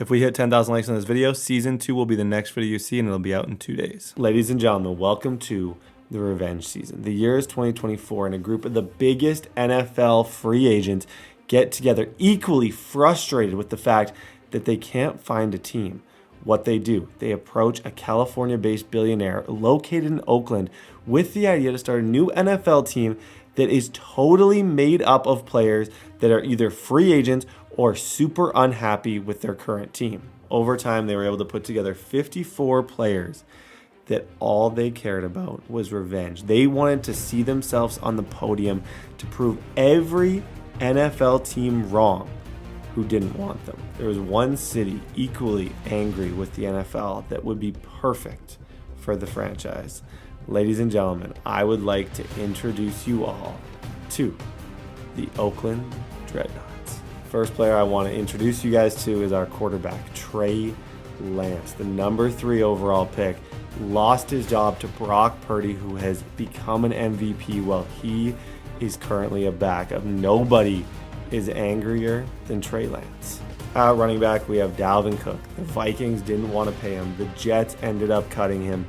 If we hit 10,000 likes on this video, season 2 will be the next video you see, and it'll be out in 2 days. Ladies and gentlemen, welcome to the revenge season. The year is 2024, and a group of the biggest NFL free agents get together, equally frustrated with the fact that they can't find a team. What they do, they approach a California-based billionaire located in Oakland with the idea to start a new NFL team that is totally made up of players that are either free agents or super unhappy with their current team. Over time, they were able to put together 54 players that all they cared about was revenge. They wanted to see themselves on the podium to prove every NFL team wrong who didn't want them. There was one city equally angry with the NFL that would be perfect for the franchise. Ladies and gentlemen, I would like to introduce you all to the Oakland Dreadnoughts. First player I want to introduce you guys to is our quarterback, Trey Lance, the number 3 overall pick. Lost his job to Brock Purdy, who has become an MVP while he is currently a backup. Nobody is angrier than Trey Lance. At running back, we have Dalvin Cook. The Vikings didn't want to pay him. The Jets ended up cutting him.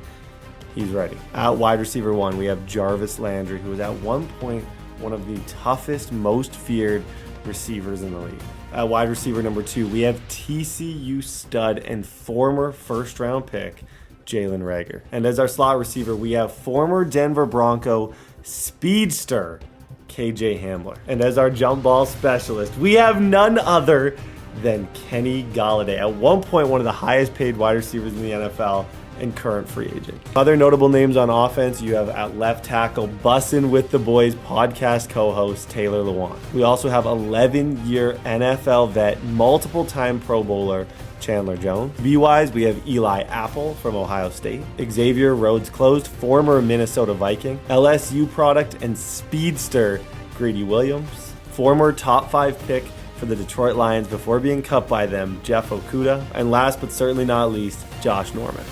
He's ready. At wide receiver 1, we have Jarvis Landry, who was at one point one of the toughest, most feared receivers in the league. At wide receiver number 2, we have TCU stud and former first-round pick, Jalen Reagor. And as our slot receiver, we have former Denver Bronco speedster, KJ Hamler. And as our jump ball specialist, we have none other than Kenny Golladay. At one point, one of the highest paid wide receivers in the NFL and current free agent. Other notable names on offense, you have at left tackle, Bussin' with the Boys podcast co-host Taylor Lewan. We also have 11-year NFL vet, multiple-time Pro Bowler Chandler Jones. B-wise, we have Eli Apple from Ohio State. Xavier Rhodes Closed, former Minnesota Viking. LSU product and speedster Greedy Williams. Former top 5 pick for the Detroit Lions before being cut by them, Jeff Okudah. And last but certainly not least, Josh Norman.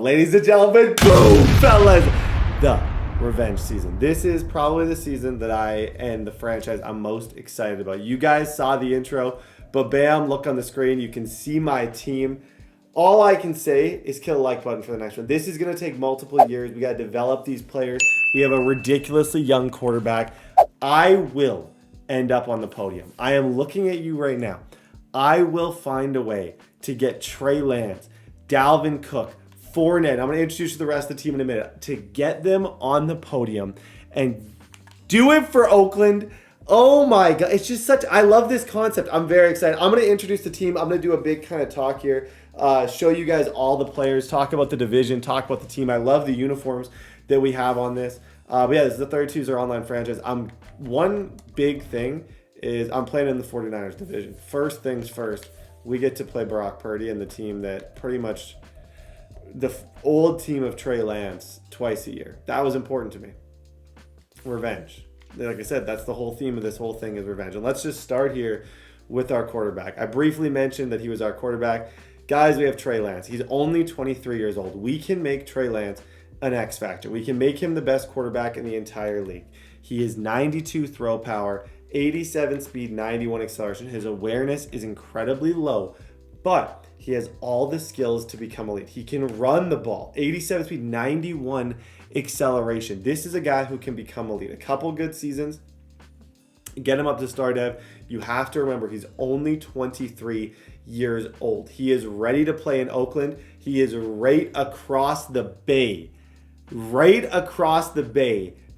Ladies and gentlemen, boom, fellas, the revenge season. This is probably the season that I and the franchise I'm most excited about. You guys saw the intro, but bam, look on the screen. You can see my team. All I can say is kill the like button for the next one. This is going to take multiple years. We got to develop these players. We have a ridiculously young quarterback. I will end up on the podium. I am looking at you right now. I will find a way to get Trey Lance, Dalvin Cook, Fournette, I'm going to introduce you to the rest of the team in a minute, to get them on the podium and do it for Oakland. Oh my God. It's just I love this concept. I'm very excited. I'm going to introduce the team. I'm going to do a big kind of talk here, show you guys all the players, talk about the division, talk about the team. I love the uniforms that we have on this. But yeah, this is the 32s our online franchise. One big thing is I'm playing in the 49ers division. First things first, we get to play Brock Purdy and the team that pretty much the old team of Trey Lance twice a year. That was important to me. Revenge. Like I said, that's the whole theme of this whole thing is revenge. And let's just start here with our quarterback. I briefly mentioned that he was our quarterback. Guys, we have Trey Lance. He's only 23 years old. We can make Trey Lance an X factor. We can make him the best quarterback in the entire league. He is 92 throw power, 87 speed, 91 acceleration. His awareness is incredibly low, but he has all the skills to become elite. He can run the ball, 87 speed, 91 acceleration. This is a guy who can become elite. A couple good seasons, get him up to star dev. You have to remember he's only 23 years old. He is ready to play in Oakland. He is right across the bay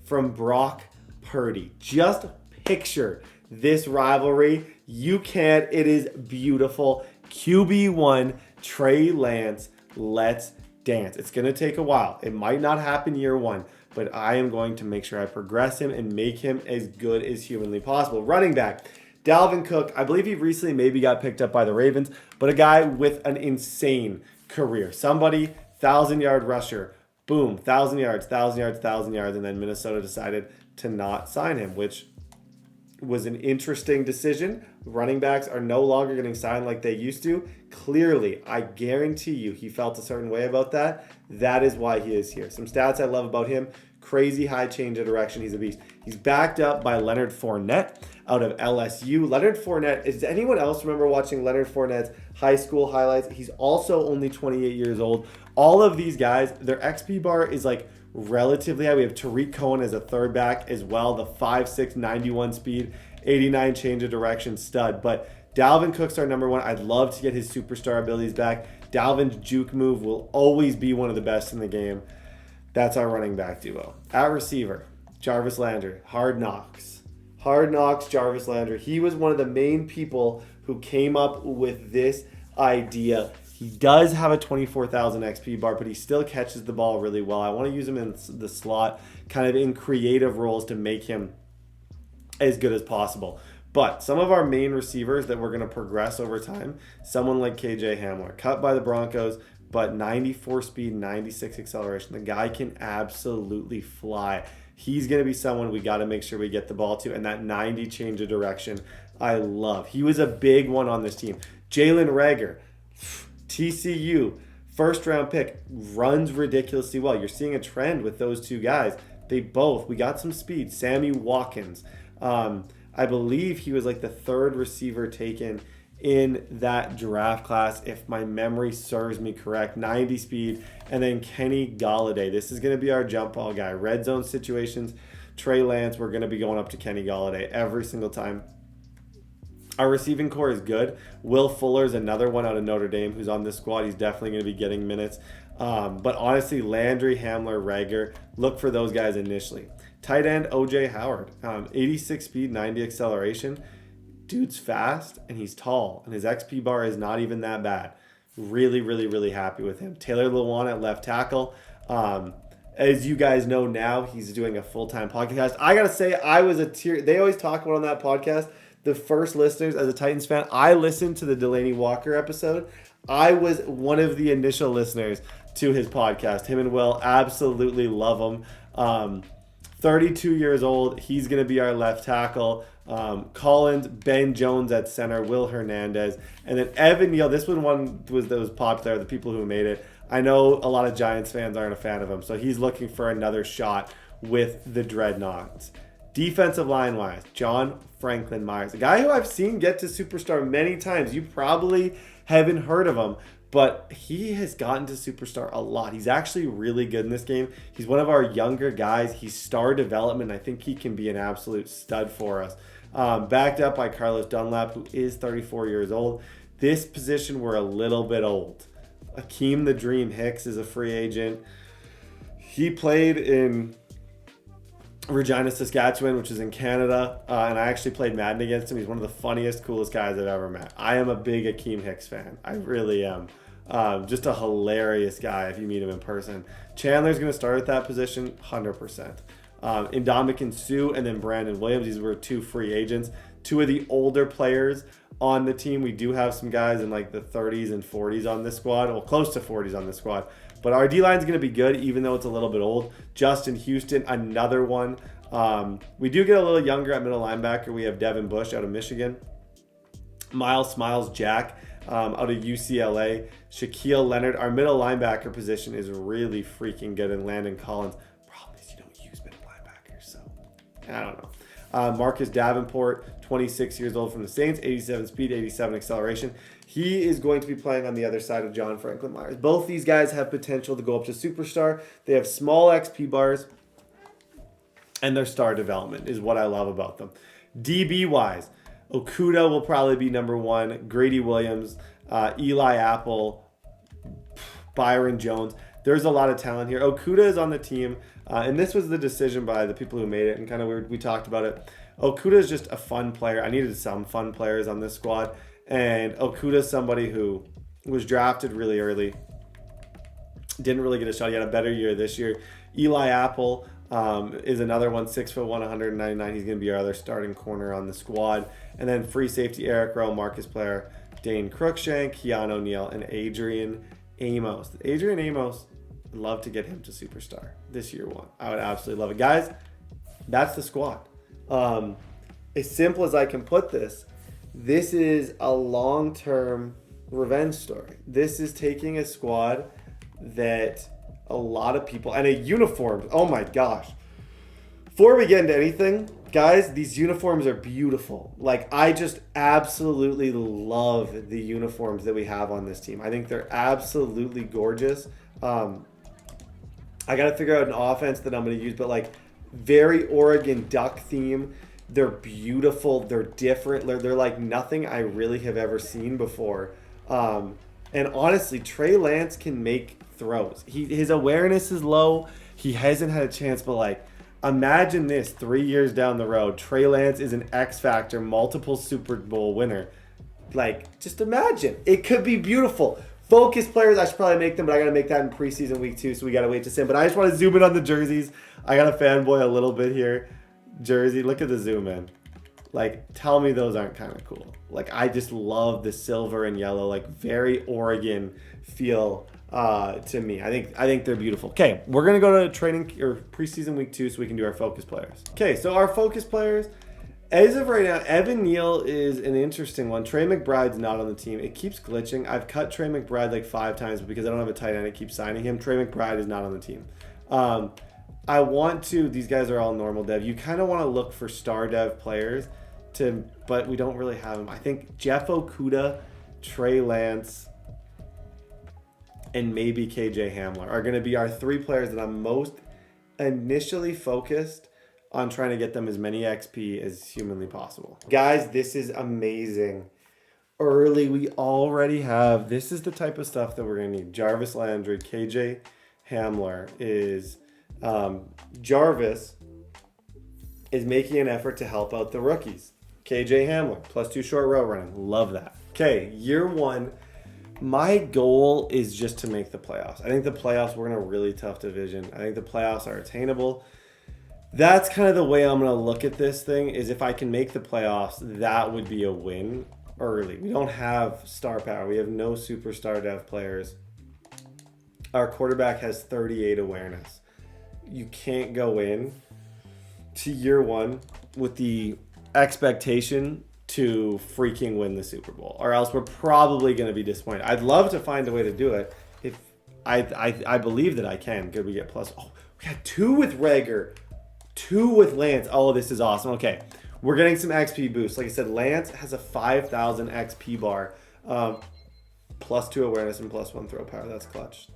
from Brock Purdy. Just picture this rivalry. You can't. It is beautiful. QB1, Trey Lance, let's dance. It's going to take a while. It might not happen year 1, but I am going to make sure I progress him and make him as good as humanly possible. Running back, Dalvin Cook. I believe he recently maybe got picked up by the Ravens, but a guy with an insane career. Somebody, 1,000-yard rusher. Boom, 1,000 yards, 1,000 yards, 1,000 yards, and then Minnesota decided to not sign him, which was an interesting decision. Running backs are no longer getting signed like they used to. Clearly, I guarantee you he felt a certain way about that. That is why he is here. Some stats I love about him. Crazy high change of direction. He's a beast. He's backed up by Leonard Fournette out of LSU. Leonard Fournette, does anyone else remember watching Leonard Fournette's high school highlights? He's also only 28 years old. All of these guys, their XP bar is like relatively high. We have Tariq Cohen as a third back as well, the 5'6", 91 speed, 89 change of direction stud. But Dalvin Cook's our number one. I'd love to get his superstar abilities back. Dalvin's juke move will always be one of the best in the game. That's our running back duo. At receiver, Jarvis Landry, Hard Knocks. Hard Knocks, Jarvis Landry. He was one of the main people who came up with this idea. He does have a 24,000 XP bar, but he still catches the ball really well. I want to use him in the slot, kind of in creative roles to make him as good as possible. But some of our main receivers that we're going to progress over time, someone like KJ Hamler, cut by the Broncos, but 94 speed, 96 acceleration. The guy can absolutely fly. He's going to be someone we got to make sure we get the ball to. And that 90 change of direction, I love. He was a big one on this team. Jalen Reagor, TCU, first round pick, runs ridiculously well. You're seeing a trend with those two guys. We got some speed. Sammy Watkins, I believe he was like the third receiver taken in that draft class, if my memory serves me correct. 90 speed. And then Kenny Golladay. This is going to be our jump ball guy. Red zone situations, Trey Lance, we're going to be going up to Kenny Golladay every single time. Our receiving core is good. Will Fuller is another one out of Notre Dame who's on this squad. He's definitely going to be getting minutes. But honestly, Landry, Hamler, Reagor, look for those guys initially. Tight end, O.J. Howard. 86 speed, 90 acceleration. Dude's fast and he's tall, and his XP bar is not even that bad. Really, really, really happy with him. Taylor Lewan at left tackle. As you guys know now, he's doing a full-time podcast. I got to say, I was they always talk about on that podcast, the first listeners, as a Titans fan, I listened to the Delaney Walker episode. I was one of the initial listeners to his podcast. Him and Will, absolutely love him. 32 years old. He's going to be our left tackle. Collins, Ben Jones at center, Will Hernandez, and then Evan Neal. This one was that was popular, the people who made it. I know a lot of Giants fans aren't a fan of him, so he's looking for another shot with the Dreadnoughts. Defensive line-wise, John Franklin Myers, a guy who I've seen get to superstar many times. You probably haven't heard of him, but he has gotten to superstar a lot. He's actually really good in this game. He's one of our younger guys. He's star development. I think he can be an absolute stud for us. Backed up by Carlos Dunlap, who is 34 years old. This position, we're a little bit old. Akeem the Dream Hicks is a free agent. He played in Regina, Saskatchewan, which is in Canada, and I actually played Madden against him. He's one of the funniest, coolest guys I've ever met. I am a big Akeem Hicks fan. I really am. Just a hilarious guy if you meet him in person. Chandler's going to start at that position, 100%. Ndamukong Suh and then Brandon Williams. These were two free agents. Two of the older players on the team. We do have some guys in like the 30s and 40s on this squad. Well, close to 40s on this squad. But our D-line is going to be good, even though it's a little bit old. Justin Houston, another one. We do get a little younger at middle linebacker. We have Devin Bush out of Michigan. Miles Smiles Jack out of UCLA. Shaquille Leonard. Our middle linebacker position is really freaking good. And Landon Collins. Problem is you don't use middle linebackers, so I don't know. Marcus Davenport, 26 years old from the Saints, 87 speed, 87 acceleration. He is going to be playing on the other side of John Franklin Myers. Both these guys have potential to go up to superstar. They have small XP bars, and their star development is what I love about them. DB-wise, Okudah will probably be number one. Grady Williams, Eli Apple, Byron Jones. There's a lot of talent here. Okudah is on the team, and this was the decision by the people who made it, and kind of we talked about it. Okudah is just a fun player. I needed some fun players on this squad, and Okudah is somebody who was drafted really early, didn't really get a shot. He had a better year this year. Eli Apple is another one, 6'1", 199. He's going to be our other starting corner on the squad. And then free safety Eric Rowe, Marcus player Dane Cruikshank, Keanu O'Neal, and Adrian Amos. Adrian Amos, I'd love to get him to superstar this year one. I would absolutely love it. Guys, that's the squad. As simple as I can put this, this is a long-term revenge story. This is taking a squad that a lot of people. And a uniform. Oh my gosh. Before we get into anything, guys, these uniforms are beautiful. Like, I just absolutely love the uniforms that we have on this team. I think they're absolutely gorgeous. I got to figure out an offense that I'm going to use, but like very Oregon Duck theme. They're beautiful. They're different. They're like nothing I really have ever seen before. And honestly, Trey Lance can make throws. His awareness is low. He hasn't had a chance, but like, imagine this 3 years down the road. Trey Lance is an X Factor, multiple Super Bowl winner. Like, just imagine. It could be beautiful. Focus players, I should probably make them, but I got to make that in preseason week 2, so we got to wait to see. But I just want to zoom in on the jerseys. I got to fanboy a little bit here. Jersey, look at the zoom in. Like, tell me those aren't kind of cool. Like, I just love the silver and yellow, like very Oregon feel to me. I think they're beautiful. Okay, we're gonna go to training or preseason week 2 so we can do our focus players. Okay, so our focus players, as of right now, Evan Neal is an interesting one. Trey McBride's not on the team. It keeps glitching. I've cut Trey McBride like 5 times, but because I don't have a tight end, it keeps signing him. Trey McBride is not on the team. I want to, these guys are all normal dev. You kind of want to look for star dev players but we don't really have them. I think Jeff Okudah, Trey Lance, and maybe KJ Hamler are going to be our 3 players that I'm most initially focused on trying to get them as many XP as humanly possible. Guys, this is amazing. Early, we already have, this is the type of stuff that we're going to need. Jarvis Landry, KJ Hamler is, Jarvis is making an effort to help out the rookies. KJ Hamler, +2 short route running. Love that. Okay, year 1. My goal is just to make the playoffs. I think the playoffs, we're in a really tough division. I think the playoffs are attainable. That's kind of the way I'm going to look at this thing, is if I can make the playoffs, that would be a win early. We don't have star power. We have no superstar dev players. Our quarterback has 38 awareness. You can't go in to year 1 with the expectation to freaking win the Super Bowl, or else we're probably going to be disappointed. I'd love to find a way to do it. If I believe that I can. Could we get plus? Oh, we got 2 with Rager, 2 with Lance. Oh, this is awesome. Okay, we're getting some XP boost. Like I said, Lance has a 5,000 XP bar, +2 awareness and +1 throw power. That's clutch.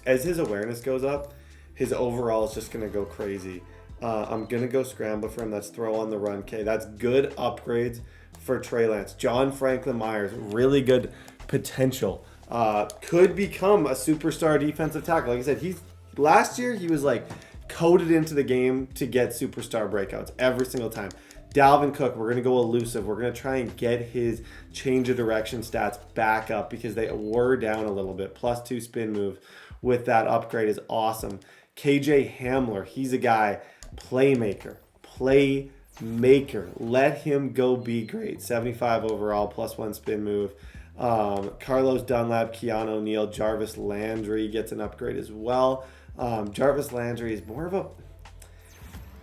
As his awareness goes up, his overall is just going to go crazy. I'm going to go scramble for him. That's throw on the run. Okay, that's good upgrades for Trey Lance. John Franklin Myers, really good potential. Could become a superstar defensive tackle. Like I said, last year he was like coded into the game to get superstar breakouts every single time. Dalvin Cook, we're going to go elusive. We're going to try and get his change of direction stats back up because they were down a little bit. +2 spin move with that upgrade is awesome. KJ Hamler, he's a guy, playmaker. Let him go be great. 75 overall, +1 spin move. Carlos Dunlap, Keanu O'Neal, Jarvis Landry gets an upgrade as well. Jarvis Landry is more of a...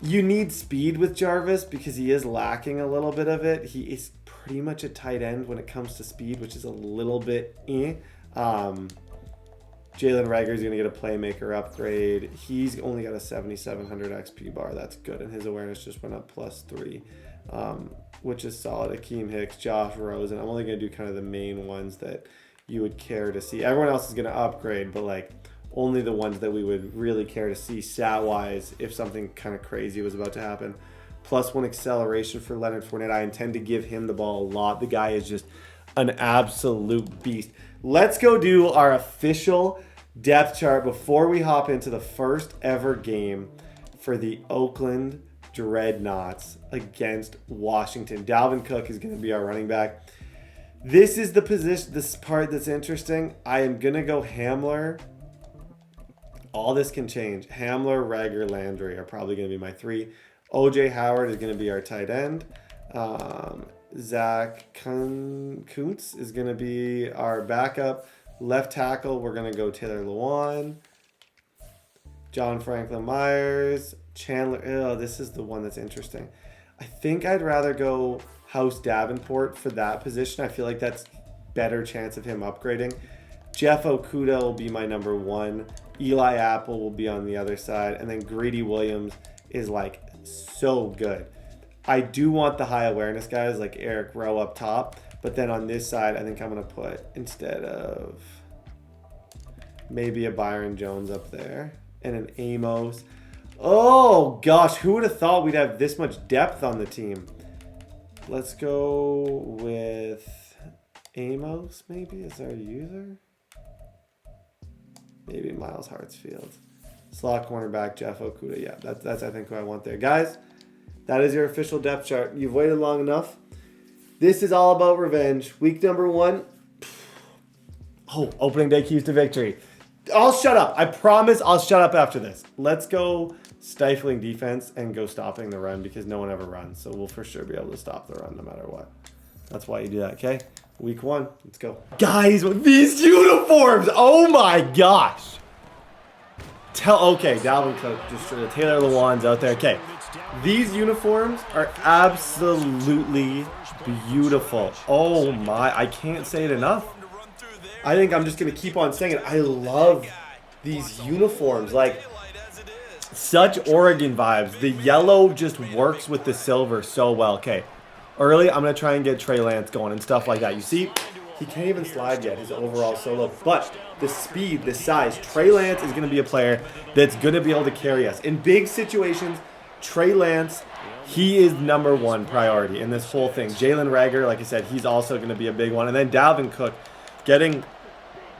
You need speed with Jarvis because he is lacking a little bit of it. He is pretty much a tight end when it comes to speed, which is a little bit Jalen Rager is going to get a playmaker upgrade. He's only got a 7,700 XP bar. That's good. And his awareness just went up +3, which is solid. Akeem Hicks, Josh Rosen. I'm only going to do kind of the main ones that you would care to see. Everyone else is going to upgrade, but like only the ones that we would really care to see stat-wise if something kind of crazy was about to happen. +1 acceleration for Leonard Fournette. I intend to give him the ball a lot. The guy is just an absolute beast. Let's go do our official depth chart before we hop into the first ever game for the Oakland Dreadnoughts against Washington. Dalvin Cook is going to be our running back. This is the position, this part that's interesting. I am going to go Hamler. All this can change. Hamler, Rager, Landry are probably going to be my 3. OJ Howard is going to be our tight end. Zach Kuntz is going to be our backup. Left tackle, we're going to go Taylor Lewan. John Franklin Myers. Chandler. Oh, this is the one that's interesting. I think I'd rather go House Davenport for that position. I feel like that's better chance of him upgrading. Jeff Okudah will be my number 1. Eli Apple will be on the other side. And then Greedy Williams is like so good. I do want the high awareness guys like Eric Rowe up top. But then on this side, I think I'm going to put, instead of maybe a Byron Jones up there and an Amos. Oh, gosh. Who would have thought we'd have this much depth on the team? Let's go with Amos, maybe, as our user. Maybe Miles Hartsfield. Slot cornerback, Jeff Okudah. Yeah, that's I think, who I want there. Guys, that is your official depth chart. You've waited long enough. This is all about revenge. Week number 1. Oh, opening day keys to victory. I'll shut up. I promise I'll shut up after this. Let's go stifling defense and go stopping the run because no one ever runs. So we'll for sure be able to stop the run no matter what. That's why you do that, okay? Week 1. Let's go. Guys, with these uniforms. Oh my gosh. Okay, Dalvin Cook, just Taylor Lewan's out there. Okay, these uniforms are absolutely beautiful. Oh my, I can't say it enough. I think I'm just going to keep on saying it. I love these uniforms. Like, such Oregon vibes. The yellow just works with the silver so well. Okay, early, I'm going to try and get Trey Lance going and stuff like that. You see, he can't even slide yet, his overall solo. But the speed, the size, Trey Lance is going to be a player that's going to be able to carry us. In big situations, Trey Lance, he is number 1 priority in this whole thing. Jalen Reagor, like I said, he's also going to be a big one. And then Dalvin Cook, getting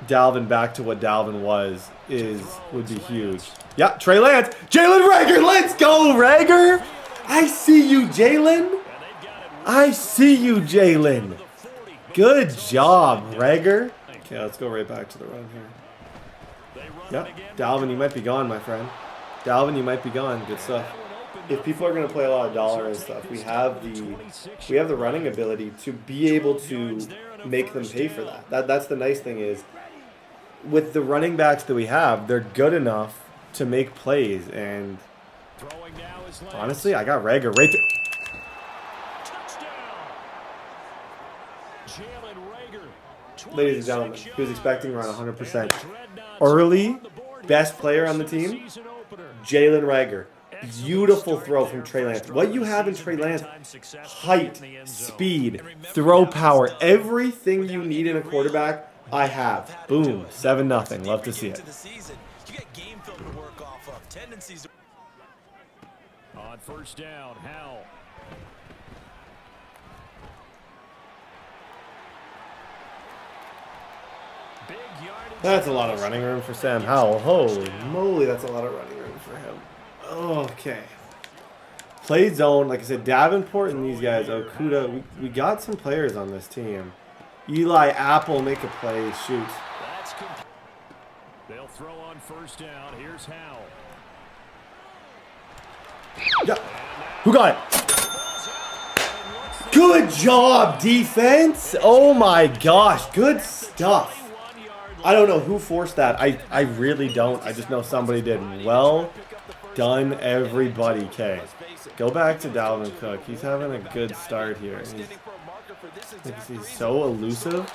Dalvin back to what Dalvin was would be huge. Yeah, Trey Lance, Jalen Reagor, let's go, Reagor. I see you, Jalen. I see you, Jalen. Good job, Reagor. Okay, let's go right back to the run here. Yep, Dalvin, you might be gone, my friend. Dalvin, you might be gone. Good stuff. If people are going to play a lot of dollar and stuff, we have the running ability to be able to make them pay for that. That's the nice thing is, with the running backs that we have, they're good enough to make plays. And honestly, I got Reagor right there. Ladies and gentlemen, he was expecting around 100%. Early, best player on the team, Jalen Reagor. Beautiful throw from Trey Lance. What you have in Trey Lance, height, speed, throw power, everything you need in a quarterback, I have. Boom, 7-0. Love to see it. On first down, Howell. That's a lot of running room for Sam Howell. Holy moly, that's a lot of running room for him. Okay. Play zone, like I said, Davenport and these guys, Okudah, we got some players on this team. Eli Apple, make a play, shoot. They'll throw on first down. Here's Howell. Yeah. Who got it? Good job, defense. Oh my gosh, good stuff. I don't know who forced that. I really don't. I just know somebody did. Well done, everybody. Okay. Go back to Dalvin Cook. He's having a good start here. He's so elusive.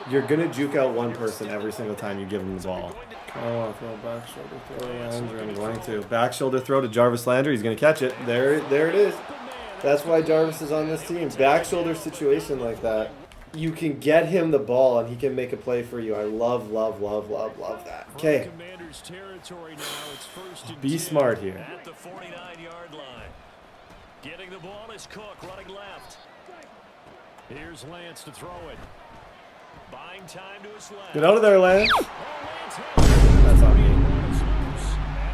You're going to juke out one person every single time you give him the ball. I don't want to throw a back shoulder throw to Landry. I'm going to. Back shoulder throw to Jarvis Landry. He's going to catch it. There it is. That's why Jarvis is on this team. Back shoulder situation like that. You can get him the ball and he can make a play for you. I love that. Okay. Be smart here. At the 49-yard line. Getting the ball is Cook running left. Here's Lance to throw it. Buying time to his left. Get out of there, Lance. That's on me.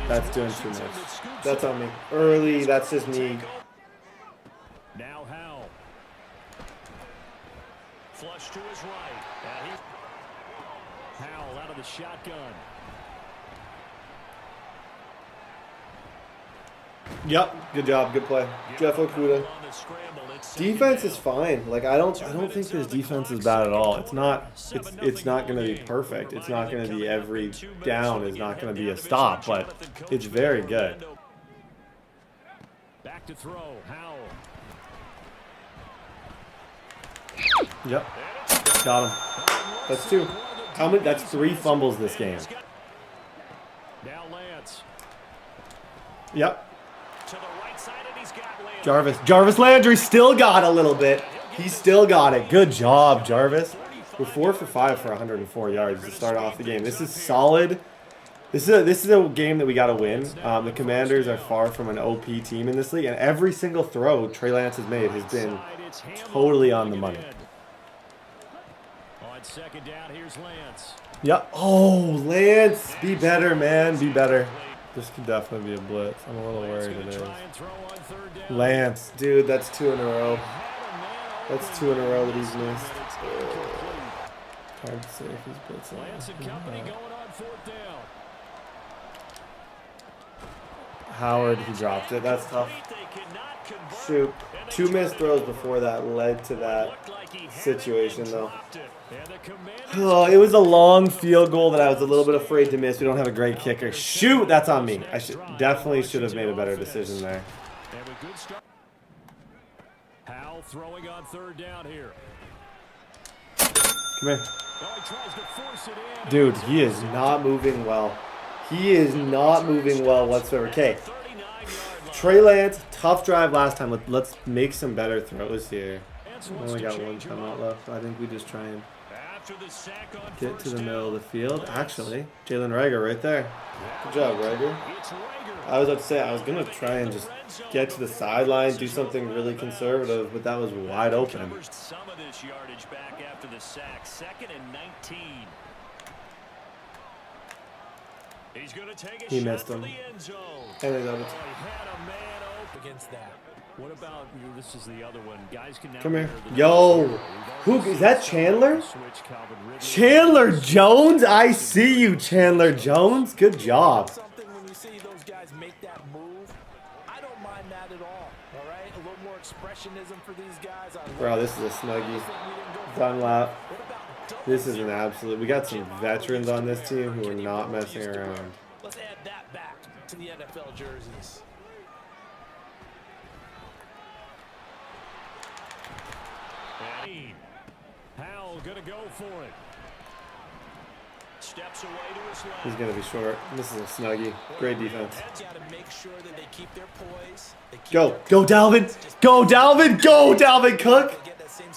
That's doing too much. That's on me. Early, that's just me. Now Howell. Flush to his right. Howell out of the shotgun. Yep, good job, good play. Jeff Okudah. Defense is fine. Like I don't think this defense is bad at all. It's not going to be perfect. It's not going to be every down is not going to be a stop, but it's very good. Back to throw. Howell. Yep. Got him. That's 2. How many? That's 3 fumbles this game. Now Lance. Yep. To the right side, and he's got Landry. Jarvis Landry still got a little bit. He still got it. Good job, Jarvis. We're 4 for 5 for 104 yards to start off the game. This is solid. This is a game that we got to win. The Commanders are far from an OP team in this league, and every single throw Trey Lance has made has been totally on the money. On second down, here's Lance. Yep. Oh, Lance, be better, man. Be better. This could definitely be a blitz. I'm a little worried it is. Lance, dude, that's 2 in a row. That's 2 in a row that he's missed. Hard to say if he's blitzing. Lance and company going on 4th down. Howard, he dropped it. That's tough. Shoot. 2 missed throws before that led to that situation, though. Oh, it was a long field goal that I was a little bit afraid to miss. We don't have a great kicker. Shoot, that's on me. I definitely should have made a better decision there. Howell throwing on 3rd down here. Come here. Dude, he is not moving well. He is not moving well whatsoever. Okay. Trey Lance, tough drive last time. Let's make some better throws here. We only got 1 timeout left. I think we just try and get to the middle of the field. Actually, Jalen Reagor right there. Good job, Reagor. I was about to say, I was going to try and just get to the sideline, do something really conservative, but that was wide open. Some of this yardage back after the sack. 2nd and 19. He's going to take a He shot missed him. for the end zone. And He had a man open against that. What about this is the other one? Guys can now come here. Yo, who is that? Chandler? Chandler Jones? I see you, Chandler Jones. Good job. Something when you see those guys make that move, I don't mind that at all. All right, a little more expressionism for these guys. Bro, this is a snuggie. Dunlap. This is an absolute. We got some veterans on this team who are not messing around. Let's add that back to the NFL jerseys. Howell gonna go for it. Steps away to his left. He's gonna be short. This is a snuggie. Great defense. Make sure that they keep their poise. Go Dalvin! Go Dalvin! Go Dalvin Cook!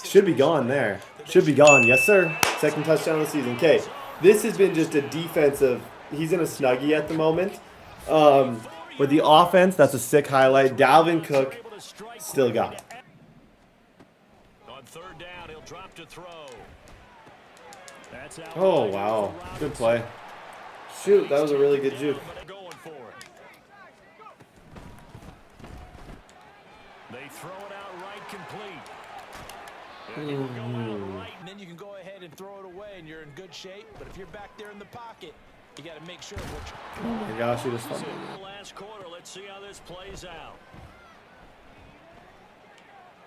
Should be gone there. Should be gone. Yes, sir. 2nd touchdown of the season. Okay, this has been just a defensive. He's in a snuggie at the moment. But the offense, that's a sick highlight. Dalvin Cook still got it. On 3rd down, he'll drop to throw. That's out. Oh, wow. Good play. Shoot, that was a really good juke. Going for it. They throw it out right complete. And then you can go ahead and throw it away, and you're in good shape. But if you're back there in the pocket, you got to make sure. Oh my gosh, he just fumbled. Last quarter, let's see how this plays out.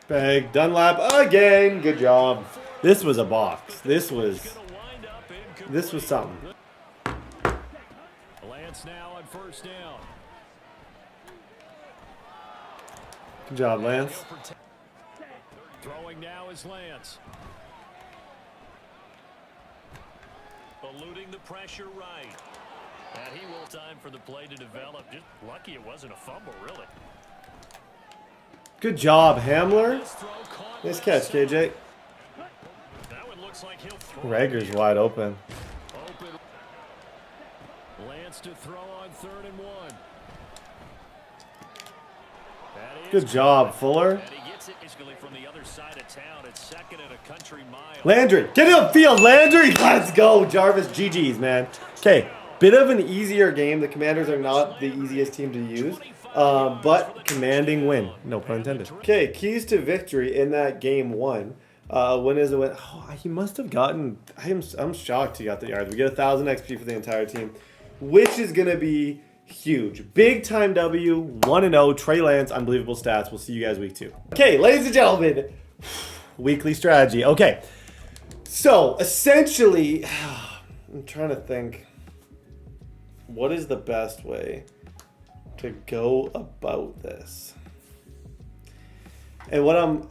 Bag Dunlap again. Good job. This was a box. This was something. Lance now on 1st down. Good job, Lance. Throwing now is Lance. Eluding the pressure right. And he will time for the play to develop. Just lucky it wasn't a fumble, really. Good job, Hamler. Nice catch, KJ. That one looks like he'll throw. Rager's wide open. Lance to throw on 3rd and 1. Good job, Fuller. And he gets it basically from the other side of town. It's 2nd and a country mile. Landry, get it upfield, Landry. Let's go, Jarvis. GG's, man. Okay, bit of an easier game. The Commanders are not the easiest team to use, but commanding win. No pun intended. Okay, keys to victory in that game 1. When is it? Oh, he must have gotten. I'm shocked he got the yards. We get 1,000 XP for the entire team, which is gonna be huge. Big time W. 1-0. Trey Lance, unbelievable stats. We'll see you guys week 2. Okay, ladies and gentlemen, weekly strategy. Okay, so essentially, I'm trying to think. What is the best way to go about this? And what I'm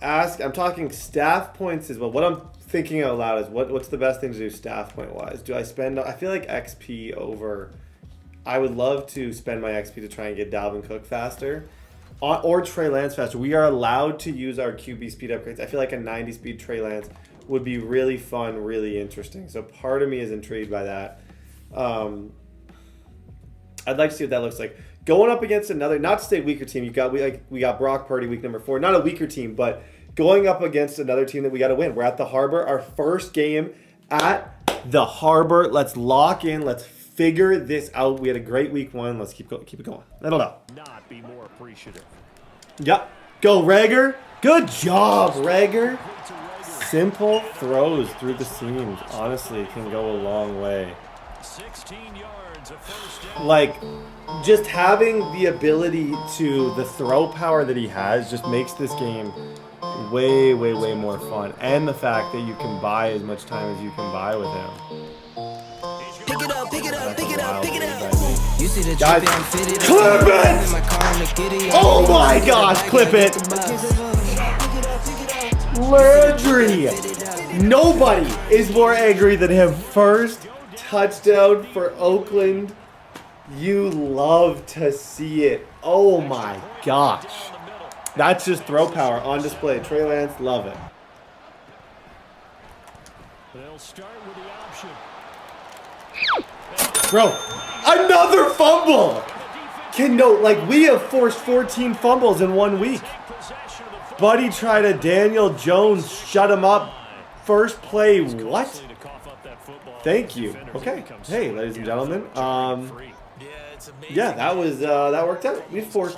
talking staff points as well. What I'm thinking out loud is what's the best thing to do staff point wise? Do I spend? I feel like XP over. I would love to spend my XP to try and get Dalvin Cook faster, or Trey Lance faster. We are allowed to use our QB speed upgrades. I feel like a 90 speed Trey Lance would be really fun, really interesting. So part of me is intrigued by that. I'd like to see what that looks like. Going up against another, not to say weaker team. We got Brock Purdy week number 4. Not a weaker team, but going up against another team that we got to win. We're at the Harbor, our first game at the Harbor. Let's lock in. Let's figure this out. We had a great week 1. Let's keep it going. I don't know. Not be more appreciative. Yep. Go Rager. Good job, Rager. Simple throws through the seams, honestly, can go a long way. 16 yards, a first down. Like, just having the ability to, the throw power that he has just makes this game way, way, way more fun. And the fact that you can buy as much time as you can buy with him. Pick it up, pick it up, pick it up, pick it up. You see the guys, clip it! Oh my gosh, clip it! Landry! Nobody is more angry than him. First touchdown for Oakland. You love to see it. Oh my gosh. That's just throw power on display. Trey Lance, love it. They'll start with the option. Bro, another fumble! We have forced 14 fumbles in 1 week. Buddy tried a Daniel Jones, shut him up. First play, what? Thank you. Okay. Hey, ladies and gentlemen. Yeah, that worked out. We forced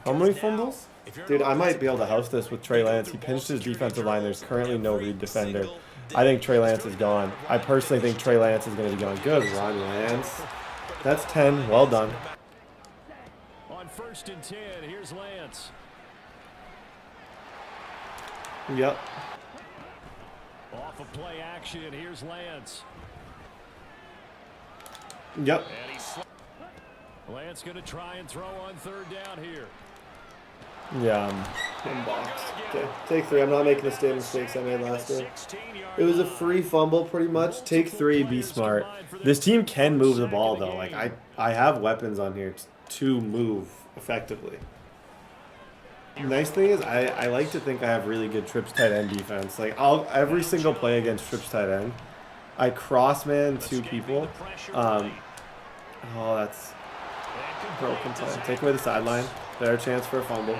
how many fumbles? Dude, I might be able to house this with Trey Lance. He pinched his defensive line. There's currently no read defender. I think Trey Lance is gone. I personally think Trey Lance is going to be gone. Good run, Lance. That's 10. Well done. On 1st and 10, here's Lance. Yep. Off of play action, here's Lance. Yep. Lance going to try and throw on 3rd down here. Yeah, I'm boxed. Okay, take 3. I'm not making the same mistakes I made last game. It was a free fumble pretty much. Take 3, be smart. This team can move the ball though. Like I have weapons on here to move effectively. Nice thing is I like to think I have really good trips tight end defense. Like every single play against trips tight end, I cross man 2 people. Oh, that's broken play. Take away the sideline. Better chance for a fumble.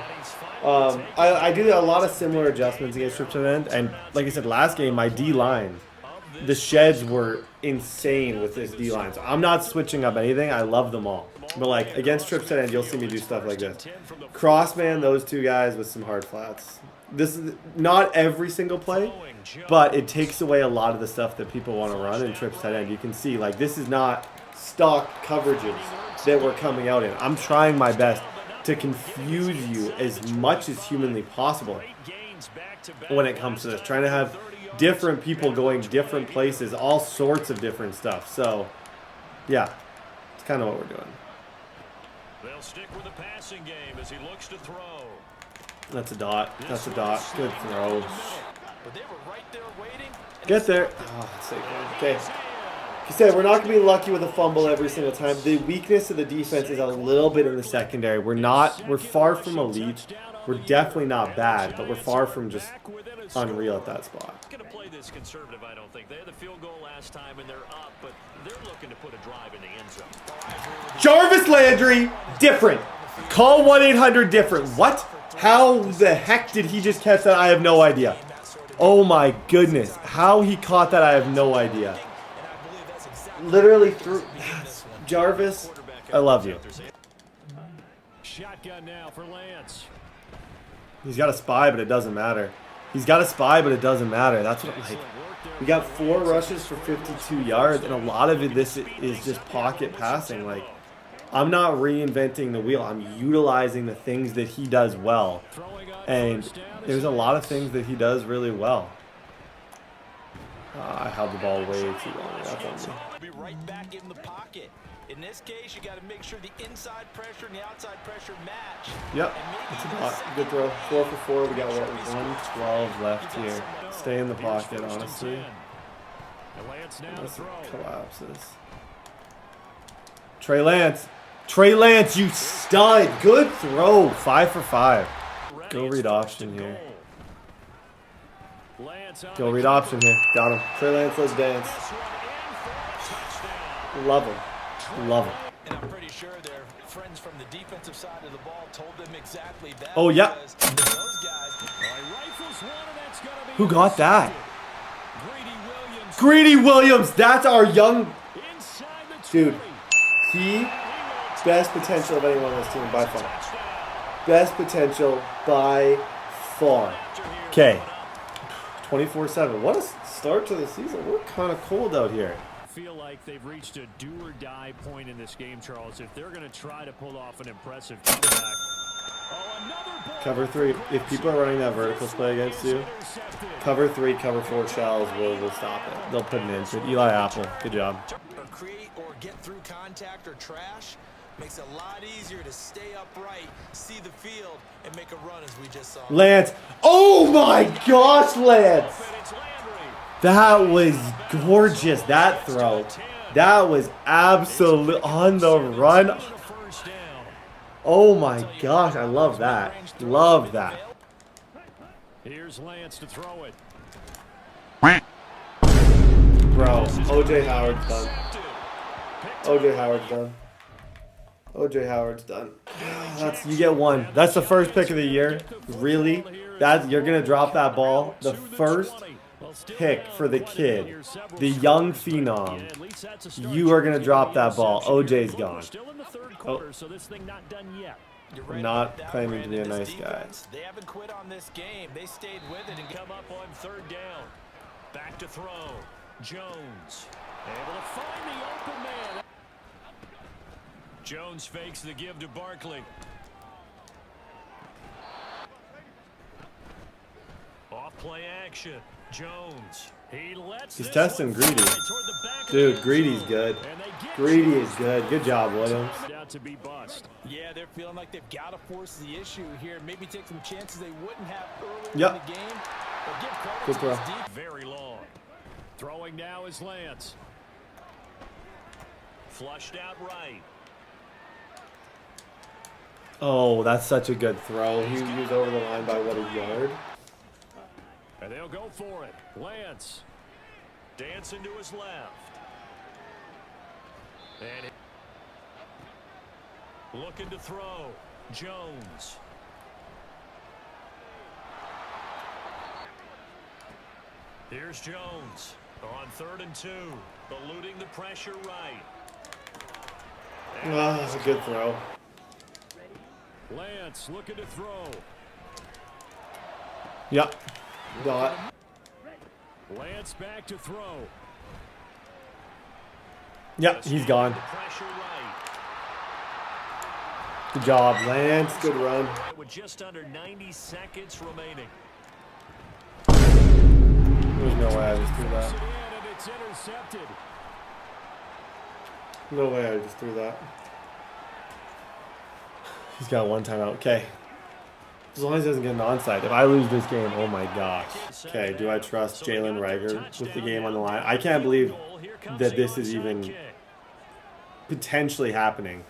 I do a lot of similar adjustments against trips tight end, and like I said last game, my D line, the sheds were insane with this D line. So I'm not switching up anything. I love them all. But like against trips tight end, you'll see me do stuff like this. Crossman those 2 guys with some hard flats. This is not every single play, but it takes away a lot of the stuff that people want to run in trips tight end. You can see like this is not stock coverages that we're coming out in. I'm trying my best to confuse you as much as humanly possible when it comes to this. Trying to have different people going different places, all sorts of different stuff. So, yeah, it's kind of what we're doing. They'll stick with the passing game as he looks to throw. That's a dot. That's a dot. Good throw. But they were right there waiting. Get there. Oh, that's safe. Okay. Like you said, we're not going to be lucky with a fumble every single time. The weakness of the defense is a little bit in the secondary. We're far from elite. We're definitely not bad, but we're far from just unreal at that spot. Going to play this conservative, I don't think. They had the field goal last time and they're up, but they're looking to put a drive in the end zone. Jarvis Landry, different. Call 1-800-DIFFERENT. What? How the heck did he just catch that? I have no idea. Oh my goodness. How he caught that, I have no idea. Literally threw. Jarvis, I love you. Shotgun now for Lance. He's got a spy, but it doesn't matter. He's got a spy, but it doesn't matter. That's what I'm like. We got 4 rushes for 52 yards, and a lot of it, this is just pocket passing. Like, I'm not reinventing the wheel. I'm utilizing the things that he does well. And there's a lot of things that he does really well. I held the ball way too long. That's on me. Be right back in the pocket. In this case, you got to make sure the inside pressure and the outside pressure match. Yep, it's a lot. Good throw. 4 for 4. We got what, 112 left here. Stay in the pocket, honestly. Unless it collapses. Trey Lance. Trey Lance, you stud. Good throw. 5 for 5. Go read option here. Go read option here. Got him. Trey Lance, let's dance. Love him. Love him. And I'm pretty sure their friends from the defensive side of the ball told them exactly that. Oh, yeah. Who got that? Greedy Williams. That's our young... Dude, he... Best potential of anyone on this team by far. Best potential by far. Okay. 24-7. What a start to the season. We're kind of cold out here. Feel like they've reached a do-or-die point in this game, Charles. If they're going to try to pull off an impressive comeback. Cover 3. If people are running that vertical play against you, cover 3, cover 4 shells will stop it. They'll put an into it. Eli Apple, good job. Or create or get through contact or trash makes it a lot easier to stay upright, see the field, and make a run as we just saw. Lance. Oh my gosh, Lance. That was gorgeous, that throw. That was absolute on the run. Oh my gosh, I love that. Love that. Here's Lance to throw it. Bro, OJ Howard's done. OJ Howard's done. OJ Howard's done. That's, you get one. That's the first pick of the year. Really? You're gonna drop that ball. The first pick for the kid, the young phenom. You are gonna drop that ball. OJ's gone. Oh. I'm not claiming to be a nice guy. They haven't quit on this game. They stayed with it and come up on third down. Back to throw. Jones able to find the open man. Jones fakes the give to Barkley. Off play action. Jones. He's testing Greedy. Dude, Greedy's good. Greedy is good. Good job, Williams. Yeah, they're feeling like they've got to force the issue here. Maybe take some chances they wouldn't have earlier in the game. Good throw. Very long. Throwing now is Lance. Flushed out right. Oh, that's such a good throw. He was over the line by, what, a yard? And they'll go for it. Lance dancing to his left. And looking to throw. Jones. Here's Jones on 3rd and 2. Eluding the pressure right. Oh, that's a good throw. Lance looking to throw. Yep. Got. Lance back to throw. Yep, he's gone. Good job, Lance. Good run. With just under 90 seconds remaining. There's no way I just threw that. It's intercepted. No way I just threw that. He's got one timeout. Okay. As long as he doesn't get an onside. If I lose this game, oh my gosh. Okay, do I trust Jalen Reagor with the game on the line? I can't believe that this is even potentially happening.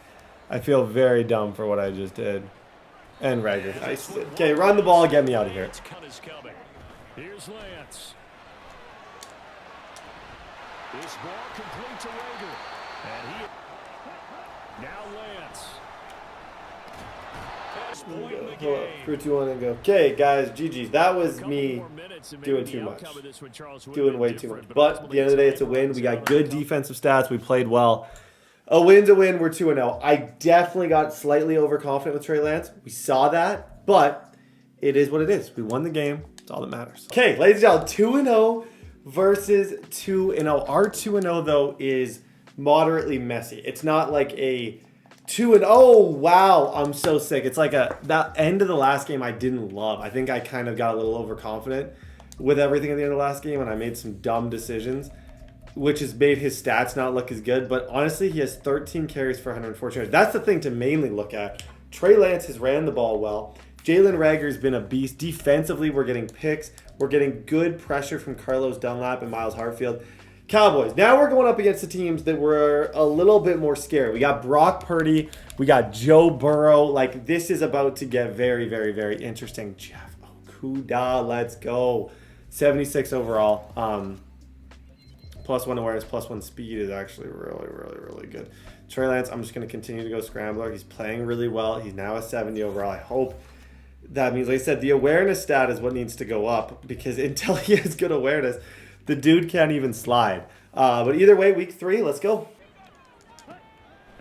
I feel very dumb for what I just did. And Reagor. Okay, run the ball, get me out of here. Here's Lance. This ball complete to Reagor. And now Lance. Hold up. 3, 2, 1, and go. Okay, guys, GG's. That was me doing too much. Doing way too much. But at the end of the day, it's a win. We got good defensive stats. We played well. A win's a win. We're 2-0. I definitely got slightly overconfident with Trey Lance. We saw that. But it is what it is. We won the game. That's all that matters. Okay, ladies and gentlemen, 2-0 versus 2-0. Our 2-0, though, is moderately messy. It's not like a 2-0. Wow, I'm so sick. It's like that end of the last game I didn't love. I think I kind of got a little overconfident. with everything at the end of the last game, and I made some dumb decisions, which has made his stats not look as good. But honestly, he has 13 carries for 114 yards. That's the thing to mainly look at. Trey Lance has ran the ball well. Jalen Reagor's been a beast. Defensively, we're getting picks. We're getting good pressure from Carlos Dunlap and Miles Hartfield. Cowboys. Now we're going up against the teams that were a little bit more scary. We got Brock Purdy. We got Joe Burrow. Like, this is about to get very, very, very interesting. Jeff Okudah, let's go. 76 overall. +1 awareness, +1 speed is actually really, really, really good. Trey Lance, I'm just going to continue to go scrambler. He's playing really well. He's now a 70 overall. I hope that means, like I said, the awareness stat is what needs to go up, because until he has good awareness, the dude can't even slide. But either way, week 3, let's go.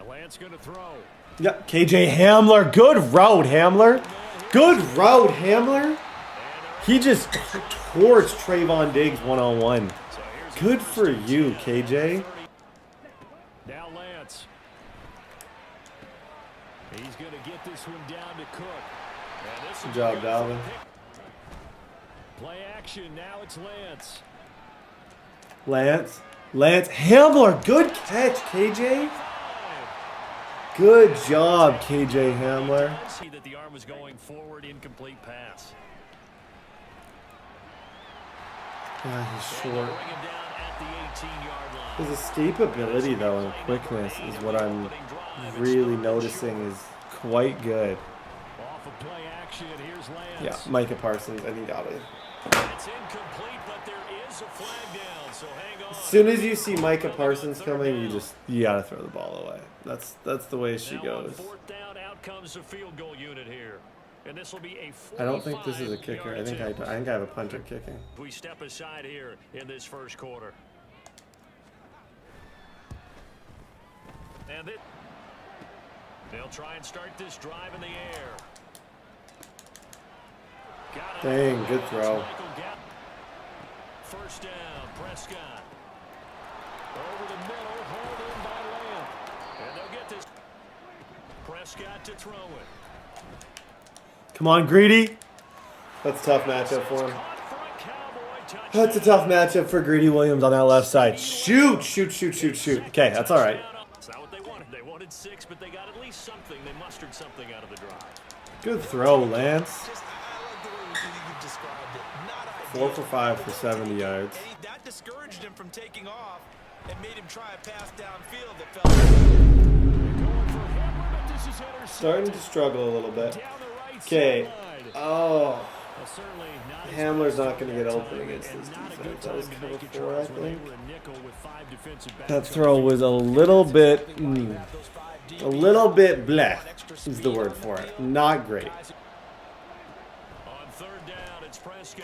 Lance going to throw. Yep, KJ Hamler. Good route, Hamler. Good route, Hamler. He just torched Trayvon Diggs one-on-one. Good for you, KJ. Now Lance. He's going to get this one down to Cook. Good job, Dalvin. Play action. Now it's Lance. Lance Hamler. Good catch, KJ. Good job, KJ Hamler. See that the arm was going forward, incomplete pass. Yeah, he's short. Bring him down at the 18-yard line. His escapability, though, and quickness is what I'm really noticing is quite good. Off of play action, here's Lance. Yeah, Micah Parsons, and he got it. It's incomplete, but there is a flag down, so hang on. As soon as you see Micah Parsons coming, you gotta throw the ball away. That's the way she Now goes. on fourth down, out comes the field goal unit here. And this will be a I don't think this is a kicker. I think I have a punter kicking. We step aside here in this first quarter. And they'll try and start this drive in the air. Dang, good throw. First down, Prescott. Over the middle, hauled in by Lamb. And they'll get this. Prescott to throw it. Come on, Greedy. That's a tough matchup for him. That's a tough matchup for Greedy Williams on that left side. Shoot. Okay, that's all right. That's not what they wanted. They wanted 6, but they got at least something. They mustered something out of the drive. Good throw, Lance. Just, I like the way you described it. Not 4 for 5 for 70 yards. And that discouraged him from taking off and made him try a pass downfield that fell. Starting to struggle a little bit. Okay. Oh. Hamler's not going to get open against this defense. That was cover 4, I think. That throw was a little bit bleh is the word for it. Not great.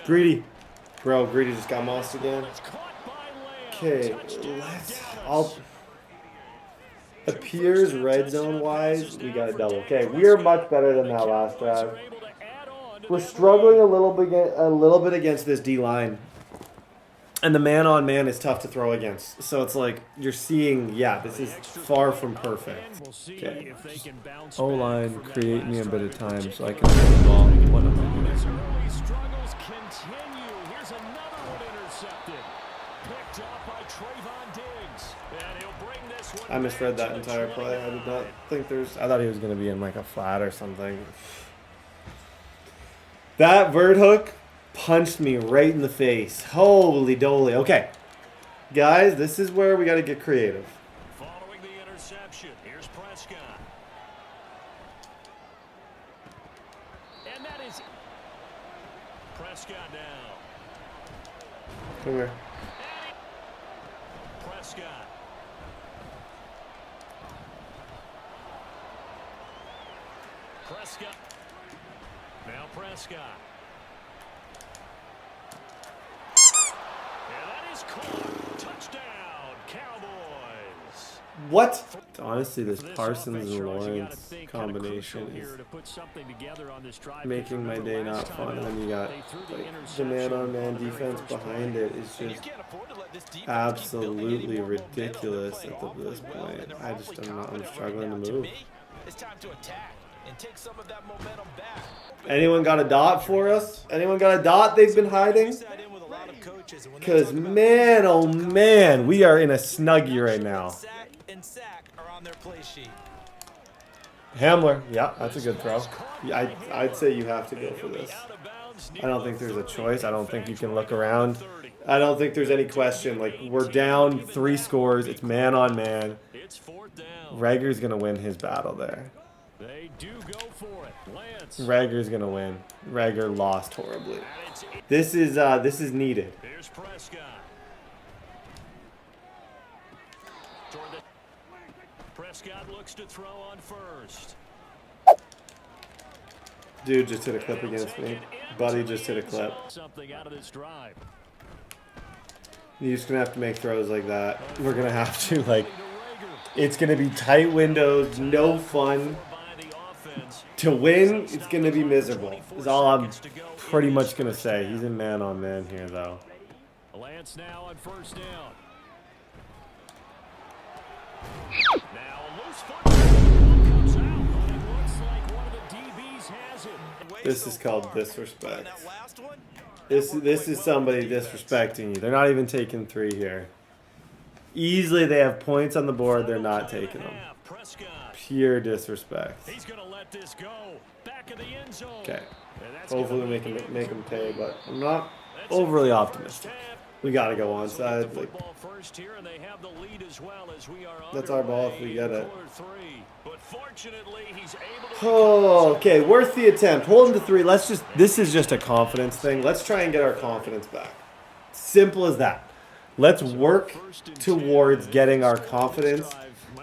Greedy. Bro, Greedy just got mossed again. Okay, appears red zone wise, we got a double. Okay, we are much better than that last drive. We're struggling a little bit against this D line, and the man-on-man is tough to throw against. So it's like you're seeing, yeah, this is far from perfect. Okay, O-line, create me a bit of time so I can throw the ball. What am I doing? Struggles continue. Here's another one intercepted. Picked up by Trayvon Diggs. And he'll bring this one. I misread that entire play. I did not think I thought he was going to be in like a flat or something. That vert hook punched me right in the face. Holy doly. Okay. Guys, this is where we got to get creative. Following the interception, here's Prescott. And that is Prescott now. Come here. Prescott. Prescott. Now Prescott. And that is caught. Touchdown, Cowboys. What? Honestly, this Parsons and Lawrence combination is making my day not fun. And then you got like, the man-on-man defense behind it is just absolutely ridiculous at this point. I'm struggling to move. It's time to attack and take some of that momentum back. Anyone got a dot for us? Anyone got a dot they've been hiding? coaches. And when they Because, talk about man, oh, man, we are in a snuggie right now. sack and sack are on their play sheet. Hamler. Yeah, that's a good throw. Yeah, I'd say you have to go for this. I don't think there's a choice. I don't think you can look around. I don't think there's any question. Like, we're down 3 scores. It's man on man. Rager's going to win his battle there. They do go for it. Lance. Rager's going to win. Rager lost horribly. This is needed. Here's Prescott. Prescott looks to throw on first. Dude just hit a clip against me. Buddy just hit a clip. Something out of this drive. You're just going to have to make throws like that. We're going to have to, like, it's going to be tight windows, no fun. To win, it's going to be miserable. Is all I'm pretty much going to say. He's in man on man here, though. Lance now on first down. Now a loose foot comes out, but it looks like one of the DBs has it. This is called disrespect. This is somebody disrespecting you. They're not even taking 3 here. Easily they have points on the board. They're not taking them. Pure disrespect. He's going to let this go. Back of the end zone. Okay. Hopefully we make them pay, but I'm not overly optimistic. We got to go onside. Like, that's our ball if we get it. Oh, okay. Worth the attempt. Hold him to 3. This is just a confidence thing. Let's try and get our confidence back. Simple as that. Let's work towards getting our confidence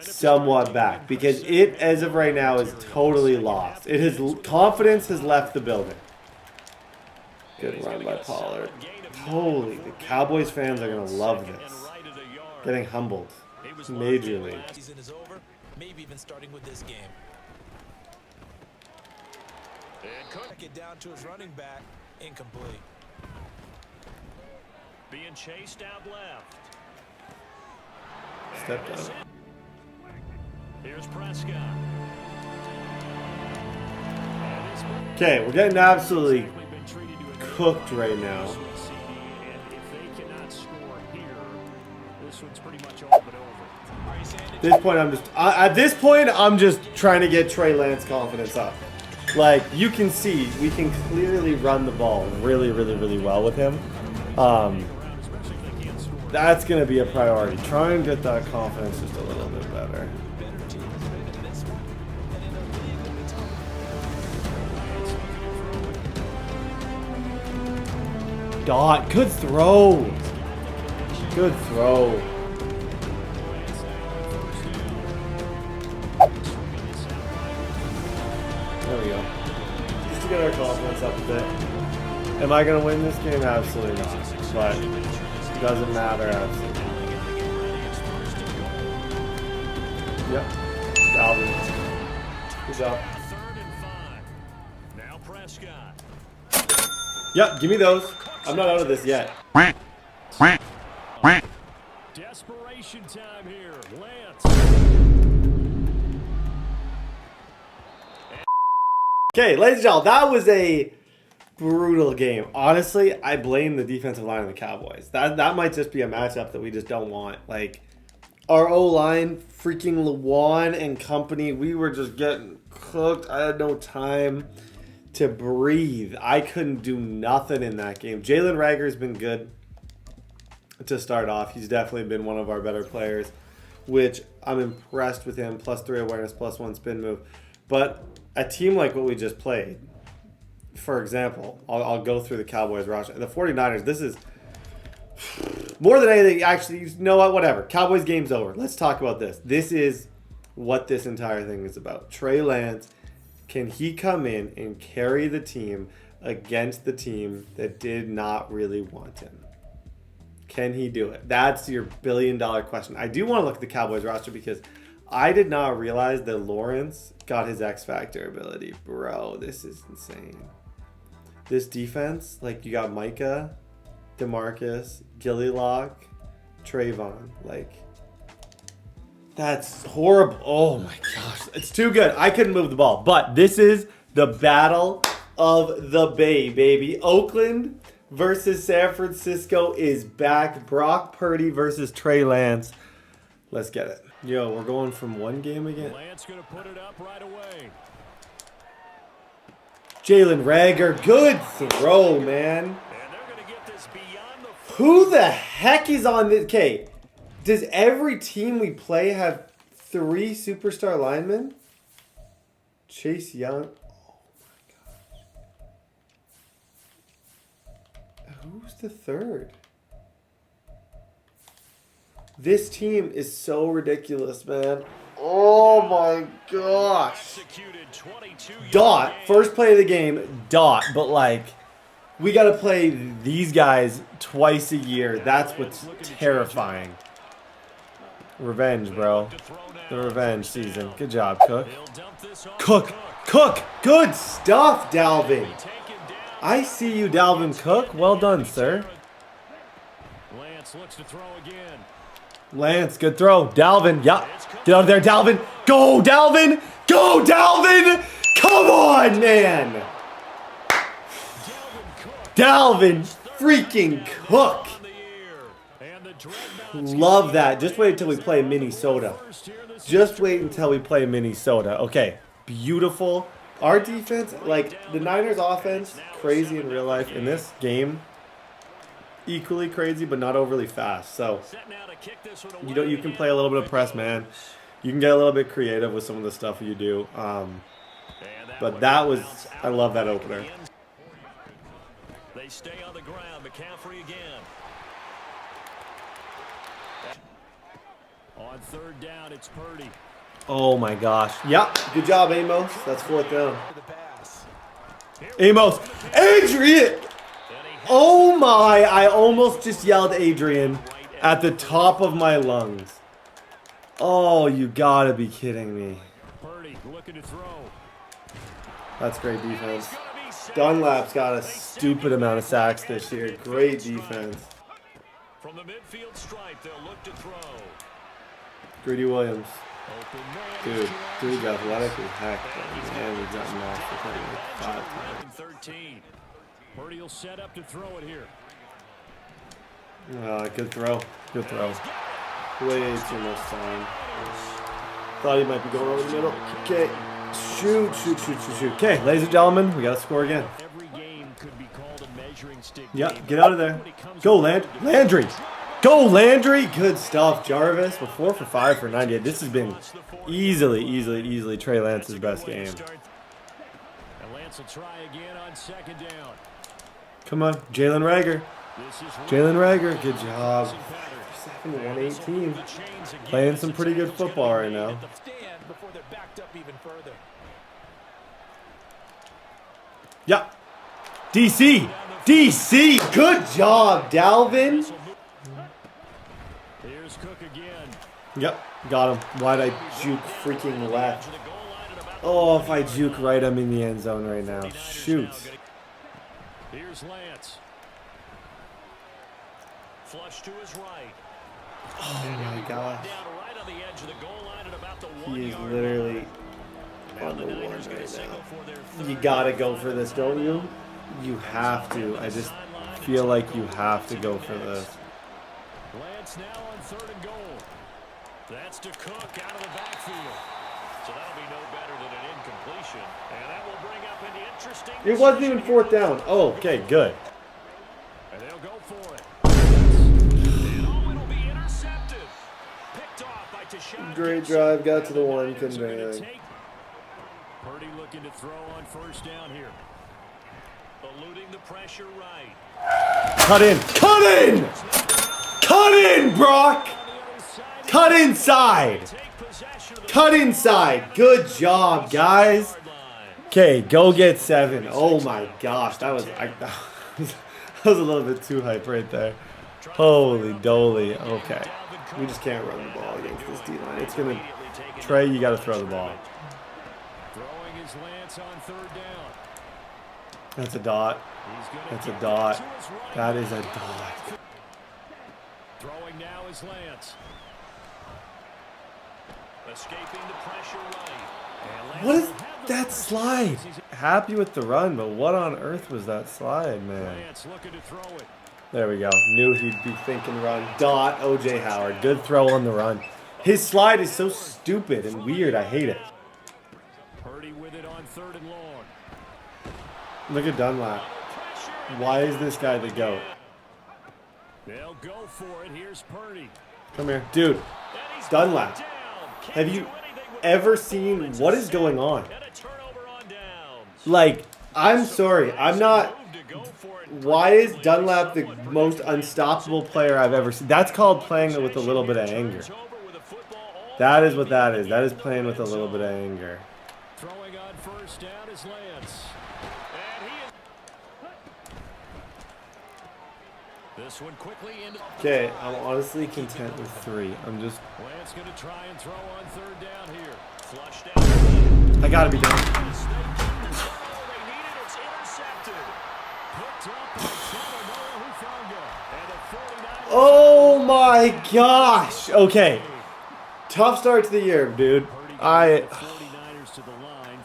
somewhat back, because it, as of right now, is totally lost. Confidence has left the building. Good run by Pollard. Holy, the Cowboys fans are going to love this. Getting humbled. Majorly. Season is over, maybe even starting with this game. Get down to his running back, incomplete. Being chased out left. Step down. Here's Prescott. Okay, we're getting absolutely cooked right now. At this point, I'm just trying to get Trey Lance confidence up. Like, you can see, we can clearly run the ball really, really, really well with him. That's going to be a priority. Try and get that confidence just a little bit better. Dot, good throw. Good throw. There we go. Just to get our confidence up a bit. Am I going to win this game? Absolutely not. But it doesn't matter, absolutely. Yep. Dalvin. Good job. Now Prescott. Yep, give me those. I'm not out of this yet. Desperation time here. Lance. Okay, ladies and gentlemen, that was a brutal game. Honestly, I blame the defensive line of the Cowboys. That might just be a matchup that we just don't want. Like, our O-line, freaking Lewan and company, we were just getting cooked. I had no time to breathe. I couldn't do nothing in that game. Jalen Rager's been good to start off. He's definitely been one of our better players, which I'm impressed with him. +3 awareness, +1 spin move. But a team like what we just played, for example, I'll go through the Cowboys roster. The 49ers, this is more than anything, actually, you know what, whatever. Cowboys game's over. Let's talk about this. This is what this entire thing is about. Trey Lance, can he come in and carry the team against the team that did not really want him? Can he do it? That's your billion-dollar question. I do want to look at the Cowboys roster because I did not realize that Lawrence got his X-Factor ability. Bro, this is insane. This defense, like, you got Micah, DeMarcus, Gillylock, Trayvon. Like, that's horrible. Oh, my gosh. It's too good. I couldn't move the ball. But this is the battle of the Bay, baby. Oakland versus San Francisco is back. Brock Purdy versus Trey Lance. Let's get it. Yo, we're going from one game again. Lance gonna put it up right away. Jalen Reagor, good throw, man. And they're gonna get this beyond the Who the heck is on this? Okay, does every team we play have 3 superstar linemen? Chase Young. Oh my gosh. Who's the third? This team is so ridiculous, man. Oh my gosh. executed 22 Dot. First play of the game, dot. But like, we got to play these guys twice a year. That's what's terrifying. Revenge, bro. The revenge season. Good job, Cook. Cook. Cook. Good stuff, Dalvin. I see you, Dalvin Cook. Well done, sir. Lance looks to throw again. Lance, good throw. Dalvin, yeah. Get out of there, Dalvin. Go, Dalvin. Go, Dalvin. Come on, man. Dalvin freaking Cook. Love that. Just wait until we play Minnesota. Just wait until we play Minnesota. Okay, beautiful. Our defense, like the Niners offense, crazy in real life. In this game, equally crazy, but not overly fast. So, you can play a little bit of press, man. You can get a little bit creative with some of the stuff you do. But that was, I love that opener. They stay on the ground. McCaffrey again. On third down, it's Purdy. Oh my gosh. Yep. Good job, Amos. That's 4th down. Amos. Adrian. Oh my. I almost just yelled Adrian at the top of my lungs. Oh, you gotta be kidding me. Purdy looking to throw. That's great defense. Dunlap's got a stupid amount of sacks this year. Great defense. From the midfield stripe, they'll look to throw. Greedy Williams. Dude, dude's athletic as heck. And we've gotten off for like 5 times. 13. Purdy will set up to throw it here. Good throw. Good throw. Way too much time. Thought he might be going over the middle. Okay. Shoot. Okay, ladies and gentlemen, we got to score again. Every game could be called a measuring stick. Yep, get out of there. Go, Landry. Go, Landry. Good stuff, Jarvis. We're 4 for 5 for 98. This has been easily Trey Lance's best game. And Lance will try again on second down. Come on, Jalen Reagor. Jalen Reagor, good job. 118. Playing some pretty good football right now. Yeah. DC, good job, Dalvin. Here's Cook again. Yep, got him. Why'd I juke freaking left? Oh, if I juke right, I'm in the end zone right now. Shoot. Here's Lance. Flush to his right. Oh my gosh. Down right on the edge of the goal line at about the 1 He is yard literally line. on the Now one Niners gonna right signal now. for their third You gotta go for this, don't you? You have to. I just feel like you have to go for this. Lance now on 3rd and goal. That's to Cook out of the backfield. So that'll be no better than an incompletion. And that will bring up an interesting... It wasn't even 4th down. Oh, okay, good. And they'll go for it. And it'll be intercepted. Picked off by Tashawn. Great drive, got to the 1, couldn't do anything. Purdy looking to throw on 1st down here. Eluding the pressure right. Cut in, Brock. Cut inside. Cut inside. Good job, guys. Okay, go get 7. Oh my gosh, that was a little bit too hype right there. Holy doly. Okay, we just can't run the ball against this D-line. It's gonna Trey. You got to throw the ball. Throwing his Lance on 3rd down. That's a dot. That's a dot. That is a dot. Throwing now is Lance. Escaping the pressure right. What is that slide? Happy with the run, but what on earth was that slide, man? There we go. Knew he'd be thinking run. Dot O.J. Howard. Good throw on the run. His slide is so stupid and weird. I hate it. Purdy with it on 3rd and long. Look at Dunlap. Why is this guy the GOAT? They'll go for it. Here's Purdy. Come here. Dude, Dunlap. Have you ever seen what is going on? Like, I'm sorry. I'm not... Why is Dunlap the most unstoppable player I've ever seen? That's called playing with a little bit of anger. That is what that is. That is playing with a little bit of anger. Throwing on 1st down is Lance. This one quickly into. Okay, I'm honestly content with 3. I'm just. Lance going to try and throw on 3rd down here. Flushed out. I gotta be done. Oh my gosh. Okay. Tough start to the year, dude.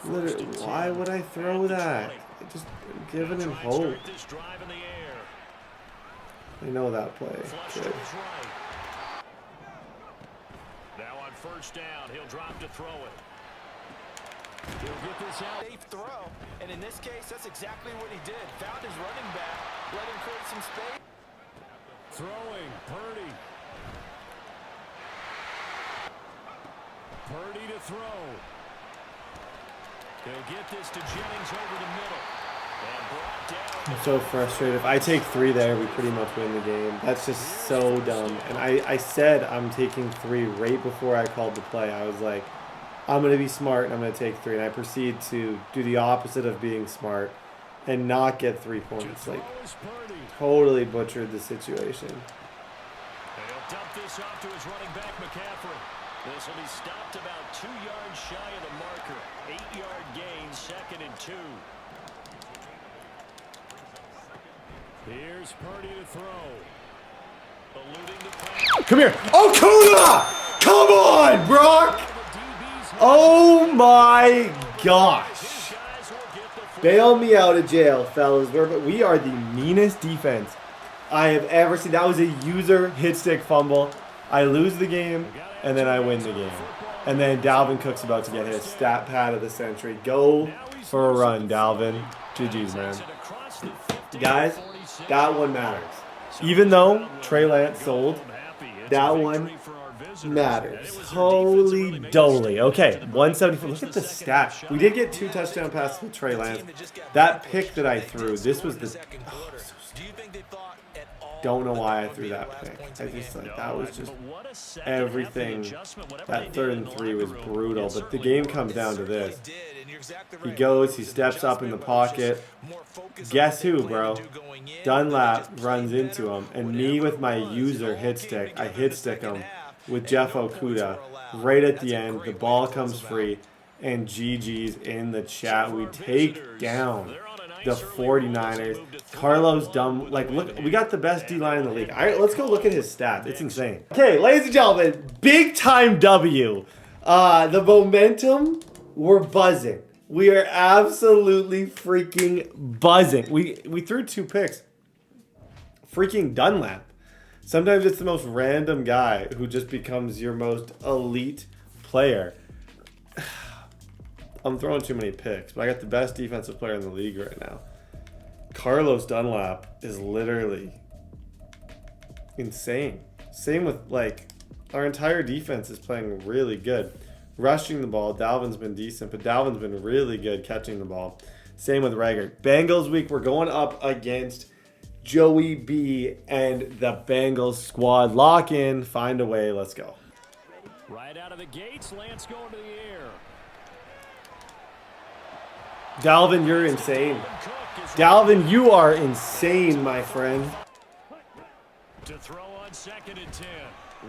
Literally, why would I throw that? Just giving him hope. I know that play. Good. Now on 1st down, he'll drop to throw it. He'll get this out. Safe throw, and in this case, that's exactly what he did. Found his running back, let him create some space. Throwing, Purdy. Purdy to throw. They'll get this to Jennings over the middle. And brought down. I'm so frustrated. If I take 3 there, we pretty much win the game. That's just so dumb. And I said I'm taking 3 right before I called the play. I was like, I'm going to be smart and I'm going to take 3. And I proceed to do the opposite of being smart and not get 3 points. Like, totally butchered the situation. And he'll dump this off to his running back, McCaffrey. This will be stopped about 2 yards shy of the marker. 8-yard gain, 2nd and 2. Here's Purdy to throw. Alluding to pass. Come here. Oh, Kuna! Come on, Brock! Oh my gosh. Bail me out of jail, fellas. We are the meanest defense I have ever seen. That was a user hit stick fumble. I lose the game, and then I win the game. And then Dalvin Cook's about to get his stat pad of the century. Go for a run, Dalvin. GG's, man. Guys, that one matters. Even though Trey Lance sold, that one matters. Holy doly. Okay, 174. Look at the stat. We did get 2 touchdown passes with Trey Lance. That pick that I threw, this was the... Oh, so don't know why I threw that pick. I just like that was just everything. That 3rd and 3 was brutal. But the game comes down to this. He goes, he steps up in the pocket. Guess who, bro? Dunlap runs into him, and me with my user hit stick, I hit stick him with Jeff Okudah right at the end. The ball comes free, and GG's in the chat. We take down the 49ers. Carlos dumb. Like, look, we got the best D-line in the league. All right, let's go look at his stats. It's insane. Okay, ladies and gentlemen, big time W. The momentum, we're buzzing. We are absolutely freaking buzzing. We threw 2 picks. Freaking Dunlap. Sometimes it's the most random guy who just becomes your most elite player. I'm throwing too many picks, but I got the best defensive player in the league right now. Carlos Dunlap is literally insane. Same with, like, our entire defense is playing really good. Rushing the ball, Dalvin's been decent, but Dalvin's been really good catching the ball. Same with Rager. Bengals week, we're going up against Joey B and the Bengals squad. Lock in, find a way, let's go. Right out of the gates, Lance going to the air. Dalvin, you're insane. Dalvin, you are insane, my friend. To throw on 2nd and 10.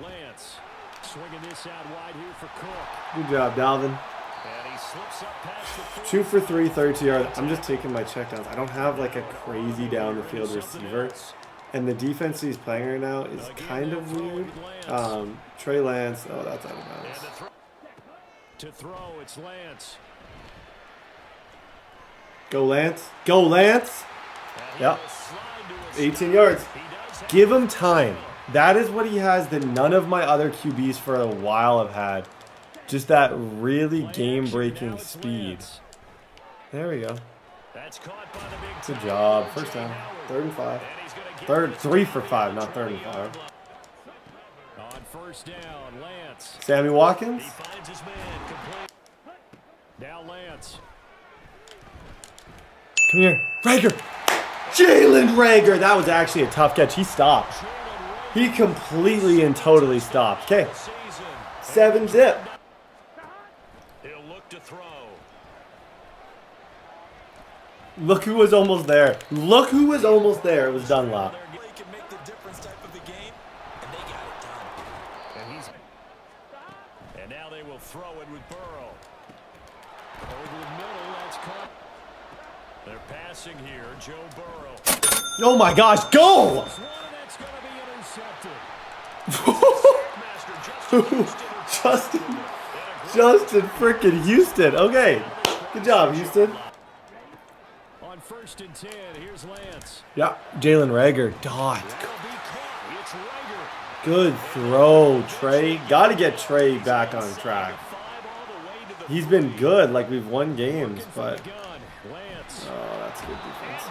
Lance swinging this out wide here for Cook. Good job, Dalvin. And he slips up past the 2 for 3, 32 yards. I'm just taking my checkdowns. I don't have like a crazy down the field receiver. And the defense he's playing right now is kind of weird. Trey Lance, oh, that's out of bounds. To throw, it's Lance. Go, Lance. Go, Lance. Yep. 18 yards. Give him time. That is what he has that none of my other QBs for a while have had. Just that really game-breaking speed. There we go. Good job. First down. 3rd and 5. 3 for 5, not 3rd and 5. On first down, Lance. Sammy Watkins. He finds his man complete. Now Lance. Come here. Rager. Jalen Rager. That was actually a tough catch. He stopped. He completely and totally stopped. Okay. 7-zip. He'll look to throw. Look who was almost there. Look who was almost there. It was Dunlap. Can make the difference type of a game, and they got it done. And now they will throw it with Burrow. Over the middle, that's caught. They're passing here, Joe Burrow. Oh my gosh, go! That's going to be intercepted. Justin freaking Houston. Okay, good job, Houston. On 1st and 10, here's Lance. Yeah, Jalen Rager. Dot. It's Rager. Good throw, Trey. Got to get Trey back on track. He's been good, like we've won games, but oh, that's good defense.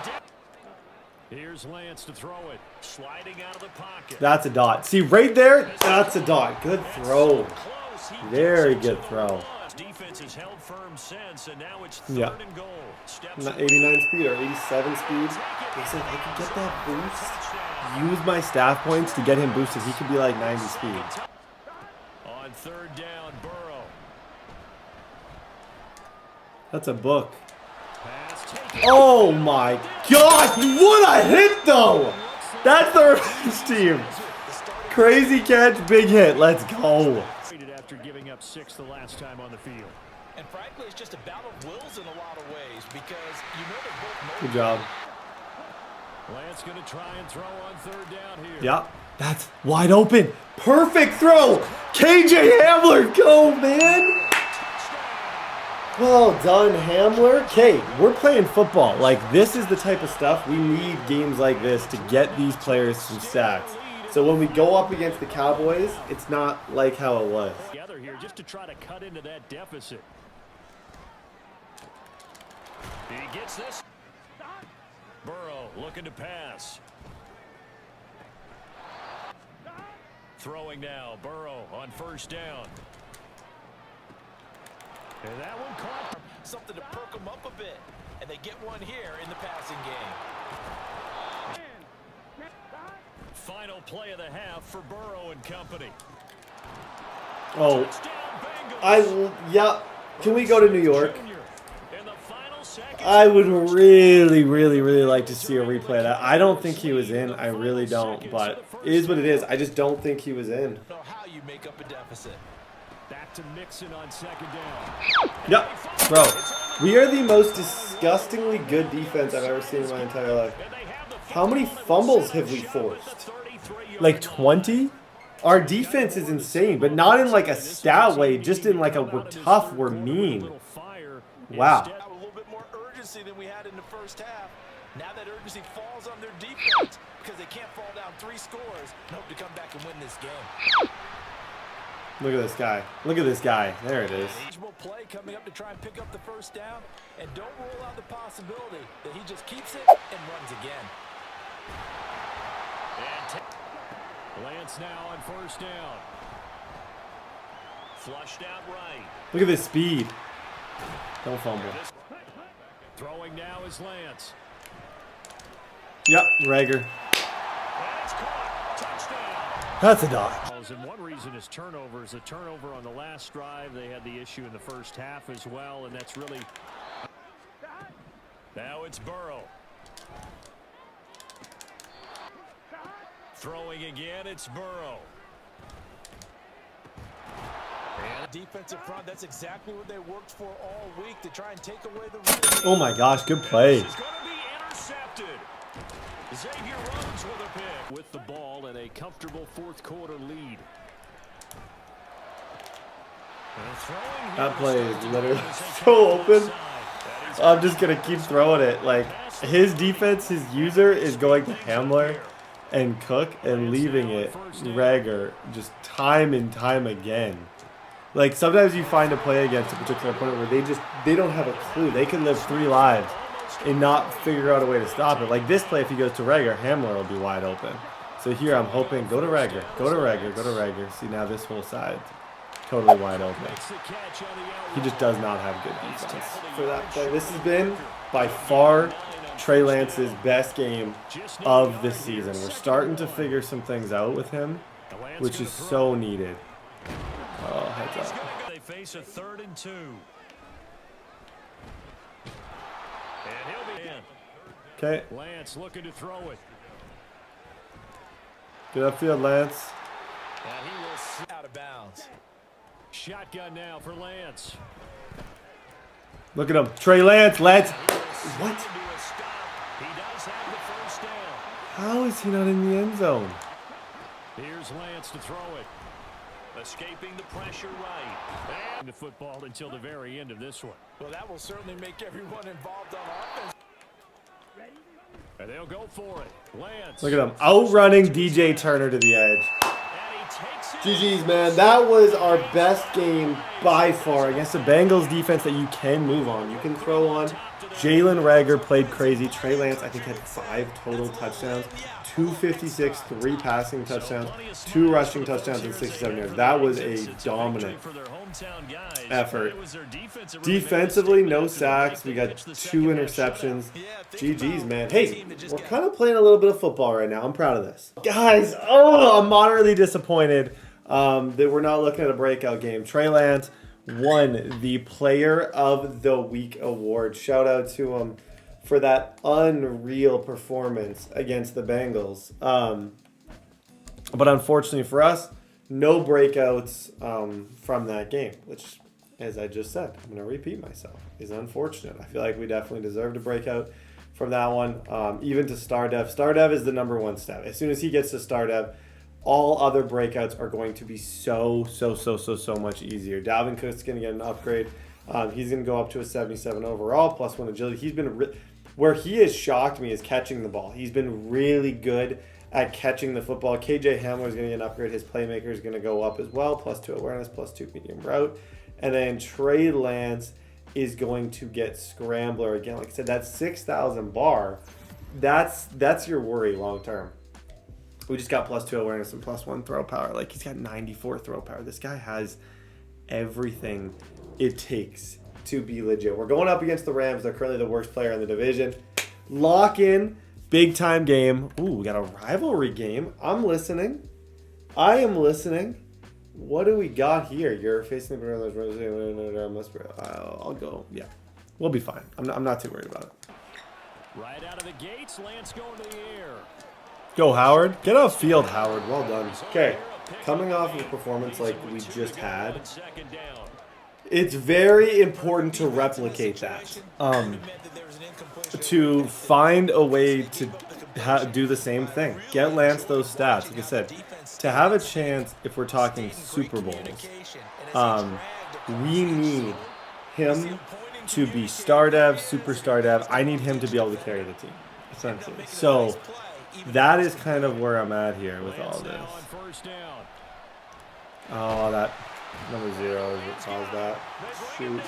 Here's Lance to throw it. Sliding out of the pocket. That's a dot. See, right there, that's a dot. Good throw. Very good throw. Defense has held firm since, and now it's 3rd and goal. Not 89 speed or 87 speed. They said if I could get that boost, use my staff points to get him boosted. He could be like 90 speed. On 3rd down, Burrow. That's a book. Oh my God! What a hit though! That's the revenge team. Crazy catch, big hit. Let's go. After giving up 6 the last time on the field. And frankly, it's just a battle of wills in a lot of ways because you know they're both. Good job. Lance going to try and throw on 3rd down here. Yeah, that's wide open. Perfect throw. KJ Hamler, go man. Well done, Hamler. Okay, we're playing football. Like, this is the type of stuff we need games like this to get these players some stats. So when we go up against the Cowboys, it's not like how it was. Together here just to try to cut into that deficit. He gets this. Burrow looking to pass. Throwing now, Burrow on 1st down. And that one caught. Something to perk them up a bit. And they get one here in the passing game. Final play of the half for Burrow and company. Oh, yeah. Can we go to New York? I would really, really, really like to see a replay of that. I don't think he was in. I really don't. But it is what it is. I just don't think he was in. I don't know how you make up a deficit. Back to Mixon on 2nd down. Yep, bro. We are the most disgustingly good defense I've ever seen in my entire life. How many fumbles have we forced? Like 20? Our defense is insane, but not in like a stat way, just in like a we're tough, we're mean. Wow. A little bit more urgency than we had in the first half. Now that urgency falls on their defense because they can't fall down 3 scores and hope to come back and win this game. Look at this guy. Look at this guy. There it is. Play coming up to try and pick up the 1st down, and don't rule out the possibility that he just keeps it and runs again. Lance now on 1st down. Flushed out right. Look at this speed. Don't fumble. Throwing now is Lance. Yep, Rager. That's a dot. And one reason is turnovers. A turnover on the last drive. They had the issue in the first half as well, and that's really... Now it's Burrow. Throwing again, it's Burrow. And defensive front, that's exactly what they worked for all week to try and take away the run. Oh my gosh, good play. This is going to be intercepted. Xavier Rhodes with a pick. With the ball and a comfortable 4th quarter lead. That play is literally so open. I'm just going to keep throwing it. Like, his defense, his user is going to Hamler and Cook and leaving it Rager just time and time again. Like, sometimes you find a play against a particular opponent where they don't have a clue. They can live 3 lives and not figure out a way to stop it. Like this play, if he goes to Rager, Hamler will be wide open. So here I'm hoping, go to Rager, go to Rager, go to Rager. See, now this whole side totally wide open. He just does not have good defense for that play. This has been by far Trey Lance's best game of the season. We're starting to figure some things out with him, which is so needed. Oh, heads up. They face a 3rd and 2. And he'll be in. Okay. Lance looking to throw it. Good upfield, Lance. And he will Out of bounds. shotgun now for Lance. Look at him. Trey Lance. Lance. What? He does have the first down. How is he not in the end zone? Here's Lance to throw it. Escaping the pressure right. And the football until the very end of this one. Well, that will certainly make everyone involved on offense. And they'll go for it. Lance. Look at him. Outrunning DJ Turner to the edge. GG's, man. That was our best game by far against the Bengals defense that you can move on. You can throw on. Jalen Rager played crazy. Trey Lance, I think, had 5 total touchdowns. 256, 3 passing touchdowns, 2 rushing touchdowns, and 67 yards. That was a dominant effort. Defensively, no sacks. We got 2 interceptions. GG's, man. Hey, we're kind of playing a little bit of football right now. I'm proud of this. Guys, I'm moderately disappointed that we're not looking at a breakout game. Trey Lance won the Player of the Week award. Shout out to him for that unreal performance against the Bengals. But unfortunately for us, no breakouts from that game, which, as I just said, I'm going to repeat myself, is unfortunate. I feel like we definitely deserved a breakout from that one. Even to Stardev. Stardev is the #1 step. As soon as he gets to Stardev, all other breakouts are going to be so much easier. Dalvin Cook's going to get an upgrade. He's going to go up to a 77 overall, +1 agility. He's been where he has shocked me is catching the ball. He's been really good at catching the football. KJ Hamler is going to get an upgrade. His playmaker is going to go up as well, +2 awareness, +2 medium route. And then Trey Lance is going to get scrambler again. Like I said, that 6,000 bar, that's your worry long term. We just got +2 awareness and +1 throw power. Like, he's got 94 throw power. This guy has everything it takes to be legit. We're going up against the Rams. They're currently the worst player in the division. Lock in. Big time game. Ooh, we got a rivalry game. I'm listening. I am listening. What do we got here? You're facing the I'll go. Yeah. We'll be fine. I'm not too worried about it. Right out of the gates, Lance going to the air. Go, Howard. Get off field, Howard. Well done. Okay. Coming off of a performance like we just had, it's very important to replicate that. To find a way to do the same thing. Get Lance those stats. Like I said, to have a chance, if we're talking Super Bowls, we need him to be star dev, superstar dev. I need him to be able to carry the team, essentially. So that is kind of where I'm at here with all this. Oh, that number 0 is what caused that. Shoot.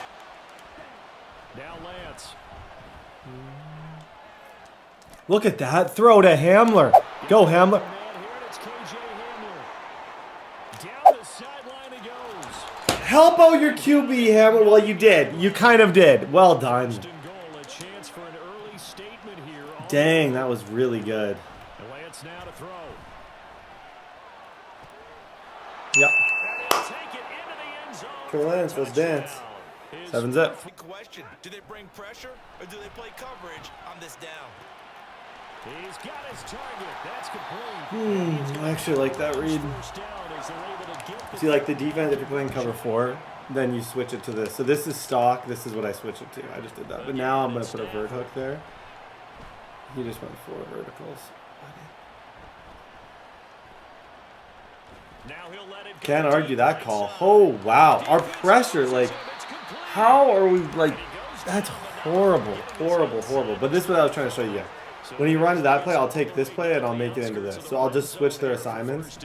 Now Lance. Look at that. Throw to Hamler. Go, Hamler. Help out your QB, Hamler. Well, you did. You kind of did. Well done. Dang, that was really good. Yep. Come on, Lance, let's dance. 7-zip. Question: do they bring pressure or do they play coverage on this down? He's got his target. That's complete. I actually like that read. See, like the defense, if you're playing cover 4, then you switch it to this. So this is stock. This is what I switch it to. I just did that. But now I'm going to put a vert hook there. He just went 4 verticals. Now he'll let it go. Can't argue that call. Oh, wow. Our pressure, like, how are we, like, that's horrible, horrible, horrible. But this is what I was trying to show you guys. When he runs that play, I'll take this play and I'll make it into this. So I'll just switch their assignments.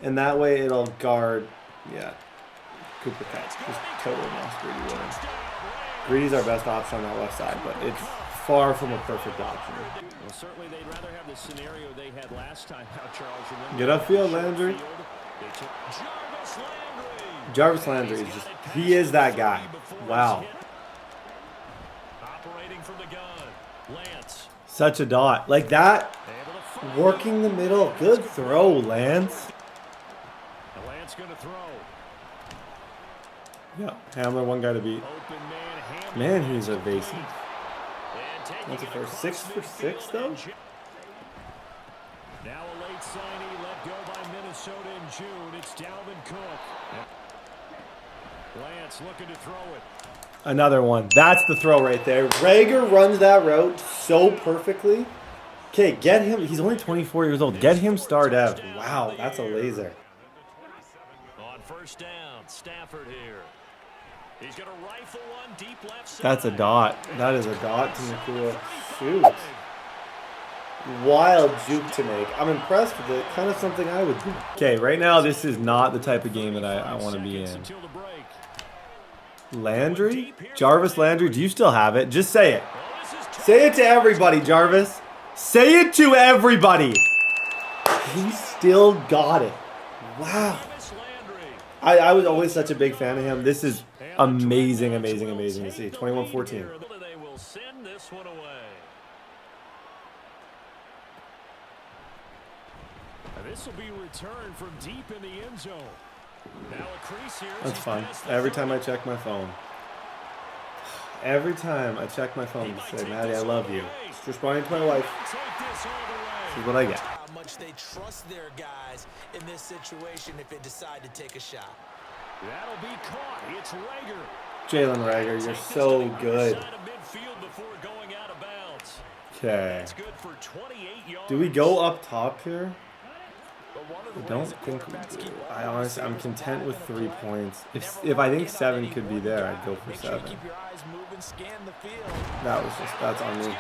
And that way it'll guard, yeah, Cooper Cup. Just totally lost Greedy Williams. Greedy's our best option on that left side, but it's far from a perfect option. Well, certainly they'd rather have the scenario they had last time. How Charles Get upfield, Landry. Jarvis Landry is just, he is that guy. Wow. Operating from the gun. Lance. Such a dot. Like that, working the middle. Good throw, Lance. Lance going to throw. Yeah, Hamler, one guy to beat. Man, he's evasive. That's the first 6 for 6, though. Now a late signee let go by Minnesota in June. It's Dalvin Cook. Lance looking to throw it. Another one. That's the throw right there. Rager runs that route so perfectly. Okay, get him. He's only 24 years old. Get him starred out. Wow, that's a laser. On first down, Stafford here. He's going to rifle one deep left side. That's a dot. That is a dot to Nakua. Shoot. Wild juke to make. I'm impressed with it. Kind of something I would do. Okay, right now this is not the type of game that I want to be in. Landry? Jarvis Landry, do you still have it? Just say it. Say it to everybody, Jarvis. Say it to everybody. He still got it. Wow. I was always such a big fan of him. This is amazing, amazing, amazing to see. 21-14. They will send this one away. This will be returned from deep in the end zone. Now a crease here. That's fun. Every time I check my phone. Every time I check my phone to say, Maddie, I love you. Just responding to my wife. This is what I get. How much they trust their guys in this situation if they decide to take a shot. That'll be caught. It's Rager. Jalen Rager, you're so good. Okay. Do we go up top here? I don't think we do. I honestly, I'm content with 3 points. If I think 7 could be there, I'd go for 7. That's on me.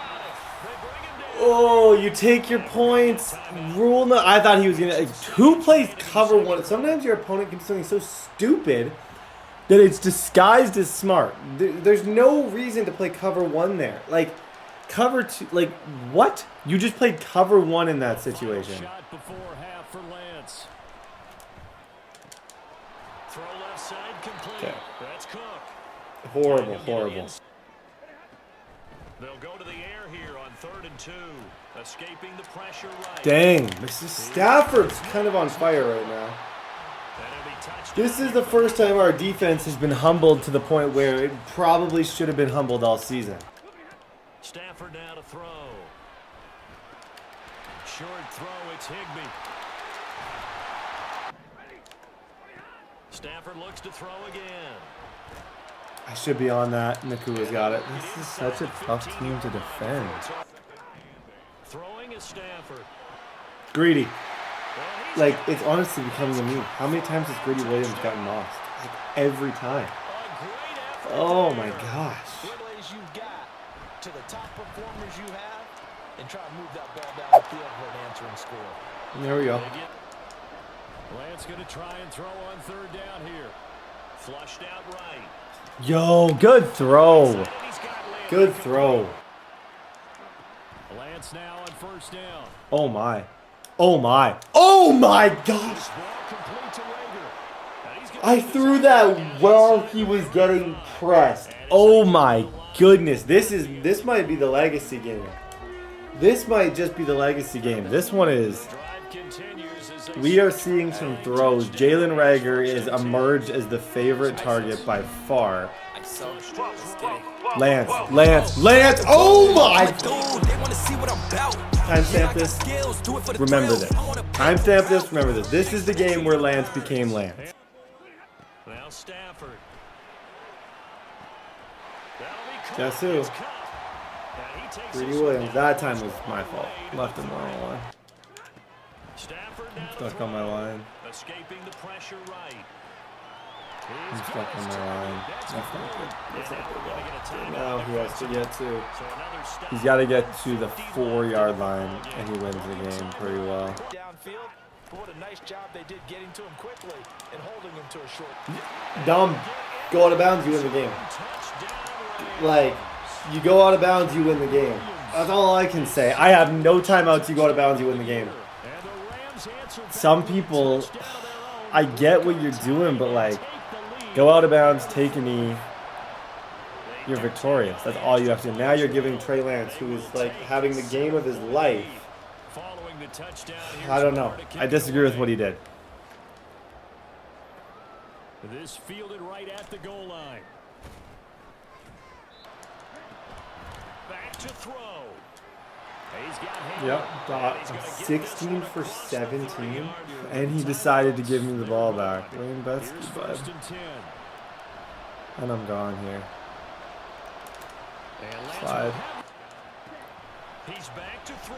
Oh, you take your points. Rule no. I thought he was gonna. Who plays cover one? Sometimes your opponent can do something so stupid that it's disguised as smart. There's no reason to play cover one there. Like cover two. Like what? You just played cover one in that situation. Shot before half for Lance. Throw left side complete. Okay. That's Cook. Horrible, horrible. They'll go to the air here on 3rd and 2. Escaping the pressure right. Dang, Mrs. Stafford's kind of on fire right now. This is the first time our defense has been humbled to the point where it probably should have been humbled all season. Stafford now to throw. Short throw, it's Higbee. Stafford looks to throw again. I should be on that. Nakua's got it. This is such a tough team to defend. Throwing is Stafford. Greedy. Like, it's honestly becoming a meme. How many times has Greedy Williams gotten lost? Like, every time. Oh my gosh. To the top performers you have, and try to move that ball down the field for an answering score. There we go. Lance going to try and throw on 3rd down here. Flushed out right. Yo, good throw. Good throw. Lance now on 1st down. Oh my. Oh my. Oh my gosh. I threw that while he was getting pressed. Oh my goodness. This might be the legacy game. This might just be the legacy game. This one is. We are seeing some throws. Jalen Rager is emerged as the favorite target by far. Lance. Oh my! Timestamp this. Remember this. Timestamp this. Remember this. This is the game where Lance became Lance. Now Stafford. Guess who? Greedy Williams. That time was my fault. Left him one-on-one. Stuck on my line. escaping the pressure right. He's stuck on the line. That's not good. That's not good. Now he has to get to. He's got to get to the 4-yard line, and he wins the game pretty well. Downfield, but what a nice job they did getting to him quickly and holding him to a short. Dumb. Go out of bounds, you win the game. Like, you go out of bounds, you win the game. That's all I can say. I have no timeouts. You go out of bounds, you win the game. Some people, I get what you're doing, but like, go out of bounds, take a knee. You're victorious. That's all you have to do. Now you're giving Trey Lance, who is like having the game of his life. I don't know. I disagree with what he did. This fielded right at the goal line. Back to throw. He's got 16 for 17, and he decided to give me the ball back. Wayne Betsky, bud. And I'm gone here. Slide. He's back to throw.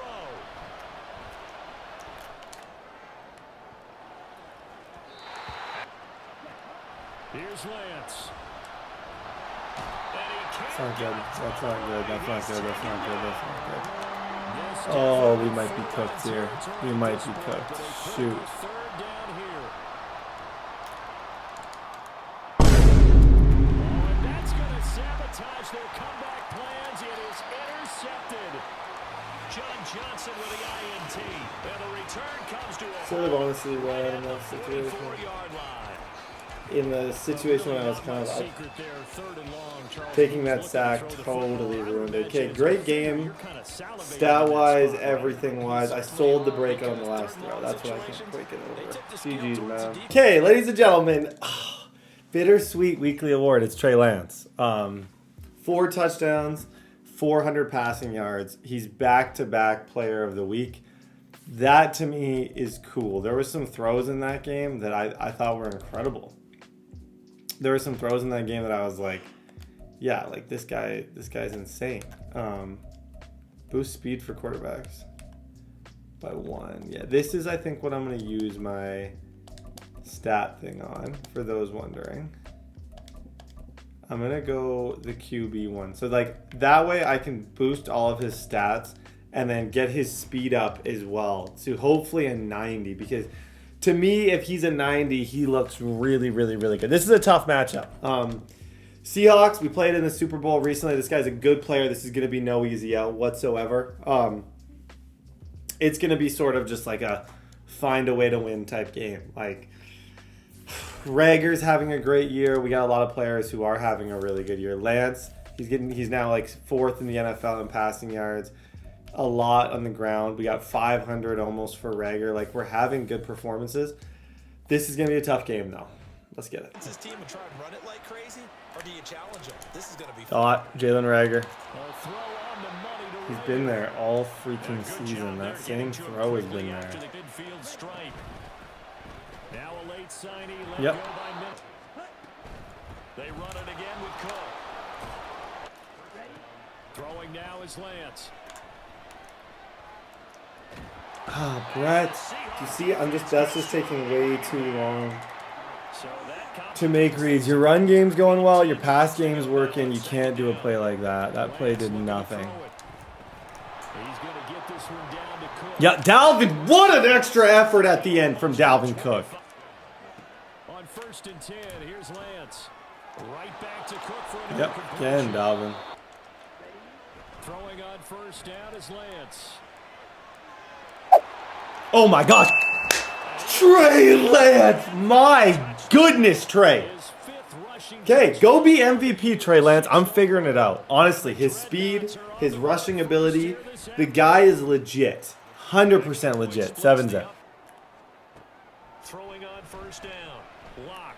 Here's Lance. That's not good. That's not good. That's not good. That's not good. That's not good. Oh, we might be cooked here. We might be cooked. Shoot. That's going to sabotage their comeback plans. It is intercepted. John Johnson with the INT. And the return comes to a Sort of honestly right in that situation. 4-yard line. In the situation when I was kind of taking that sack, totally ruined it. Okay, great game. Stat-wise, everything-wise. I sold the breakout on the last throw. That's what I can't quite get over. GG's, man. Okay, ladies and gentlemen, bittersweet weekly award. It's Trey Lance. 4 touchdowns, 400 passing yards. He's back-to-back player of the week. That, to me, is cool. There were some throws in that game that I thought were incredible. There were some throws in that game that I was like, yeah, like this guy's insane. Boost speed for quarterbacks by 1. Yeah, this is, I think, what I'm going to use my stat thing on, for those wondering. I'm going to go the QB one. So, like, that way I can boost all of his stats and then get his speed up as well to hopefully a 90, because to me, if he's a 90, he looks really, really, really good. This is a tough matchup. Seahawks, we played in the Super Bowl recently. This guy's a good player. This is going to be no easy out whatsoever. It's going to be sort of just like a find a way to win type game. Like, Rager's having a great year. We got a lot of players who are having a really good year. Lance, he's now like 4th in the NFL in passing yards. A lot on the ground. We got 500 almost for Rager. Like, we're having good performances. This is going to be a tough game, though. Let's get it. Does this team try and run it like crazy, or do you challenge him? This is going to be Jalen Rager. He's been there all freaking season. That same throw has been there. Now a late signee. Yep. They run it again with Cook. Throwing now is Lance. Ah, Brett. You see, that's just taking way too long to make reads. Your run game's going well, your pass game's working. You can't do a play like that. That play did nothing. Yeah, Dalvin, what an extra effort at the end from Dalvin Cook. On 1st and 10, here's Lance. Right back to Cook for an Yep, again, Dalvin. Throwing on 1st down is Lance. Oh my gosh. Trey Lance. My goodness, Trey. Okay, go be MVP, Trey Lance. I'm figuring it out. Honestly, his speed, his rushing ability, the guy is legit. 100% legit. 7-zip. Throwing on 1st down. Lock.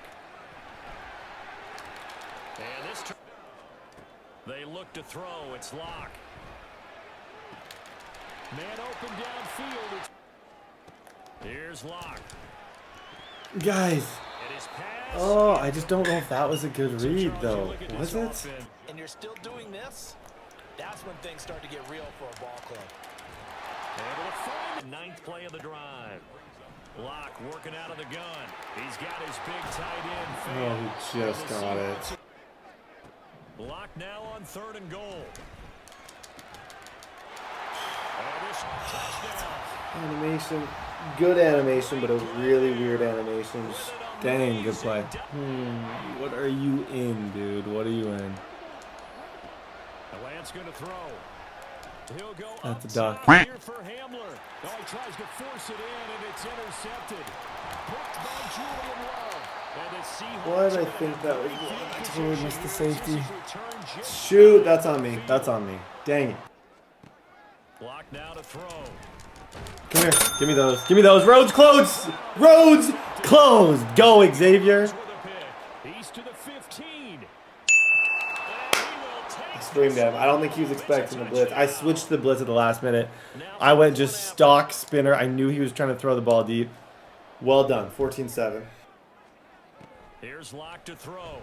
And this they look to throw. It's Lock. Man open downfield. Here's Lock. Guys. Oh, I just don't know if that was a good read, though. Was it? And you're still doing this? That's when things start to get real for a ball club. Able to find the 9th play of the drive. Lock working out of the gun. He's got his big tight end. Oh, he just got it. Lock now on 3rd and goal. And this touchdown. Animation. Good animation, but a really weird animation. Dang, good play. What are you in, dude? What are you in? Lance going to throw. He'll go That's a up duck. top here for Hamler. Oh, he tries to force it in, and it's intercepted. Picked by Julian Love. And the Seahawks. Why did I think that was one? I totally missed the safety. Shoot, that's on me. That's on me. Dang it. Block now to throw. Come here. Give me those. Give me those. Roads closed. Roads closed. Go, Xavier. With a pick. He's to the 15. I screamed at him. I don't think he was expecting the blitz. I switched to the blitz at the last minute. I went just stock spinner. I knew he was trying to throw the ball deep. Well done. 14-7. Here's Lock to throw.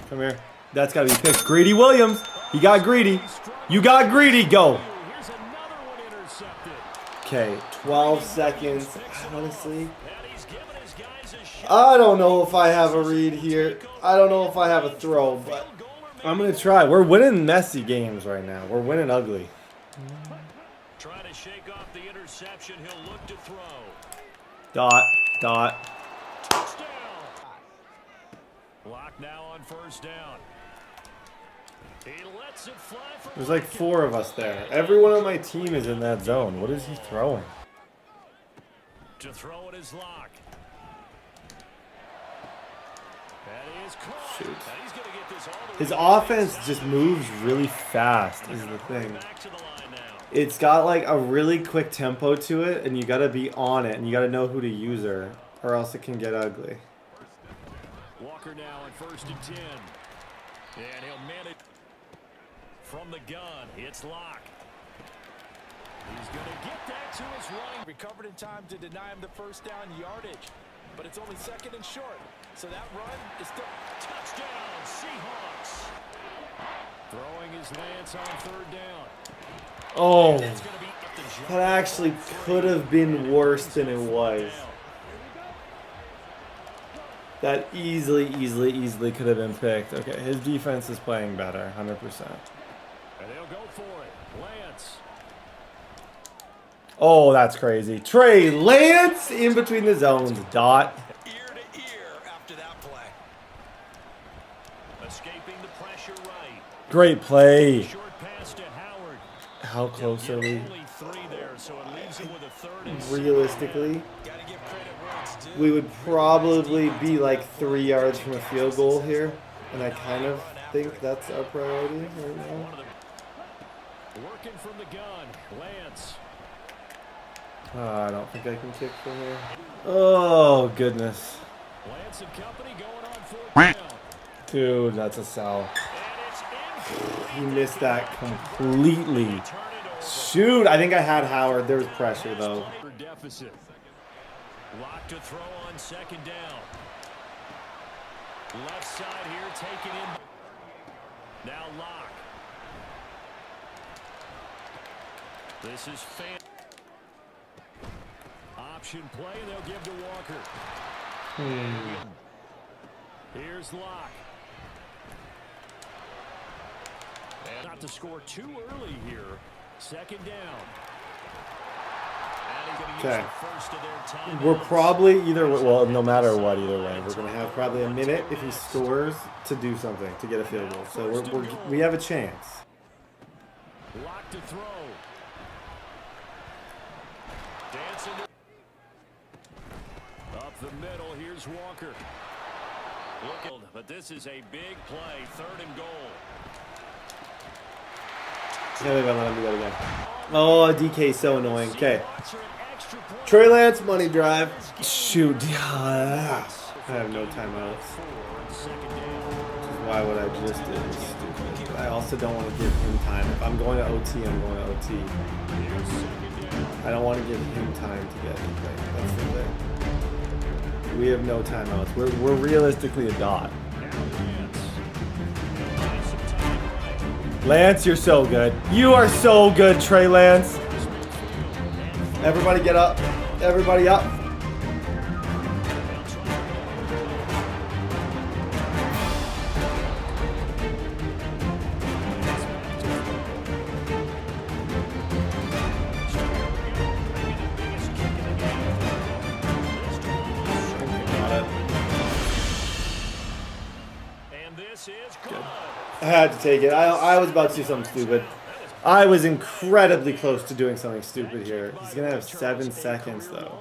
Come here. That's got to be picked. Greedy Williams. He got greedy. You got greedy. Go. Here's another one intercepted. Okay, 12 seconds. Honestly, And he's given his guys a shot. I don't know if I have a read here. I don't know if I have a throw, but I'm going to try. We're winning messy games right now. We're winning ugly. Trying to shake off the interception. He'll look to throw. Dot, dot. Touchdown. Lock now on 1st down. He lets it fly from There's like 4 of us there. Everyone on my team is in that zone. What is he throwing? to throw it is Lock. That is caught. Shoot. And he's gonna get this all the His way offense just moves really fast is the thing. back to the line now. It's got like a really quick tempo to it, and you got to be on it, and you got to know who to use her, or else it can get ugly. Walker now on 1st and 10. And he'll manage from the gun. It's Lock. He's going to get that to his right. Recovered in time to deny him the 1st down yardage, but it's only 2nd and short. So that run is still Touchdown, Seahawks. Throwing his Lance on 3rd down. Oh, That's going to be at the jump. that actually could have been worse than it was. That easily could have been picked. Okay, his defense is playing better, 100%. And they'll go for it. Lance. Oh, that's crazy. Trey Lance in between the zones. Dot. ear to ear after that play. Escaping the pressure right. Great play. Short pass to Howard. How close are we? Only 3 there, so it leaves him with a 3rd and 6. Realistically, Gotta give credit where it's due. we would probably be like 3 yards from a field goal here. And I kind of think that's our priority right now. Working from the gun. Lance. I don't think I can kick from here. Oh, goodness. Lance and company going on 4th down. Dude, that's a sell. And it's incomplete. He missed that completely. Turn it over. Shoot, I think I had Howard. There was pressure, though. Deficit. Lock to throw on 2nd down. Left side here taken in. Now Lock. This is fan. Option play, they'll give to Walker. Here's Lock. And not to score too early here. 2nd down. And he's gonna use Okay. the first of their timeouts. We're probably either way, well, no matter what, either way, we're going to have probably a minute if he scores to do something, to get a field goal. So we have a chance. Lock to throw. Dancing up the middle. Here's Walker. Look, but this is a big play. 3rd and goal. Can't believe I let him do that again. Oh, DK is so annoying. Okay. Seahawks are an extra point. Trey Lance, money drive. Shoot. I have no timeouts. 2nd down. Why would I just do this? Stupid. But I also don't want to give him time. If I'm going to OT, I'm going to OT. Here's 2nd down. I don't want to give him time to get anything. That's the thing. We have no timeouts. We're realistically a dot. Now Lance. Buy some time right. Lance, you're so good. You are so good, Trey Lance. Everybody get up. Everybody up. I had to take it. I was about to do something stupid. I was incredibly close to doing something stupid here. He's going to have 7 seconds, though,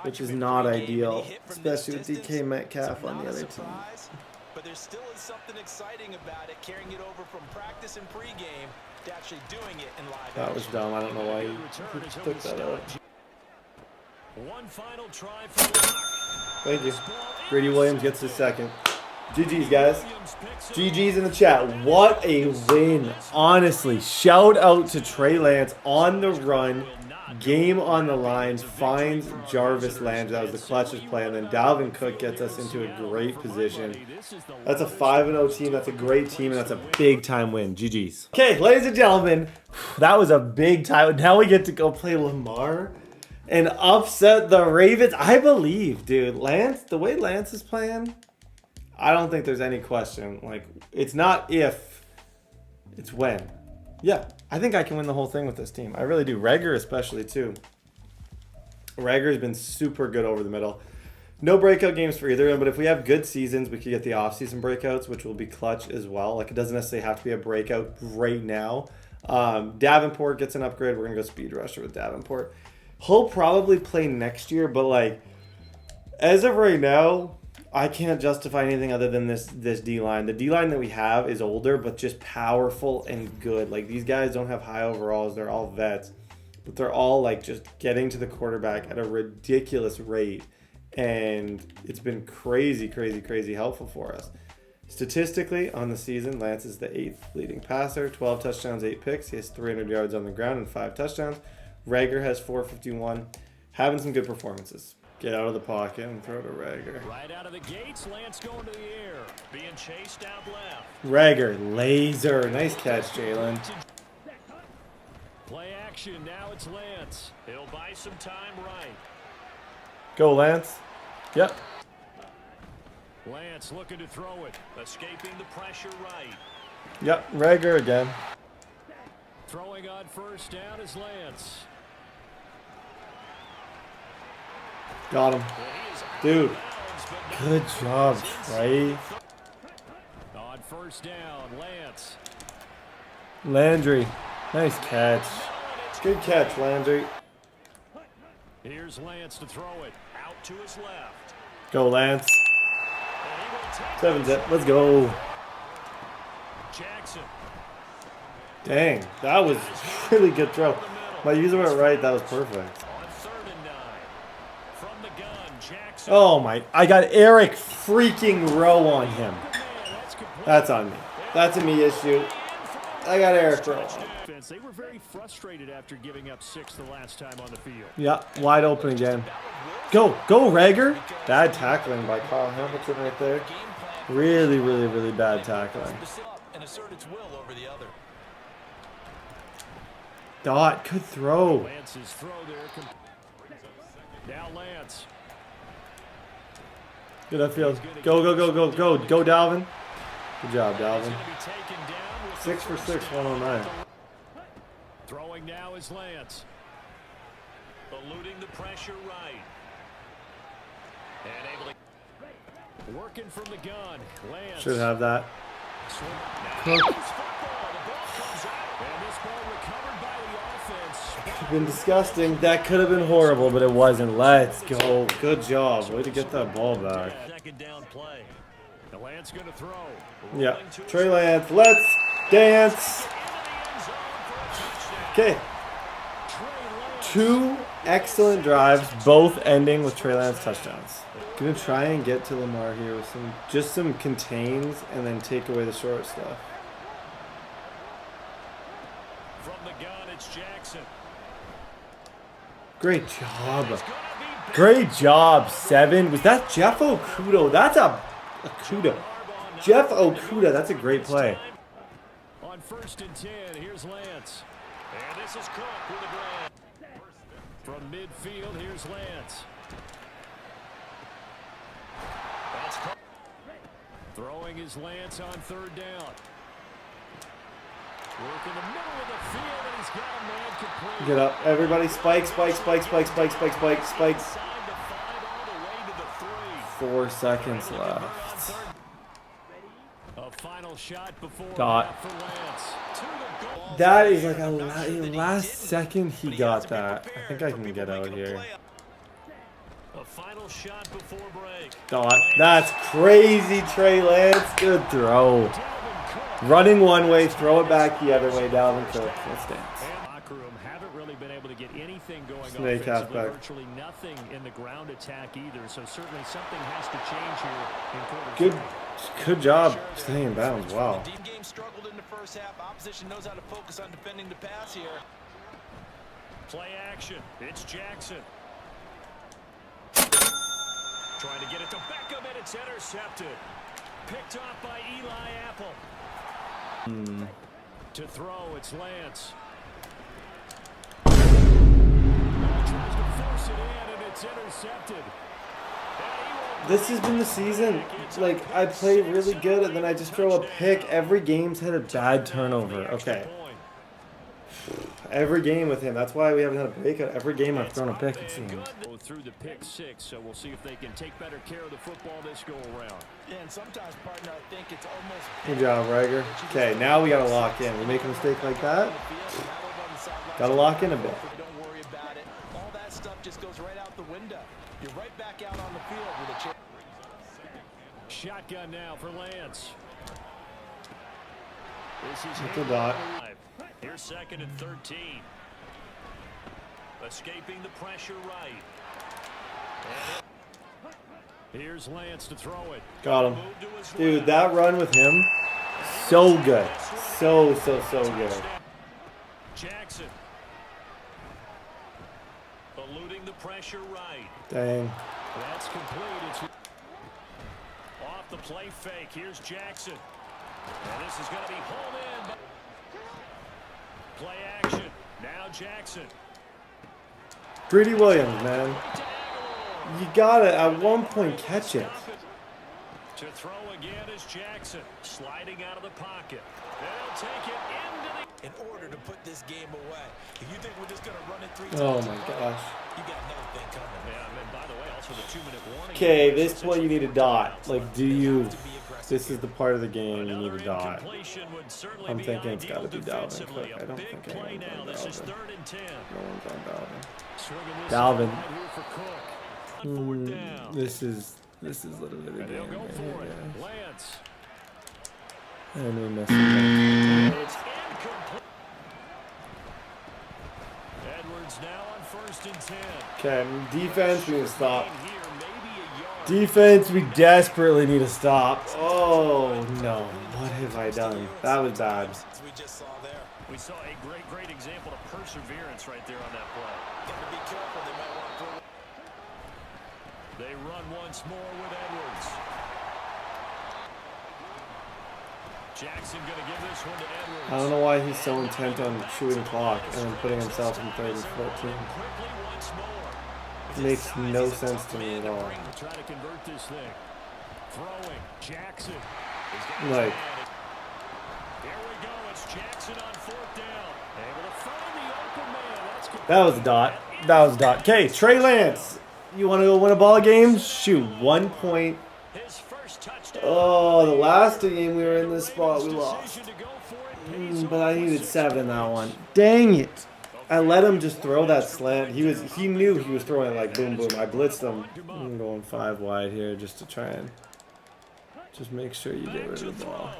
which is not ideal, especially with DK Metcalf on the other team. But there still is something exciting about it, carrying it over from practice and pregame to actually doing it in live. That was dumb. I don't know why he took that out. One final try for the Lock. Thank you. Grady Williams gets his second. GG's, guys. GG's in the chat. What a win. Honestly, shout out to Trey Lance on the run. Game on the lines. Finds Jarvis Landry. That was the clutchest play. And then Dalvin Cook gets us into a great position. That's a 5-0 team. That's a great team. And that's a big-time win. GG's. Okay, ladies and gentlemen. That was a big time. Now we get to go play Lamar and upset the Ravens. I believe, dude. Lance, the way Lance is playing, I don't think there's any question. Like, it's not if, it's when. Yeah, I think I can win the whole thing with this team. I really do. Reagor especially, too. Reagor's been super good over the middle. No breakout games for either of them, but if we have good seasons, we could get the off-season breakouts, which will be clutch as well. Like, it doesn't necessarily have to be a breakout right now. Davenport gets an upgrade. We're going to go speed rusher with Davenport. He'll probably play next year, but, like, as of right now, I can't justify anything other than this D-line. The D-line that we have is older, but just powerful and good. Like, these guys don't have high overalls. They're all vets. But they're all, like, just getting to the quarterback at a ridiculous rate. And it's been crazy, crazy, crazy helpful for us. Statistically, on the season, Lance is the 8th leading passer. 12 touchdowns, 8 picks. He has 300 yards on the ground and 5 touchdowns. Reagor has 451. Having some good performances. Get out of the pocket and throw to Reagor. Right out of the gates, Lance going to the air. Being chased out left. Reagor, laser. Nice catch, Jalen. Play action, now it's Lance. He'll buy some time right. Go, Lance. Yep. Lance looking to throw it. Escaping the pressure right. Yep, Reagor again. Throwing on first down is Lance. Got him. Dude, good job, Trey. On first down, Lance. Landry, nice catch. Good catch, Landry. Here's Lance to throw it. Out to his left. Go, Lance. 7-zip. Let's go. Jackson. Dang, that was really good throw. My user went right. That was perfect. Oh my, I got Eric freaking Rowe on him. That's on me. That's a me issue. I got Eric Rowe. They were very frustrated after giving up 6 the last time on the field. Yeah, wide open again. Go Reagor. Bad tackling by Kyle Hamilton right there. Really, really, really bad tackling. Dot, good throw. Lance's throw there. Now Lance. Good upfield. Go, Dalvin. Good job, Dalvin. 6 for 6, 109. Throwing now is Lance. Eluding the pressure right. And able to working from the gun. Lance. Should have that. Cook. Could have been disgusting. That could have been horrible, but it wasn't. Let's go. Good job. Way to get that ball back. Second down play. The Lance going to throw. Yeah. Trey Lance. Let's dance. Okay. 2 excellent drives, both ending with Trey Lance touchdowns. Gonna try and get to Lamar here with some contains and then take away the short stuff. From the gun, it's Jackson. Great job. Great job, 7. Was that Jeff Okuda? That's Okuda. Jeff Okuda, that's a great play. On 1st and 10, here's Lance. And this is Cook with a grab. From midfield, here's Lance. Throwing his Lance on third down. Work in the middle of the field, and he's got a man complete. Get up. Everybody spike, spike, spike, spike, spike, spike, spike, spike. 4 seconds left. A final shot before Dot. for Lance. That is like a last second he got that. I think I can get out here. A final shot before break. Dot. That's crazy, Trey Lance. Good throw. Running one way, throw it back the other way. Dalvin Cook. Let's dance. Locker room haven't really been able to get anything going Snake offensively. halfback. Virtually nothing in the ground attack either. So certainly something has to change here in quarter Good job staying in bounds. Wow. Deep game struggled in the first half. Opposition knows how to focus on defending the pass here. Play action. It's Jackson. Trying to get it to Beckham, and it's intercepted. Picked off by Eli Apple. To throw, it's Lance. Tries to force it in, and it's intercepted. This has been the season. Like, I play really good, and then I just throw a pick. Every game's had a bad turnover. Okay. Every game with him. That's why we haven't had a breakout. Every game I've thrown a pick, it seems. Through the pick six, so we'll see if they can take better care of the football this go around. Yeah, and sometimes, partner, I think it's almost... Good job, Rager. Okay, now we got to lock in. We make a mistake like that, got to lock in a bit. Don't worry about it. All that stuff just goes right out the window. You're right back out on the field with a chance. Shotgun now for Lance. This is It's a dot. Here's 2nd and 13. Escaping the pressure right. And here's Lance to throw it. Got him. Dude, that run with him, so good. So good. Jackson. Eluding the pressure right. Dang. That's complete. It's off the play fake. Here's Jackson. And this is going to be hauled in. Play action. Now Jackson. Greedy Williams, man. You got to, at one point, catch it. To throw again is Jackson. Sliding out of the pocket. They'll take it into the... In order to put this game away, if you think we're just going to run it 3 Oh times, my gosh. you got another thing coming. Yeah, and by the way, also the 2-minute warning. Okay, this point you need a dot. Like, do you... This is the part of the game you need a dot. I'm thinking it's got to be Dalvin Cook. I don't think anyone's on Dalvin. No one's on Dalvin. Dalvin. This is literally the game right here, guys. And we missed it. Edwards now on 1st and 10. Okay, defense, we need to stop. Defense, we desperately need to stop. Oh, no. What have I done? That was bad. We just saw there. We saw a great example of perseverance right there on that play. Got to be careful. They might want to throw. They run once more with Edwards. Jackson going to give this one to Edwards. I don't know why he's so intent on chewing clock and then putting himself in 3rd and 14. It makes no sense to me at all. Try to convert this thing. Throwing. Jackson. Like, Here we go. It's Jackson on 4th down. Able to find the open man. That's good. that was a dot. That was a dot. Okay, Trey Lance. You want to go win a ball game? Shoot, 1 point. His first touchdown. Oh, the last game we were in this spot, we lost. But I needed 7 that one. Dang it. I let him just throw that slant. He knew he was throwing it like boom, boom. I blitzed him. I'm going 5 wide here just to try and just make sure you get rid of the ball.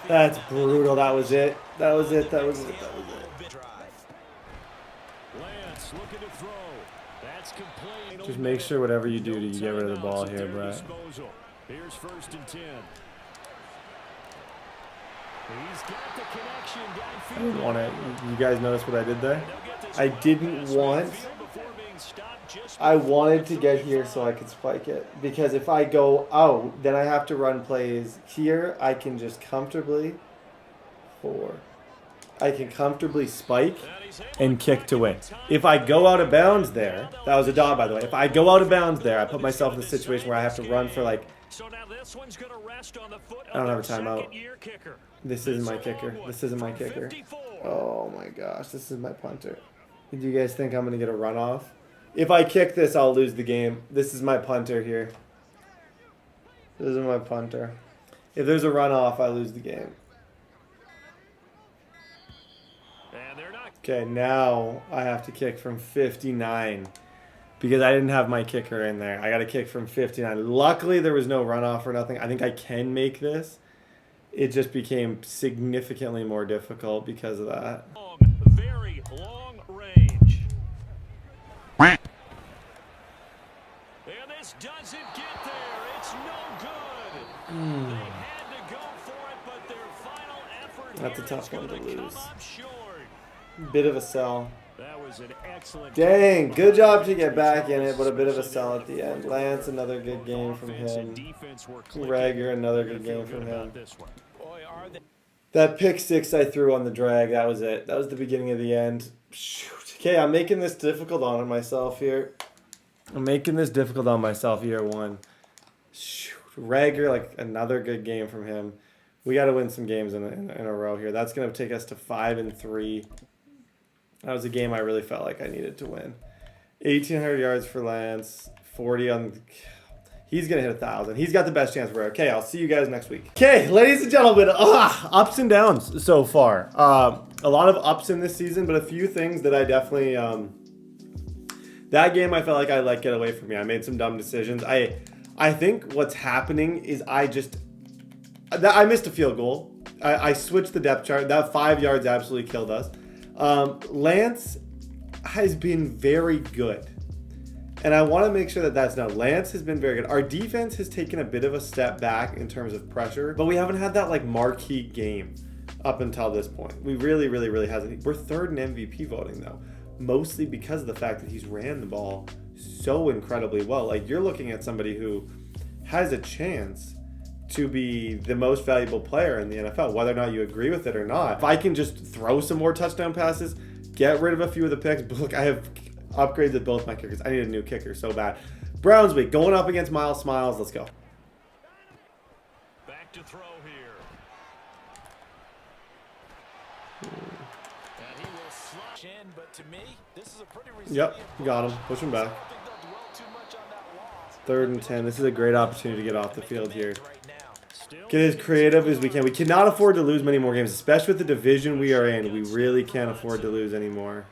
That's brutal. That was it. That was it. That was it. That was it. Lance looking to throw. That's complete. Just make sure whatever you do to get rid of the ball here, Brett. Here's 1st and 10. He's got the connection downfield. I didn't want to. You guys notice what I did there? I didn't want. I wanted to get here so I could spike it. Because if I go out, then I have to run plays. Here, I can just comfortably 4, I can comfortably spike and kick to win. If I go out of bounds there, that was a dot, by the way. If I go out of bounds there, I put myself in a situation where I have to run for like, I don't have a timeout. This isn't my kicker. This isn't my kicker. Oh my gosh, this is my punter. Do you guys think I'm going to get a runoff? If I kick this, I'll lose the game. This is my punter here. This is my punter. If there's a runoff, I lose the game. Okay, now I have to kick from 59 because I didn't have my kicker in there. I got to kick from 59. Luckily, there was no runoff or nothing. I think I can make this. It just became significantly more difficult because of that. Very long range. And this doesn't get there. It's no good. They had to go for it, but their final effort That's a tough one to lose. short. Bit of a sell. That was an excellent. Dang, good job to get back in it, but a bit of a sell at the end. Lance, another good game from him. Rager, another good game from him. That pick six I threw on the drag, that was it. That was the beginning of the end. Shoot. Okay, I'm making this difficult on myself here. I'm making this difficult on myself year one. Shoot. Rager, like another good game from him. We got to win some games in a row here. That's going to take us to 5-3. That was a game I really felt like I needed to win. 1,800 yards for Lance. 40 on... He's going to hit 1,000. He's got the best chance for it. Okay, I'll see you guys next week. Okay, ladies and gentlemen. Ups and downs so far. A lot of ups in this season, but a few things that I definitely... that game I felt like I let get away from me. I made some dumb decisions. I think what's happening is I missed a field goal. I switched the depth chart. That 5 yards absolutely killed us. Lance has been very good. And I want to make sure that that's known. Lance has been very good. Our defense has taken a bit of a step back in terms of pressure, but we haven't had that like marquee game up until this point. We really hasn't. We're third in MVP voting though, mostly because of the fact that he's ran the ball so incredibly well. Like you're looking at somebody who has a chance to be the most valuable player in the NFL, whether or not you agree with it or not. If I can just throw some more touchdown passes, get rid of a few of the picks. But look, I have upgraded both my kickers. I need a new kicker so bad. Browns week, going up against Miles Smiles. Let's go. Back to throw here. And he will slush in, but to me, this is a pretty Yep, got him. Push him back. 3rd and 10. This is a great opportunity to get off the field here. Get as creative as we can. We cannot afford to lose many more games, especially with the division we are in. We really can't afford to lose anymore.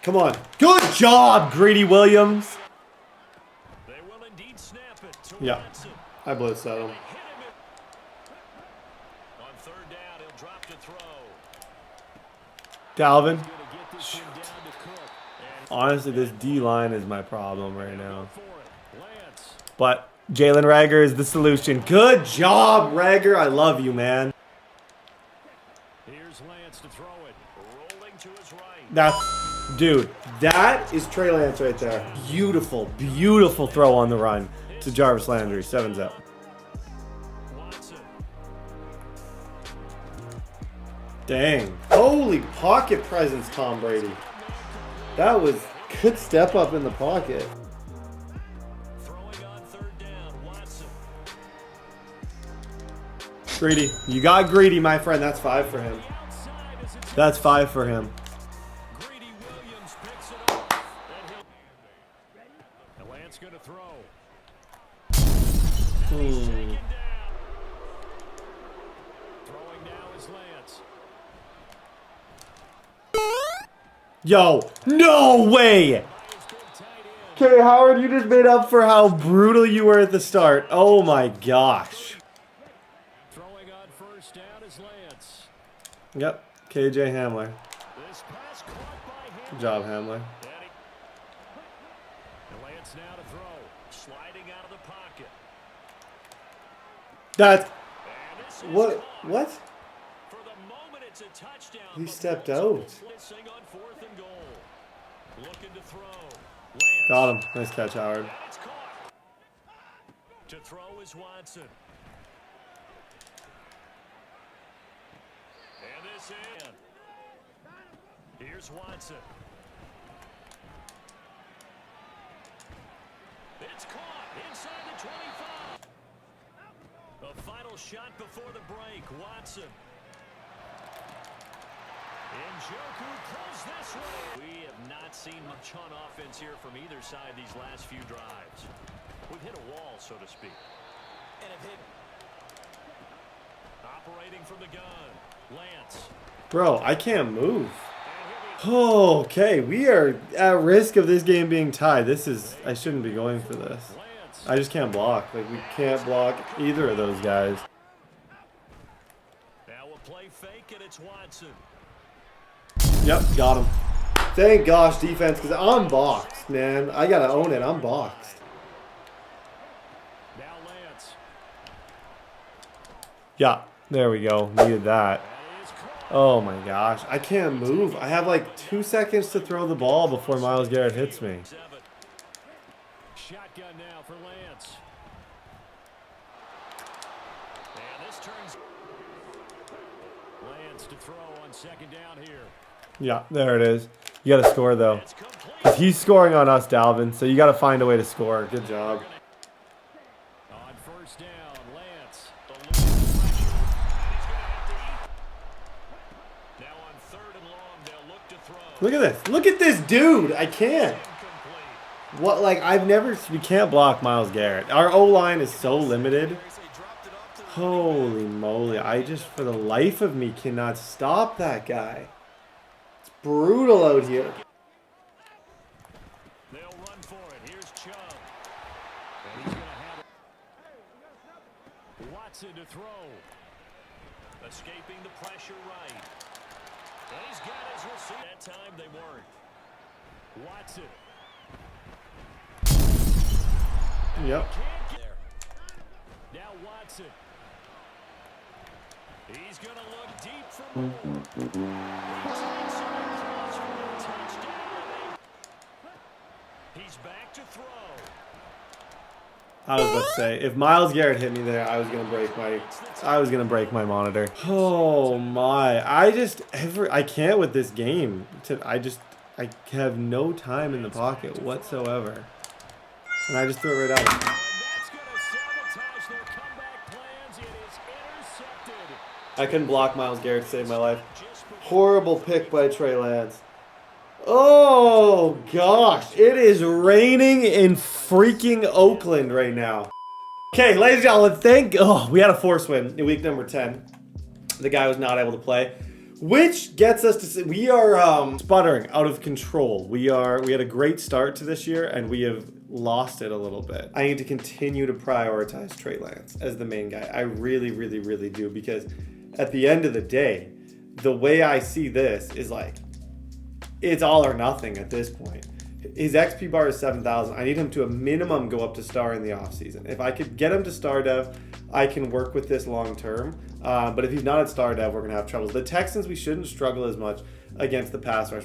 Come on. Good job, Greedy Williams. They will indeed snap it to Yeah, Watson. I blitzed at him. On 3rd down, he'll drop to throw. Dalvin. Gonna get this one down to Cook. And Honestly, this D-line is my problem right now. for it. Lance. But Jalen Rager is the solution. Good job, Rager. I love you, man. Here's Lance to throw it. Rolling to his right. Dude, that is Trey Lance right there. Beautiful, beautiful throw on the run to Jarvis Landry. 7's up. Watson. Dang. Holy pocket presence, Tom Brady. That was good step up in the pocket. Throwing on 3rd down. Watson. Greedy. You got Greedy, my friend. That's 5 for him. Outside as it's That's 5 for him. Greedy Williams picks it off. And Lance going to throw. Taken down. Throwing now is Lance. Yo, no way! Okay, Howard, you just made up for how brutal you were at the start. Oh my gosh. Throwing on 1st down is Lance. Yep, KJ Hamler. This pass caught by him. Good job, Hamler. And Lance now to throw. Sliding out of the pocket. That's... And this is What? What? For the moment, it's a touchdown. He but stepped Lance out. blitzing on 4th and goal. Looking to throw. Lance. Got him. Nice catch, Howard. It's caught. To throw is Watson. this in. Here's Watson. It's caught inside the 25. A final shot before the break. Watson. Njoku pulls this one. We have not seen much on offense here from either side these last few drives. We've hit a wall, so to speak. And have hit. Operating from the gun. Lance. Bro, I can't move. Okay, we are at risk of this game being tied. This is, I shouldn't be going for this. I just can't block. Like, we can't block either of those guys. Now we'll play fake, and it's Watson. Yep, got him. Thank gosh, defense, because I'm boxed, man. I got to own it. I'm boxed. Now Lance. Yeah, there we go. Needed that. Oh my gosh, I can't move. I have like 2 seconds to throw the ball before Myles Garrett hits me. Shotgun now for Lance. And this turns Lance to throw on second down here. Yeah, there it is. You got to score though. Because he's scoring on us, Dalvin, so you got to find a way to score. Good job. On first down, Lance. The lead pressure. And he's going to have to eat. Now on third and long, they'll look to throw. Look at this. Look at this dude. I can't. Incomplete. What, like, we can't block Myles Garrett. Our O-line is so limited. Holy moly. I just, for the life of me, cannot stop that guy. It's brutal out here. They'll run for it. Here's Chubb. And he's going to have it. Watson to throw. Escaping the pressure right. And he's got his receiver. That time they weren't. Watson. Yep. There. Now Watson. He's going to look deep for more. He's inside cross for a touchdown. He's back to throw. I was about to say, if Myles Garrett hit me there, I was gonna break my monitor. Oh my! I can't with this game. I have no time in the pocket whatsoever, and I just threw it right out. And that's going to sabotage their comeback plans. It is intercepted. I couldn't block Myles Garrett to save my life. Horrible pick by Trey Lance. Oh gosh, it is raining in freaking Oakland right now. Okay, ladies and gentlemen, we had a force win in week number 10. The guy was not able to play, which gets us to say we are sputtering out of control. We had a great start to this year and we have lost it a little bit. I need to continue to prioritize Trey Lance as the main guy. I really, really, really do, because at the end of the day, the way I see this is like, it's all or nothing at this point. His XP bar is 7,000. I need him to a minimum go up to star in the offseason. If I could get him to star dev, I can work with this long term. But if he's not at star dev, we're going to have troubles. The Texans, we shouldn't struggle as much against the pass rush.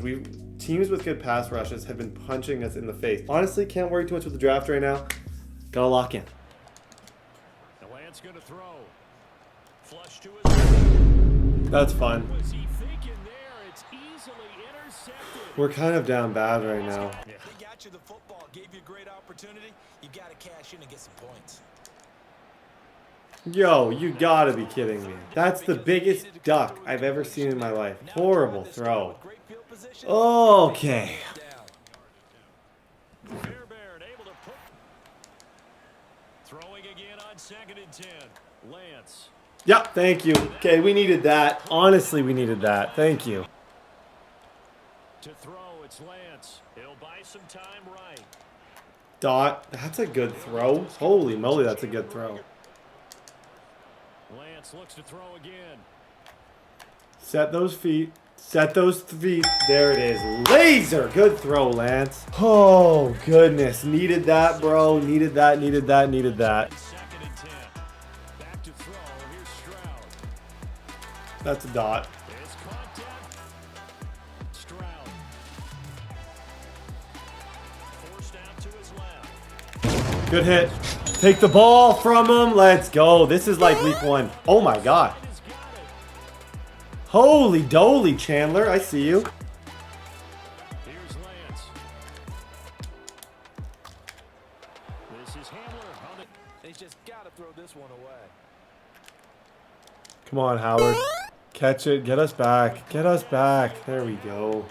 Teams with good pass rushes have been punching us in the face. Honestly, can't worry too much with the draft right now. Gotta lock in. The Lance going to throw. Flush to his. That's fun. Was he thinking there? It's easily intercepted. We're kind of down bad right now. They got you the football, gave you a great opportunity. You got to cash in and get some points. Yo, you gotta be kidding me. That's the biggest duck I've ever seen in my life. Horrible throw. Okay. Fairbairn able to put. Throwing again on second and 10. Lance. Yep, thank you. Okay, we needed that. Honestly, we needed that. Thank you. To throw, it's Lance. He'll buy some time right. Dot. That's a good throw. Holy moly, that's a good throw. Lance looks to throw again. Set those feet. Set those feet. There it is. Laser. Good throw, Lance. Oh, goodness. Needed that, bro. Needed that, needed that, needed that. Second and 10. Back to throw. Here's Stroud. That's a dot. It's caught down. Stroud. Forced out to his left. Good hit. Take the ball from him. Let's go. This is like week 1. Oh, my God. He's got it. Holy doly, Chandler. I see you. Here's Lance. This is Hamler on it. He's just got to throw this one away. Come on, Howard. Catch it. Get us back. Get us back. There we go.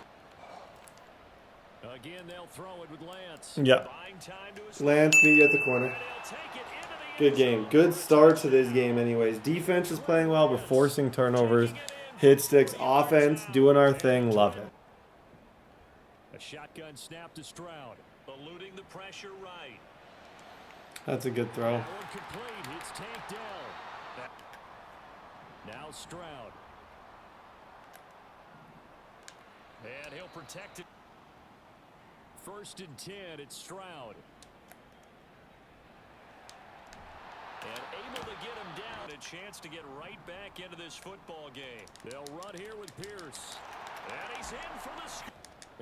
Again, they'll throw it with Lance. Yeah. Buying time to his Lance, meet you at the corner. and he'll take it into the Good end game. zone. Good start to this game anyways. Defense is playing well. We're forcing turnovers. Hit sticks. Offense doing our thing. Love it. A shotgun snap to Stroud. Eluding the pressure right. That's a good throw. That one complete. It's tanked down. Now Stroud. And he'll protect it. 1st and 10. It's Stroud. And able to get him down. A chance to get right back into this football game. They'll run here with Pierce. And he's in for the score.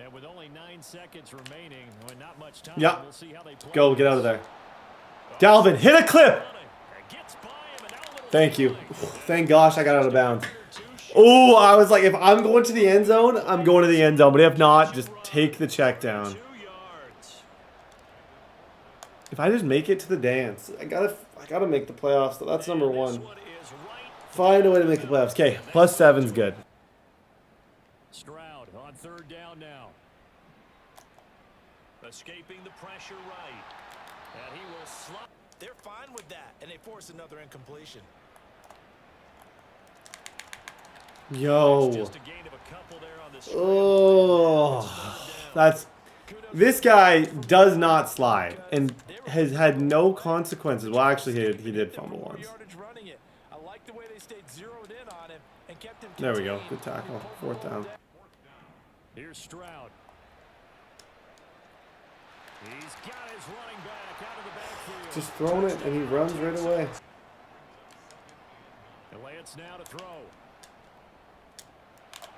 And with only 9 seconds remaining, well, not much time, Yeah. we'll see how they play. Go. Get out of there. Dalvin, hit a clip. Gets by him, and now a little Thank you. flag. Thank gosh I got out of bounds. Oh, I was like, if I'm going to the end zone, I'm going to the end zone. But if not, just take the check down. 2 yards. If I just make it to the dance, I gotta make the playoffs. So that's number This one. one is right. Find a way to make the playoffs. Okay, +7's good. Stroud on 3rd down now. Escaping the pressure right. And he will slide. They're fine with that, and they force another incompletion. Yo. Just a gain of a couple there on the scramble. Oh, that's. This guy does not slide and has had no consequences. Well, actually, he did fumble once. Yardage running it. I like the way they stayed zeroed in on him and kept him There we go. contained. Good tackle. 4th down. Here's Stroud. He's got his running back out of the backfield. Just throwing it, and he runs right away. And Lance now to throw.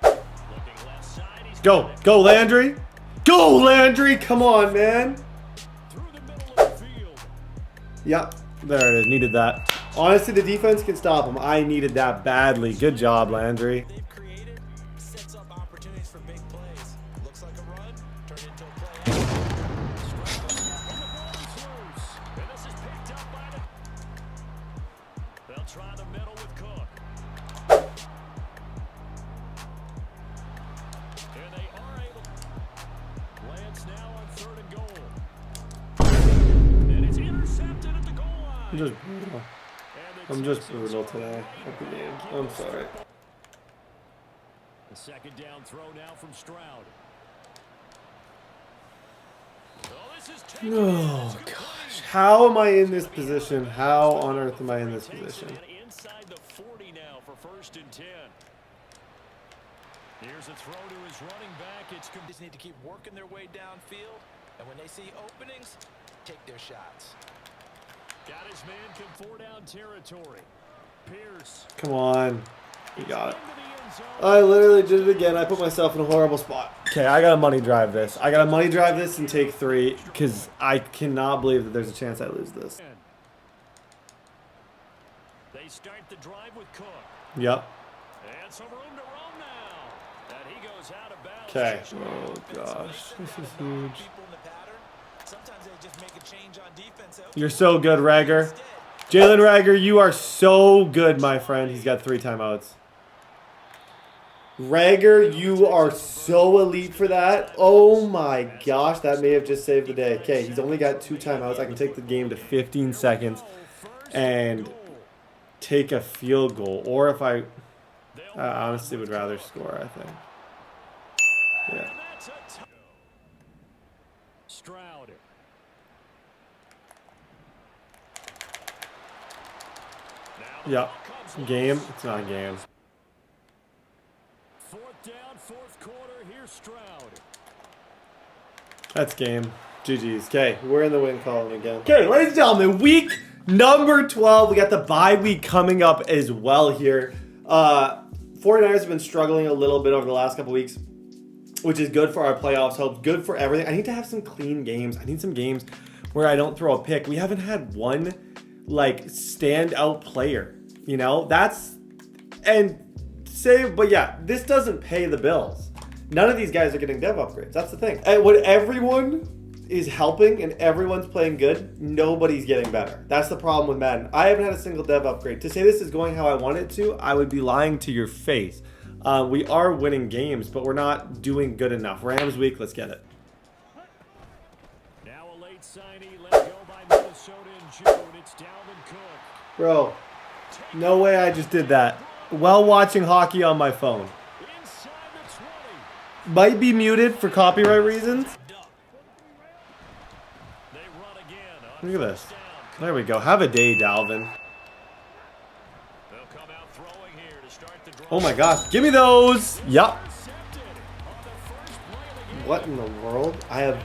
Looking left side. He's Go. got it. Go, Landry. Go, Landry. Come on, man. Through the middle of the field. Yep. There it is. Needed that. Honestly, the defense can stop him. I needed that badly. Good job, Landry. They've created sets up opportunities for big plays. Looks like a run, turned into a play. And the ball is loose. And this is picked up by the... They'll try the middle with Cook. And they are able... Lance now on 3rd and goal. And it's intercepted at the goal line. I'm just brutal. And the I'm just Texans brutal are today right at the back game. in I'm this sorry. The 2nd down throw now from Stroud. Oh, this is taken in. Oh, It's complete. gosh. How am I in this position? How on earth am I in this Takes position? it inside the 40 now for 1st and 10. Here's a throw to his running back. It's They just need to keep working their way downfield, and when they see openings, take their shots. got his man come 4 down territory. Pierce. Come on. You got it. Into the end zone. I literally did it again. I put myself in a horrible spot. Okay, I gotta money drive this. I gotta money drive this and take 3 because I cannot believe that there's a chance I lose this. They start the drive with Cook. Yep. And some room to roam now. And he goes out of bounds. Okay. Oh gosh, this is huge. People in the pattern, sometimes they just make a change on defense. You're so good, Rager. Jalen Rager, you are so good, my friend. He's got 3 timeouts. Rager, you are so elite for that. Oh my gosh, that may have just saved the day. Okay, he's only got 2 timeouts. I can take the game to 15 seconds and take a field goal. Or if I honestly would rather score, I think. Yeah. That's a Stroud. Yeah. Game. It's not a game. 4th down, 4th quarter. Here's Stroud. That's game. GG's. Okay, we're in the win column again. Okay, ladies and gentlemen, week number 12. We got the bye week coming up as well here. 49ers have been struggling a little bit over the last couple weeks, which is good for our playoffs hope, good for everything. I need to have some clean games. I need some games where I don't throw a pick. We haven't had one, like, standout player, you know? And save, but yeah, this doesn't pay the bills. None of these guys are getting dev upgrades. That's the thing. And when everyone is helping and everyone's playing good, nobody's getting better. That's the problem with Madden. I haven't had a single dev upgrade. To say this is going how I want it to, I would be lying to your face. We are winning games, but we're not doing good enough. Rams week, let's get it. Now a late signee let go by Minnesota in June. It's Dalvin Cook. Bro, no way I just did that. While watching hockey on my phone. Inside the 20. Might be muted for copyright reasons. They run again. Look at this. There we go. Have a day, Dalvin. They'll come out throwing here to start the drive. Oh my gosh. Give me those. Yup. Intercepted on the first play of the game. What in the world? I have...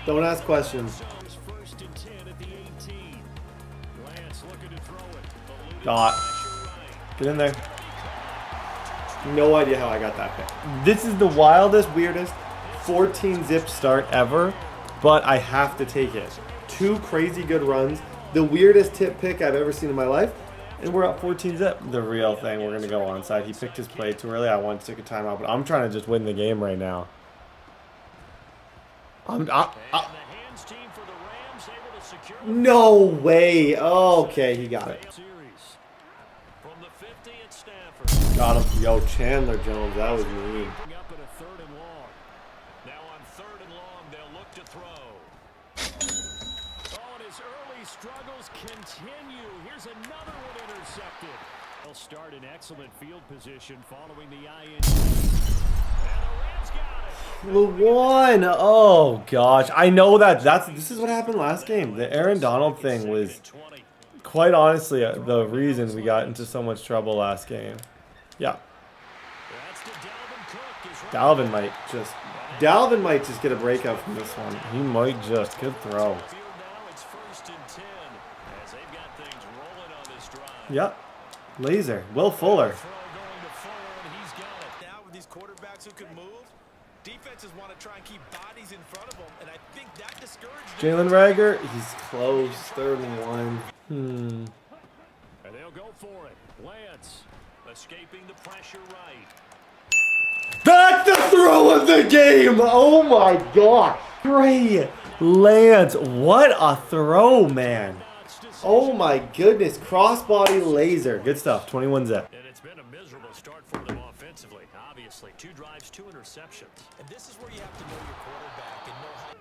Don't ask questions. It's first and 10 at the 18. Lance looking to throw it. Dot. Get in there. No idea how I got that pick. This is the wildest, weirdest 14 zip start ever, but I have to take it. 2 crazy good runs. The weirdest tip pick I've ever seen in my life. And we're up 14 zip. The real thing, we're going to go onside. He picked his play too early. I wanted to take a timeout, but I'm trying to just win the game right now. And the hands team for the Rams able to secure the No way. Okay, he got it. series. From the 50 at Stafford. Got him. Yo, Chandler Jones, that was mean. Up at a 3rd and long. Now on 3rd and long, they'll look to throw. Oh, and his early struggles continue. Here's another one intercepted. They'll start in excellent field position following the IN. And the Rams got it. The one. Oh gosh, I know that. This is what happened last game. The Aaron Donald thing was, 20. quite honestly, the reason we got into so much trouble last game. Yeah, That's to Dalvin Cook. Is right. Dalvin might just get a breakout from this one. He might just. Good throw. Field now, it's first and 10 as they've got things rolling on this drive. Yep. Laser. Will Fuller. Throw going to Fuller, and he's got it. Now with these quarterbacks who can move, defenses want to try and keep bodies in front of them, and I think that discouraged them. Jalen Rager. He's close. 3rd and 1. And they'll go for it. Lance escaping the pressure right. That's the throw of the game. Oh my gosh. Trey Lance. What a throw, man. Oh my goodness. Crossbody laser. Good stuff. 21 zip. And it's been a miserable start for them offensively. Obviously, 2 drives, 2 interceptions. And this is where you have to know your quarterback and know how.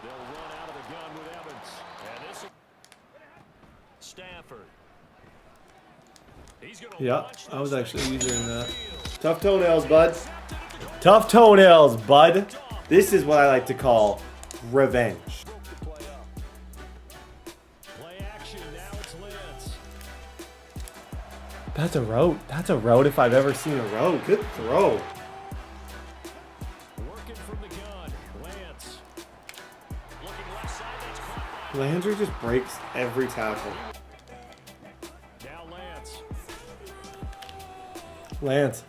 They'll run out of the gun with Evans. And this Stafford. He's gonna Yeah, launch I was this actually thing easier than that. downfield. Tough toenails, bud. Tough toenails, bud. This is what I like to call revenge. Play action, now it's Lance. That's a route. That's a route if I've ever seen a route. Good throw. Working from the gun. Lance. Looking left side, that's caught by Landry just breaks every tackle. now Lance. Lance.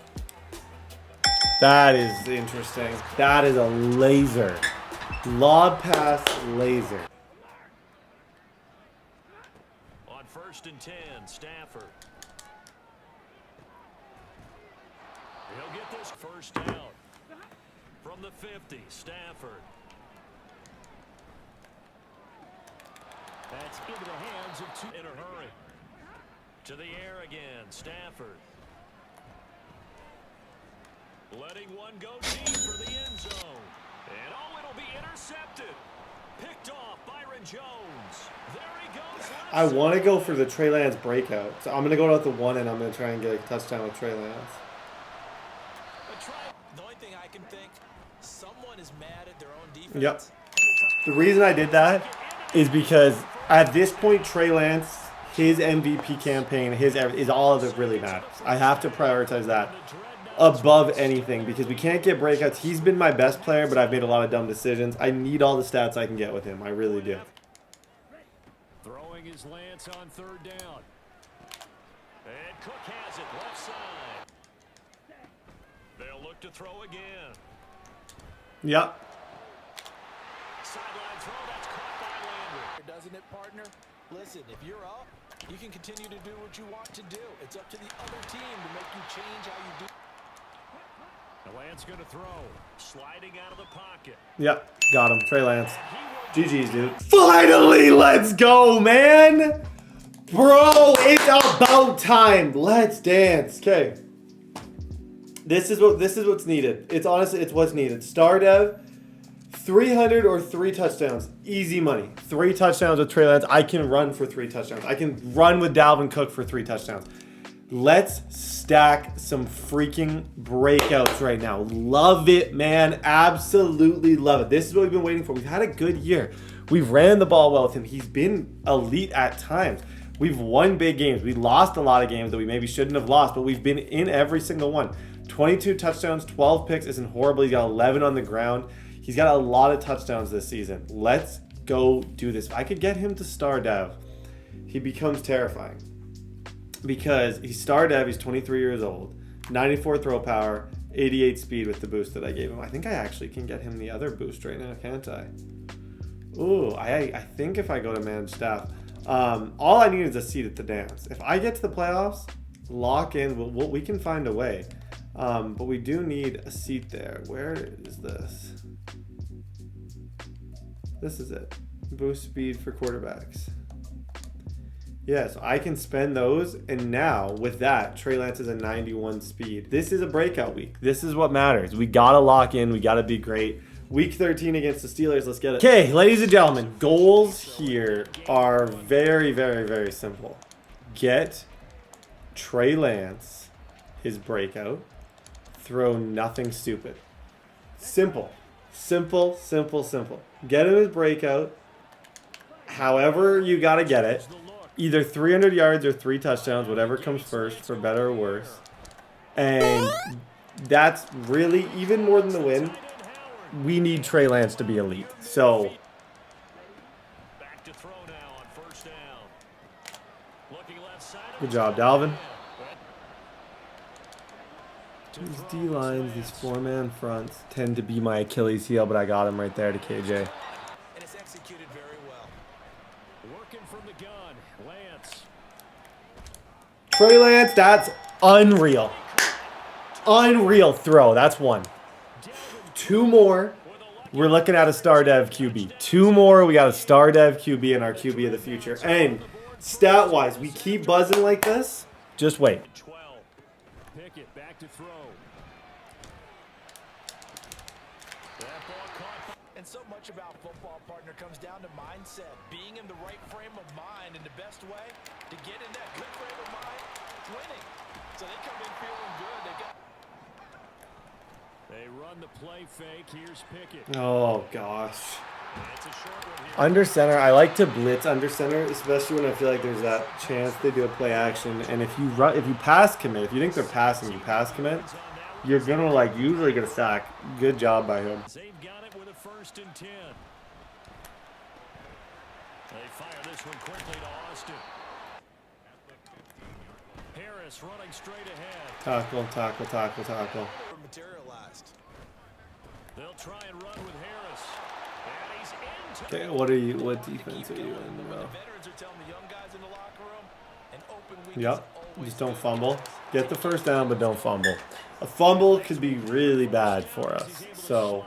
That is interesting. That is a laser. Lob pass laser. On 1st and 10, Stafford. He'll get this first down. From the 50, Stafford. That's into the hands of 2 in a hurry. To the air again, Stafford. Letting one go deep for the end zone. And oh, it'll be intercepted. Picked off Byron Jones. There he goes. I want to go for the Trey Lance breakout. So I'm going to go out the 1 and I'm going to try and get a touchdown with Trey Lance. The only thing I can think, someone is mad at their own defense. Yep. The reason I did that is because at this point, Trey Lance, his MVP campaign, is all that really matters. I have to prioritize that above anything because we can't get breakouts. He's been my best player, but I've made a lot of dumb decisions. I need all the stats I can get with him. I really do. Throwing his Lance on 3rd down. And Cook has it left side. They'll look to throw again. Yep. Sideline throw, that's caught by Landry. Doesn't it, partner? Listen, if you're up, You can continue to do what you want to do. It's up to the other team to make you change how you do. The Lance going to throw. Sliding out of the pocket. Yep, got him. Trey Lance. GG's, dude. Finally, let's go, man. Bro, it's about time. Let's dance. Okay. This is what's needed. It's honestly, it's what's needed. Star Dev, 300 or 3 touchdowns. Easy money. 3 touchdowns with Trey Lance. I can run for 3 touchdowns. I can run with Dalvin Cook for 3 touchdowns. Let's stack some freaking breakouts right now. Love it, man. Absolutely love it. This is what we've been waiting for. We've had a good year. We've ran the ball well with him. He's been elite at times. We've won big games. We lost a lot of games that we maybe shouldn't have lost, but we've been in every single one. 22 touchdowns, 12 picks isn't horrible. He's got 11 on the ground. He's got a lot of touchdowns this season. Let's go do this. If I could get him to star dev, he becomes terrifying. Because he's star dev, he's 23 years old, 94 throw power, 88 speed with the boost that I gave him. I think I actually can get him the other boost right now, can't I? Ooh, I think if I go to manage staff, all I need is a seat at the dance. If I get to the playoffs, lock in, we can find a way. But we do need a seat there. Where is this? This is it. Boost speed for quarterbacks. Yeah, so I can spend those, and now with that, Trey Lance is a 91 speed. This is a breakout week. This is what matters. We gotta lock in. We gotta be great. Week 13 against the Steelers. Let's get it. Okay, ladies and gentlemen, goals here are very, very, very simple. Get Trey Lance his breakout. Throw nothing stupid. Simple. Simple, simple, simple. Get him his breakout. However you gotta get it. Either 300 yards or 3 touchdowns, whatever comes first, for better or worse. And that's really, even more than the win, we need Trey Lance to be elite. So, good job, Dalvin. These D-lines, these 4-man fronts tend to be my Achilles heel, but I got him right there to KJ. And it's executed very well. Working from the gun. Lance. Trey Lance, that's unreal. Unreal throw. That's 1. 2 more. We're looking at a star dev QB. 2 more. We got a star dev QB in our QB of the future. And stat-wise, we keep buzzing like this. Just wait. 12. Pickett back to throw. And so much about football, partner, comes down to mindset. Being in the right frame of mind, and the best way to get in that good frame of mind is winning. So they come in feeling good. They run the play fake. Here's Pickett. Oh, gosh. It's a short one here. Under center, I like to blitz under center, especially when I feel like there's that chance they do a play action. And if you pass commit, if you think they're passing, you pass commit, you're gonna usually get a sack. Good job by him. They've got it with a 1st and 10. They fire this one quickly to Austin. Harris running straight ahead. Tackle, tackle, tackle, tackle. Materialized. They'll try and run with Harris. And he's into Okay, what defense are you in, bro? Veterans are telling the young guys in the locker room, an open week Yep. is always Just don't good. fumble. Get the first down, but don't fumble. A fumble could be really bad for us. So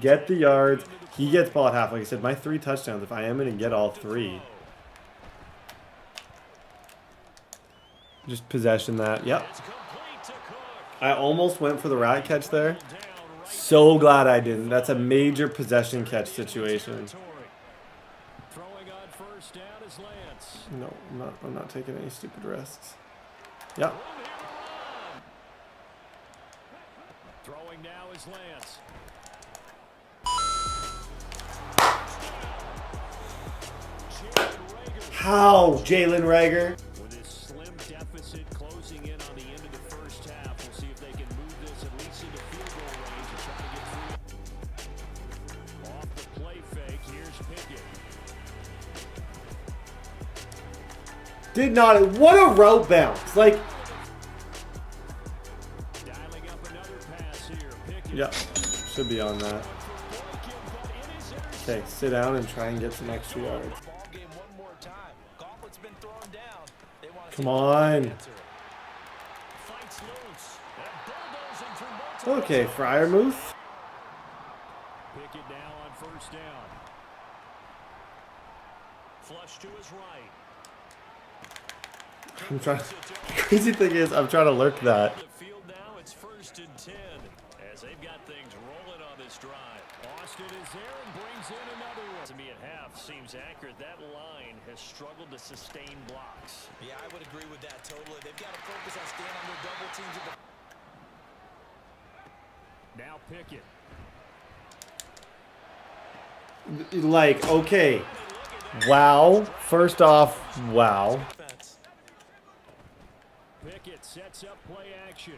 get the yards. He gets ball at half. Like I said, my 3 touchdowns, if I am going to get all 3. Just possession that. Yep. I almost went for the rat catch there. So glad I didn't. That's a major possession catch situation. Throwing on 1st down is Lance. No, I'm not taking any stupid risks. Yep. Throwing now is Lance. How, Jalen Reagor? With his slim deficit closing in on the end of the 1st half, we'll see if they can move this at least into field goal range and try to get through. Off the play fake, here's Pickett. Did not. What a route bounce. Like, Dialing up another pass here. Pickett. yeah, should be on that. Okay, sit down and try and get some extra yards. Ball game one more time. Gauntlet's been thrown Come on. Fights loose. And bulldozing through multiple Okay, Freiermuth. Pickett now on first down. Flush to his right. I'm trying. The crazy thing is, I'm trying to lurk that. The field now, it's 1st and 10 as they've got things rolling on this drive. Austin is there and brings in another one. To me at half seems accurate. That line has struggled to sustain blocks. Yeah, I would agree with that totally. They've got to focus on staying under double teams at the Now Pickett. Like, okay. Wow. First off, wow. defense. Pickett sets up play action.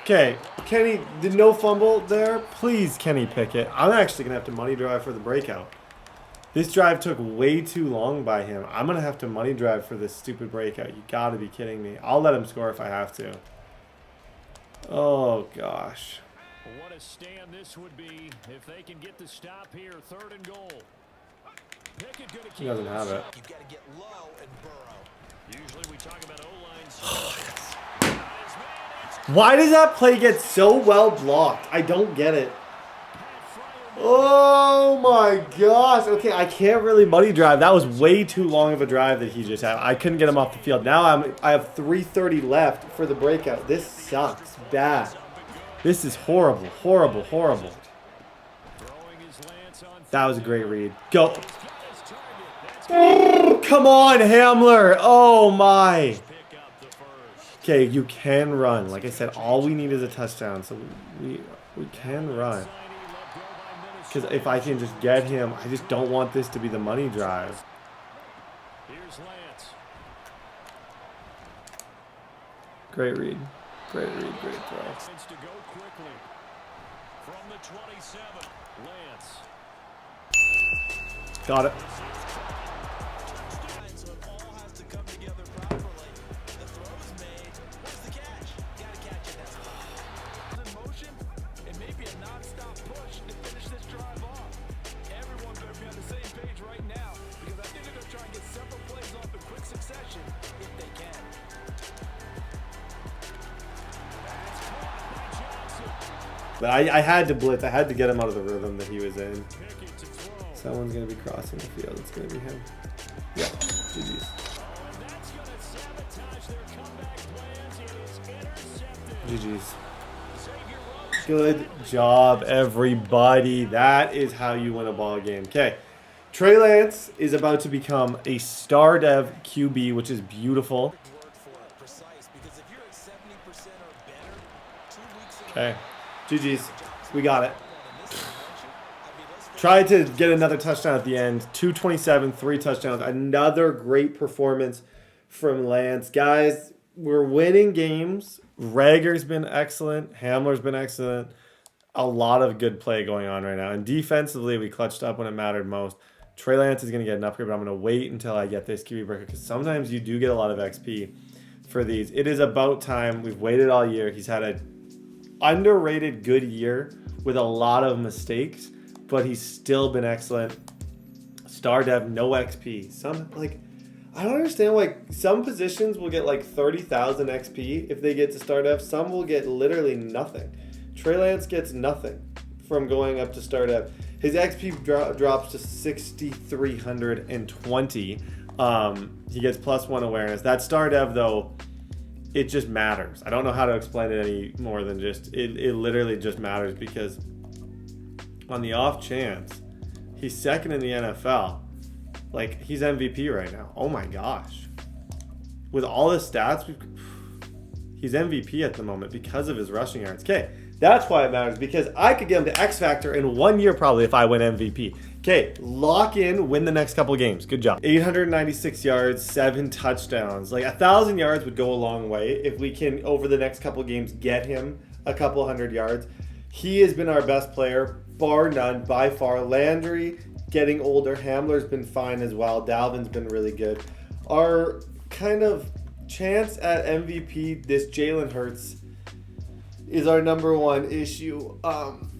Okay, Kenny, did no fumble there? Please, Kenny Pickett. I'm actually going to have to money drive for the breakout. This drive took way too long by him. I'm going to have to money drive for this stupid breakout. You got to be kidding me. I'll let him score if I have to. Oh, gosh. What a stand this would be if they can get the stop here. 3rd and goal. Pickett gonna keep He doesn't have it. You've got to get low and burrow. Usually we talk about O-line. Why does that play get so well blocked? I don't get it. Oh my gosh. Okay, I can't really money drive. That was way too long of a drive that he just had. I couldn't get him off the field. Now I have 3:30 left for the breakout. This sucks bad. This is horrible, horrible, horrible. That was a great read. Go. Oh, come on, Hamler. Oh my. Okay, you can run. Like I said, all we need is a touchdown, so we can run. Because if I can just get him, I just don't want this to be the money drive. Here's Lance. Great read. Great read, great throw. Needs to go quickly. From the 27, Lance. Got it. So it all has to come together properly. The throw is made. What's the catch? Got to catch it. That's in motion. It may be a non-stop push to finish this drive off. Everyone better be on the same page right now because I think they're going to try and get several plays off in quick succession if they can. But I had to blitz. I had to get him out of the rhythm that he was in. Someone's going to be crossing the field. It's going to be him. Yeah, GG's. GG's. Good job, everybody. That is how you win a ball game. Okay. Trey Lance is about to become a star dev QB, which is beautiful. Word for it, precise, because if you're at 70% or better, 2 weeks in Okay. GG's. We got it. Tried to get another touchdown at the end. 227, 3 touchdowns. Another great performance from Lance. Guys, we're winning games. Rager's been excellent. Hamler's been excellent. A lot of good play going on right now. And defensively, we clutched up when it mattered most. Trey Lance is going to get an upgrade, but I'm going to wait until I get this QB breaker because sometimes you do get a lot of XP for these. It is about time. We've waited all year. He's had an underrated good year with a lot of mistakes, but he's still been excellent. Star dev, no XP. I don't understand why some positions will get like 30,000 XP if they get to star dev. Some will get literally nothing. Trey Lance gets nothing from going up to star dev. His XP drops to 6,320. He gets +1 awareness. That star dev though, it just matters. I don't know how to explain it any more than just it literally just matters because on the off chance he's second in the NFL, like he's MVP right now. Oh my gosh. With all his stats, he's MVP at the moment because of his rushing yards. Okay, that's why it matters because I could get him to X Factor in 1 year probably if I win MVP. Okay, lock in, win the next couple of games. Good job. 896 yards, 7 touchdowns. Like 1,000 yards would go a long way if we can, over the next couple of games, get him a couple hundred yards. He has been our best player, bar none, by far. Landry getting older. Hamler's been fine as well. Dalvin's been really good. Our kind of chance at MVP, this Jalen Hurts, is our #1 issue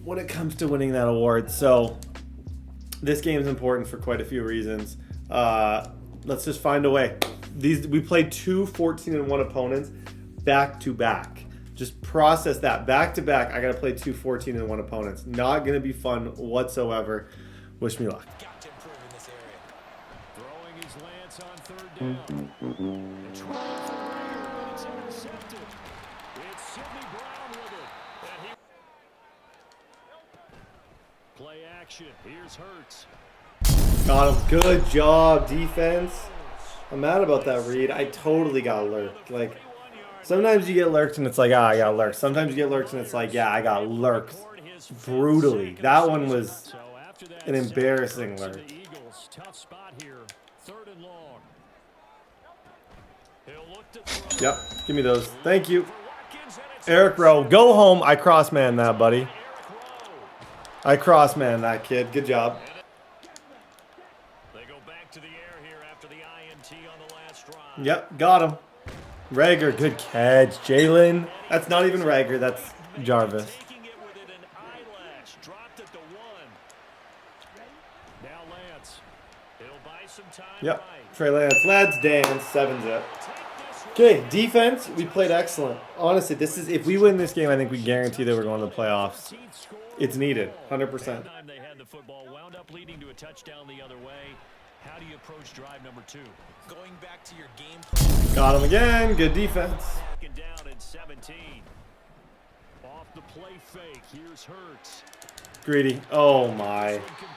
when it comes to winning that award. So this game is important for quite a few reasons. Let's just find a way. We played 2 14-1 opponents back to back. Just process that back to back. I got to play 2 14-1 opponents. Not going to be fun whatsoever. Wish me luck. Got to improve in this area. Throwing his lance on third down. And trying for Rager, but it's intercepted. It's Sidney Brown with it. And he... Play action. Here's Hurts. Got him. Good job, defense. I'm mad about that read. I totally got lurked. Like, sometimes you get lurked and it's like, I got lurked. Sometimes you get lurked and it's like, yeah, I got lurked brutally. That one was an embarrassing lurk. Tough spot here. 3rd and long. Yep, give me those. Thank you. Eric Rowe, go home. I cross-man that, buddy. I cross-man that kid. Good job. They go back to the air here after the INT on the last drive. Yep, got him. Rager, good catch. Jalen, that's not even Rager, that's Jarvis. Taking it with it, an eyelash. Dropped it to 1. Now Lance. He'll buy some time. Yep, Right. Trey Lance. Let's dance. 7-zip. Okay, defense, we played excellent. Honestly, this is, if we win this game, I think we guarantee that we're going to the playoffs. It's needed, 100%. Time they had the football, wound up leading to a touchdown the other way. How do you approach drive number 2? Going back to your game plan. Got him again. Good defense. Second down and 17. Off the play fake. Here's Hurts. Greedy. Oh, my. Incomplete.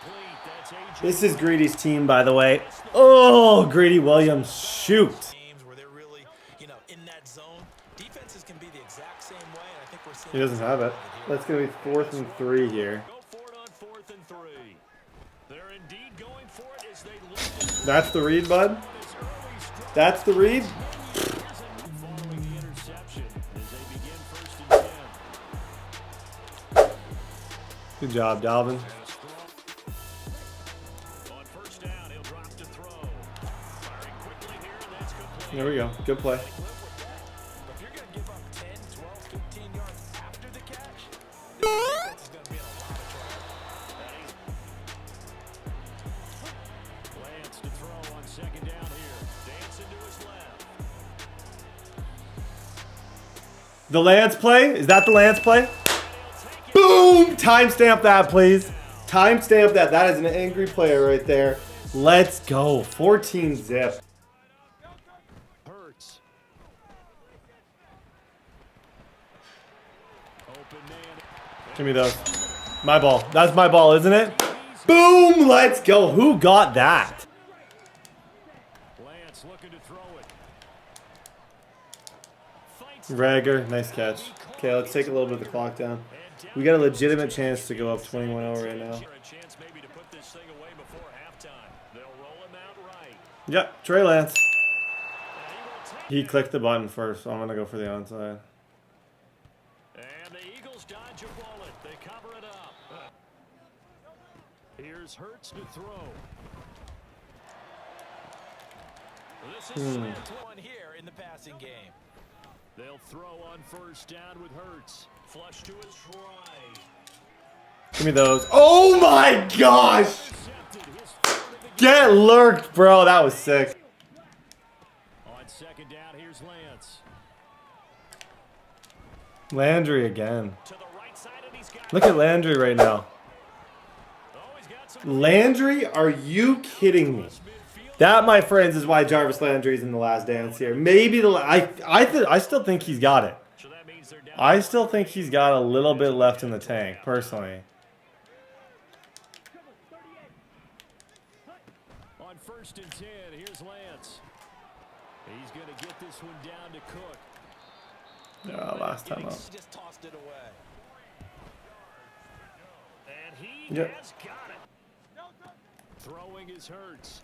That's AJ. This is Greedy's team, by the way. Oh, Greedy Williams. Shoot. Games where they're really, in that zone. Defenses can be the exact same way, and I think we're seeing. He doesn't have it. That's going to be 4th and 3 here. Go for it on 4th and 3. They're indeed going for it as they look. That's the read, bud. That's the read. Following the interception as they begin 1st and 10. Good job, Dalvin. On 1st down, he'll drop to throw. Firing quickly here, and that's complete. There we go. Good play. But if you're going to give up 10, 12, 15 yards after the catch, the defense is going to be in a lot of trouble. Lance to throw on 2nd down here. Dancing to his left. The Lance play? Is that the Lance play? Boom! Timestamp that, please. Timestamp that. That is an angry player right there. Let's go. 14-zip. Hurts. Open man. Give me those. My ball. That's my ball, isn't it? Boom! Let's go. Who got that? Lance looking to throw it. Fights Rager. Nice catch. Okay, let's take a little bit of the clock down. We got a legitimate chance to go up 21-0 right now. a chance maybe to put this thing away before halftime. They'll roll him out right. Yep, Trey Lance. And he will take He clicked the button first, so I'm going to go for the onside. And the Eagles dodge a bullet. They cover it up. Here's Hurts to throw. This is Smith. One here in the passing game. They'll throw on 1st down with Hurts. Flush to his right. Give me those. Oh my gosh! Intercepted. His 3rd of the game. Get lurked, bro. That was sick. On 2nd down, here's Lance. Landry again. To the right side, and he's got Look at Landry right now. Oh, he's got some Landry? Are you kidding me? That, my friends, is why Jarvis Landry's in the last dance here. Maybe I still think he's got it. So that means they're down. I still think he's got a little bit left in the tank, personally. On 1st and 10, here's Lance. He's going to get this one down to Cook. Last time up. He just tossed it away. And he Yep. has got it. Throwing his Hurts.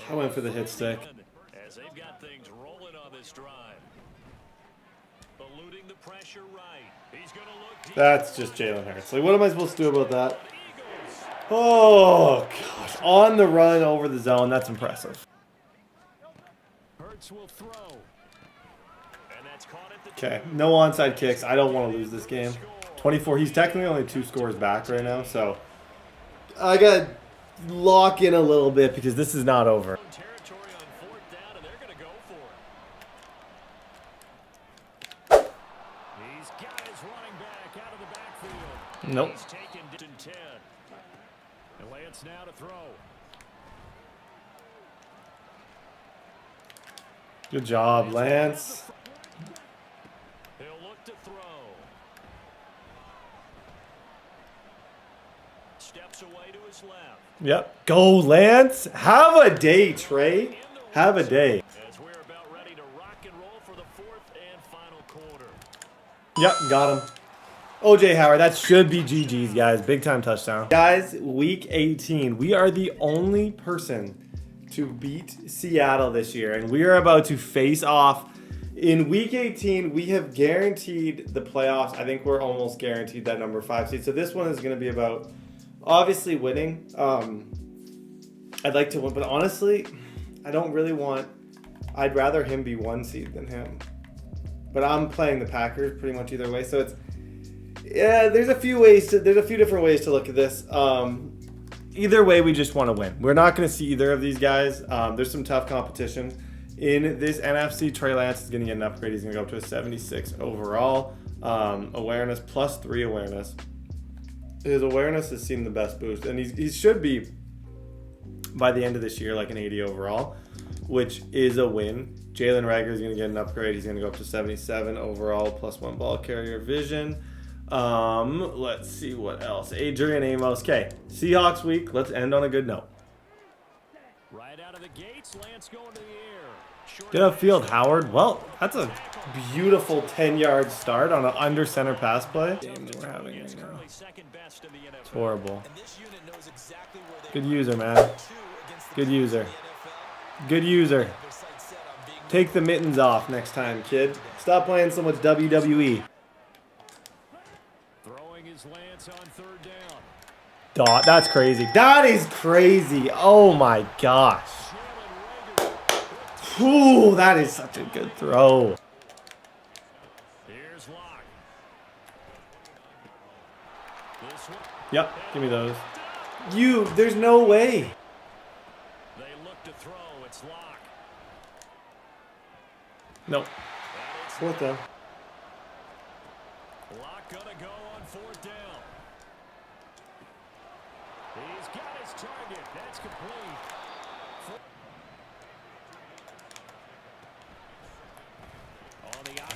I went for the hit stick. As they've got things rolling on this drive. Eluding the pressure right. He's going to look deep. That's just Jalen Hurts. Like, what am I supposed to do about that? Oh, gosh. On the run over the zone. That's impressive. Hurts will throw. And that's caught at the Okay, no onside kicks. I don't want to lose this game. 24. He's technically only 2 scores back right now, so I got lock in a little bit because this is not over. Territory on fourth down, and they're going to go for it. He's got his running back out of the backfield. Nope. He's taken 10. And Lance now to throw. Good job, Lance. He'll look to throw. Steps away to his left. Yep. Go, Lance. Have a day, Trey. Have a day. As we're about ready to rock and roll for the fourth and final quarter. Yep, got him. OJ Howard, that should be GG's, guys. Big time touchdown. Guys, week 18. We are the only person to beat Seattle this year, and we are about to face off. In week 18, we have guaranteed the playoffs. I think we're almost guaranteed that number 5 seed. So this one is going to be about obviously winning. I'd like to win, but honestly, I don't really want. I'd rather him be 1 seed than him. But I'm playing the Packers pretty much either way. So it's there's a few different ways to look at this. Either way, we just want to win. We're not going to see either of these guys. There's some tough competition. In this NFC, Trey Lance is going to get an upgrade. He's going to go up to a 76 overall. Awareness, +3 awareness. His awareness has seen the best boost. And he should be, by the end of this year, like an 80 overall, which is a win. Jalen Reagor is going to get an upgrade. He's going to go up to 77 overall, +1 ball carrier vision. Let's see what else. Adrian Amos. Okay, Seahawks week. Let's end on a good note. Right out of the gates, Lance going to the air. Get upfield, Howard. Well, that's a beautiful 10-yard start on an under center pass play. Games we're having right now. It's horrible. Good user, man. Good user. Good user. Take the mittens off next time, kid. Stop playing so much WWE. Lance on third down. That's crazy. That is crazy. Oh my gosh. Ooh, that is such a good throw. Here's Locke. Yep, give me those. There's no way. They look to throw. It's Locke. Nope. Fourth down. Locke gonna go on fourth down. He's got his target. That's complete.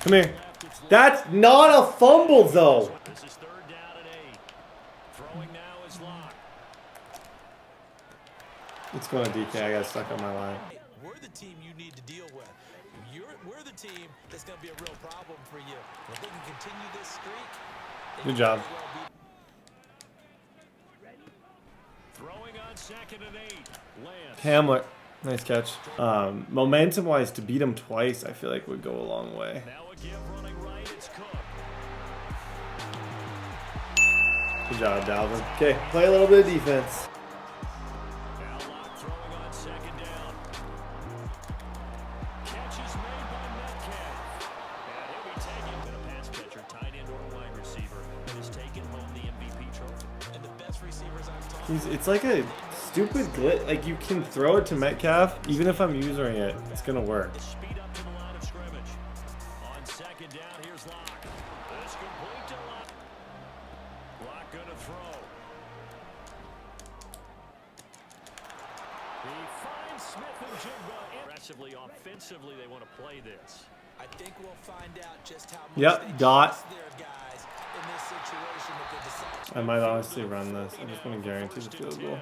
Come here. That's not a fumble, though. This is third down and 8. Throwing now is Locke. It's going to DK. I got stuck on my line. We're the team you need to deal with. We're the team that's going to be a real problem for you. If they can continue this streak. Good job. Throwing on 2nd and 8. Lance. Hamlet. Nice catch. Momentum-wise, to beat him twice, I feel like would go a long way. Now a give running right. It's Cook. Good job, Dalvin. Okay, play a little bit of defense. Now Locke throwing on 2nd down. Catch is made by Metcalf. And he'll be taking a pass catcher, tight end or wide receiver, and is taking home the MVP trophy. And the best receivers I've talked It's like a stupid glitch. Like, you can throw it to Metcalf, even if I'm using it, it's going to work. Speed up to the line of scrimmage. On 2nd down, here's Locke. It's complete to Locke. Locke going to throw. He finds Smith and Jigba. Aggressively, offensively, they want to play this. I think we'll find out just how much Yep, they dot. trust their guys in this situation if they decide. I might honestly run this. I just want to guarantee the field goal.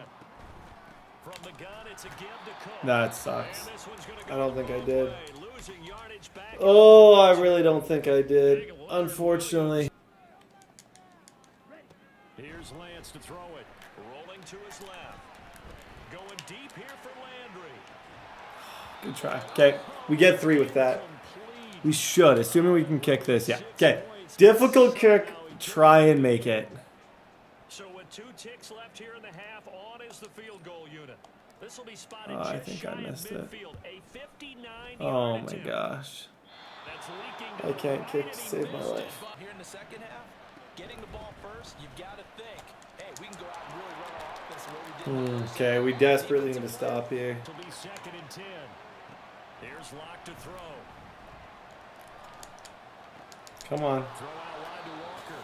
From the gun, it's a give to Cook. That sucks. And this one's gonna go I don't think I did. away, losing yardage back. Oh, I really don't think I did. Unfortunately. Here's Lance to throw it. Rolling to his left. Going deep here for Landry. Good try. Okay, we get 3 with that. We should, assuming we can kick this. Yeah. Okay. Difficult kick. Try and make it. So with 2 ticks left here in the half, on is the field goal unit. This will be spotted I just think shy I of missed it. midfield. A 59-yard Oh my attempt. gosh. That's leaking I can't kick to and he save my missed it. life. Here in the second half, Getting the ball first, you've got to think, hey, we can go out and really run our offense the way we did. Okay, we desperately need to stop here. It'll be 2nd and 10. Here's Locke to throw. Come on. Throw out wide to Walker.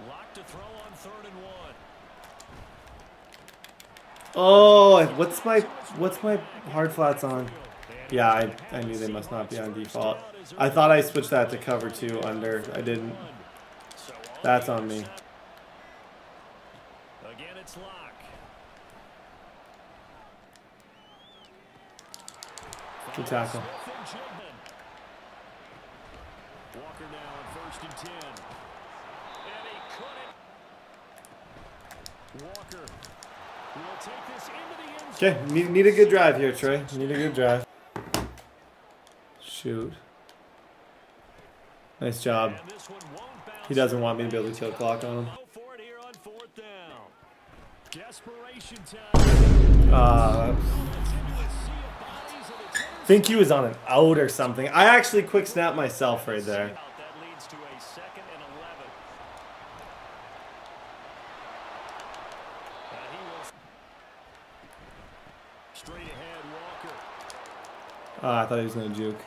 Locke to throw on 3rd and 1. Oh, what's my hard flats on? Yeah, I knew they must not be on default. I thought I switched that to cover 2 under. I didn't. That's on me. Again, it's Locke. Good tackle. Walker now on 1st and 10. And he couldn't. Walker will take this into the end zone. Okay, need a good drive here, Trey. Need a good drive. Shoot. Nice job. And this one won't bounce. He doesn't want me to be able to kill the clock on him. Go for it here on 4th down. Desperation time. I think he was on an out or something. I actually quick snapped myself right there. That leads to a 2nd and 11. And he will straight ahead, Walker. I thought he was going to juke.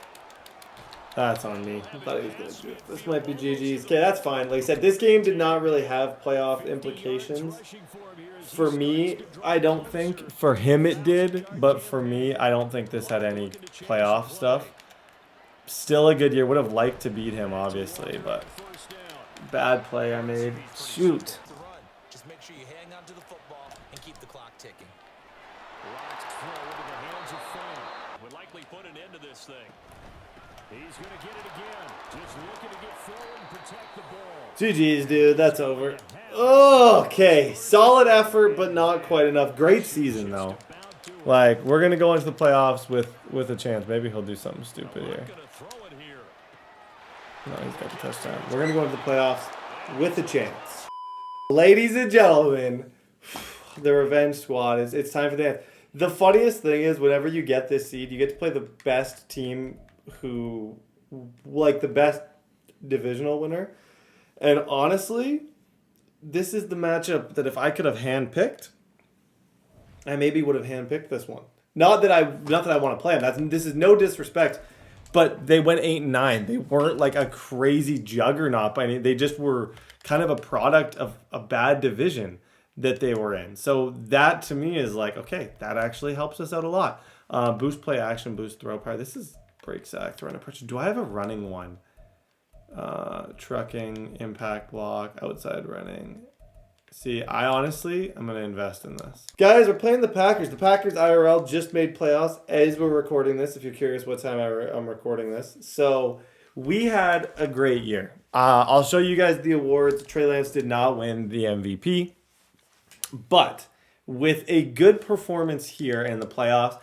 That's on me. I thought he was going to juke. This might be GG's. Okay, that's fine. Like I said, this game did not really have playoff implications. For me, I don't think. For him it did, but for me, I don't think this had any playoff stuff. Still a good year. Would have liked to beat him, obviously, but bad play I made. Shoot. Just make sure you hang on to the football and keep the clock ticking. Locke's throw into the hands of Fang. Would likely put an end to this thing. He's going to get it again. Just looking to get forward and protect the ball. GG's, dude. That's over. Okay. Solid effort, but not quite enough. Great season, though. Like, we're going to go into the playoffs with a chance. Maybe he'll do something stupid here. No, he's got the touchdown. We're going to go into the playoffs with a chance. Ladies and gentlemen, the Revenge Squad, it's time for the end. The funniest thing is, whenever you get this seed, you get to play the best team who, like, the best divisional winner. And honestly, this is the matchup that if I could have handpicked, I maybe would have handpicked this one. Not that I want to play them. This is no disrespect, but they went 8-9. They weren't like a crazy juggernaut by any. They just were kind of a product of a bad division that they were in. So that to me is like, okay, that actually helps us out a lot. Boost play action, boost throw power. This is break sack, throw and pressure. Do I have a running one? Trucking, impact block, outside running. See, I'm going to invest in this. Guys, we're playing the Packers. The Packers IRL just made playoffs as we're recording this, if you're curious what time I'm recording this. So we had a great year. I'll show you guys the awards. Trey Lance did not win the MVP. But with a good performance here in the playoffs,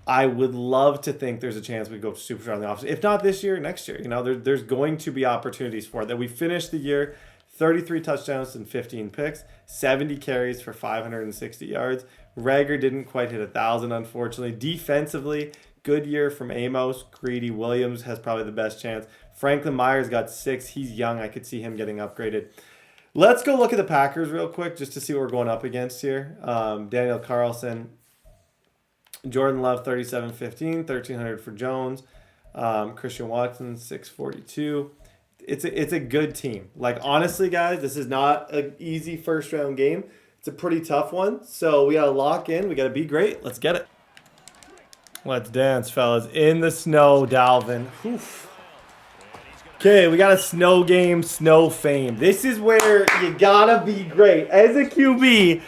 I would love to think there's a chance we go super strong in the offseason. If not this year, next year. You know, there's going to be opportunities for it. That we finished the year 33 touchdowns and 15 picks, 70 carries for 560 yards. Rager didn't quite hit 1,000, unfortunately. Defensively, good year from Amos. Greedy Williams has probably the best chance. Franklin Myers got 6. He's young. I could see him getting upgraded. Let's go look at the Packers real quick just to see what we're going up against here. Daniel Carlson. Jordan Love, 37-15, 1,300 for Jones. Christian Watson, 642. It's a good team. Like, honestly, guys, this is not an easy first-round game. It's a pretty tough one. So we got to lock in. We got to be great. Let's get it. Let's dance, fellas. In the snow, Dalvin. Oof. Okay, we got a snow game, snow fame. This is where you got to be great. As a QB,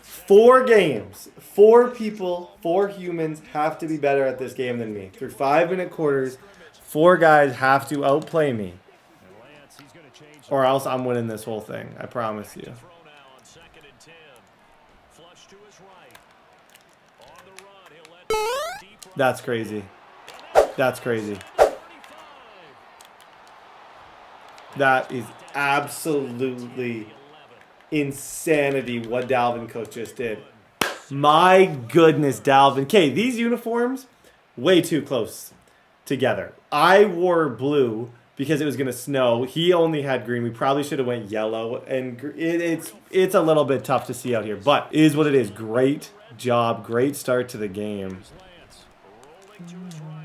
4 games. 4 people, 4 humans have to be better at this game than me. Through 5-minute quarters, 4 guys have to outplay me. Or else I'm winning this whole thing. I promise you. That's crazy. That's crazy. That is absolutely insanity what Dalvin Cook just did. My goodness, Dalvin. Okay, these uniforms, way too close together. I wore blue. because it was going to snow. He only had green. We probably should have went yellow. And it's a little bit tough to see out here. But it is what it is. Great job. Great start to the game.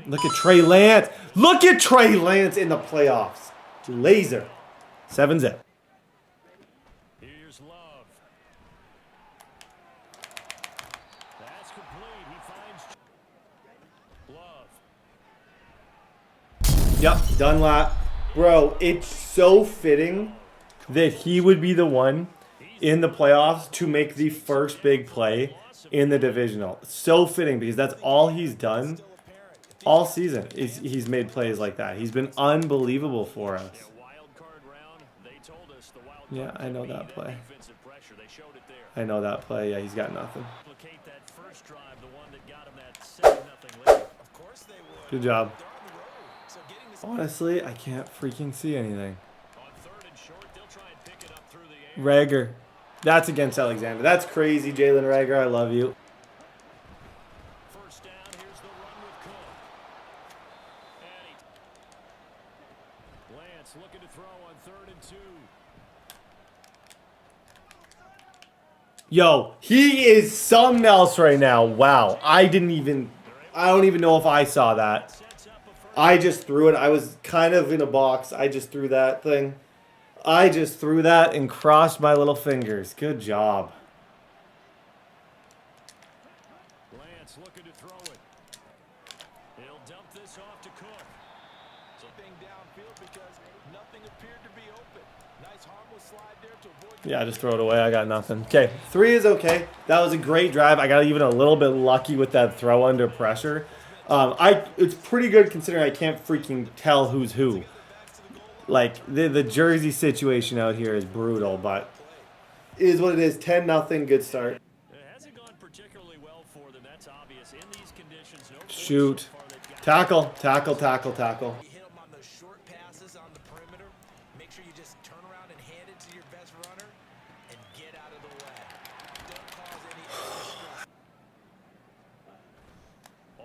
Look at Trey Lance. Look at Trey Lance in the playoffs. Laser. 7-zip. Here's Love. That's complete. He finds Love. Yep, Dunlap. Bro, it's so fitting that he would be the one in the playoffs to make the first big play in the divisional. So fitting because that's all he's done all season. He's made plays like that. He's been unbelievable for us. Yeah, I know that play. I know that play. Yeah, he's got nothing. Good job. Honestly, I can't freaking see anything. Rager. That's against Alexander. That's crazy, Jalen Rager. I love you. First down, here's the run with Cook. Lance looking to throw on 3rd and 2. Yo, he is something else right now. Wow. I don't even know if I saw that. I just threw it. I was kind of in a box. I just threw that thing. I just threw that and crossed my little fingers. Good job. Lance looking to throw it. He'll dump this off to Cook. Something downfield because nothing appeared to be open. Nice harmless slide there to avoid. Yeah, just throw it away. I got nothing. Okay, 3 is okay. That was a great drive. I got even a little bit lucky with that throw under pressure. It's pretty good considering I can't freaking tell who's who. Like, the jersey situation out here is brutal, but it is what it is. 10-0, good start. It hasn't gone particularly well for them. That's obvious. In these conditions, no Shoot. Tackle, tackle, tackle, tackle. You hit them on those short passes on the perimeter. Make sure you just turn around and hand it to your best runner and get out of the way. Don't cause any extra stress.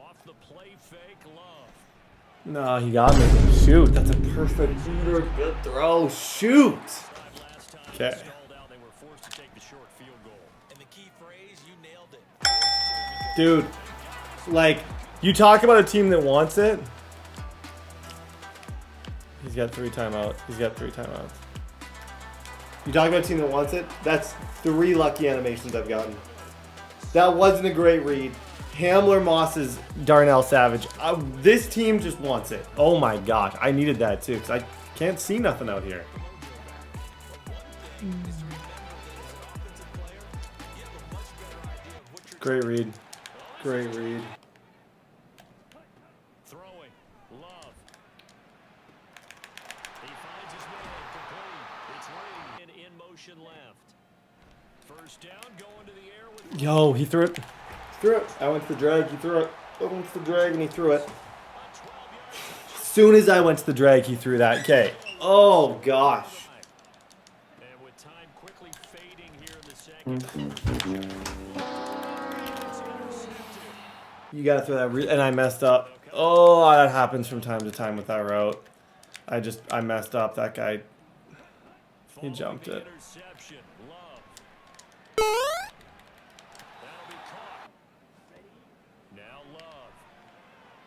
off the play fake, Love. No, he got me. Shoot, that's a perfect shooter. Good throw. Shoot. Okay. They were forced to take the short field goal. And the key phrase, you nailed it. Dude, like, you talk about a team that wants it. He's got 3 timeouts. He's got 3 timeouts. You talk about a team that wants it? That's 3 lucky animations I've gotten. That wasn't a great read. Hamler Moss's Darnell Savage. This team just wants it. Oh my gosh. I needed that too because I can't see nothing out here. Great read. Great read. Throwing, Love. He finds his man, complete. It's Reed in motion left. First down, going to the air with. Yo, he threw it. Threw it. I went to the drag. He threw it. I went to the drag and he threw it. As soon as I went to the drag, he threw that. Okay. Oh gosh. And with time quickly fading here in the second. You gotta throw that, and I messed up. Oh, that happens from time to time with that route. I messed up. That guy, he jumped it. Interception, Love. That'll be caught. Now Love.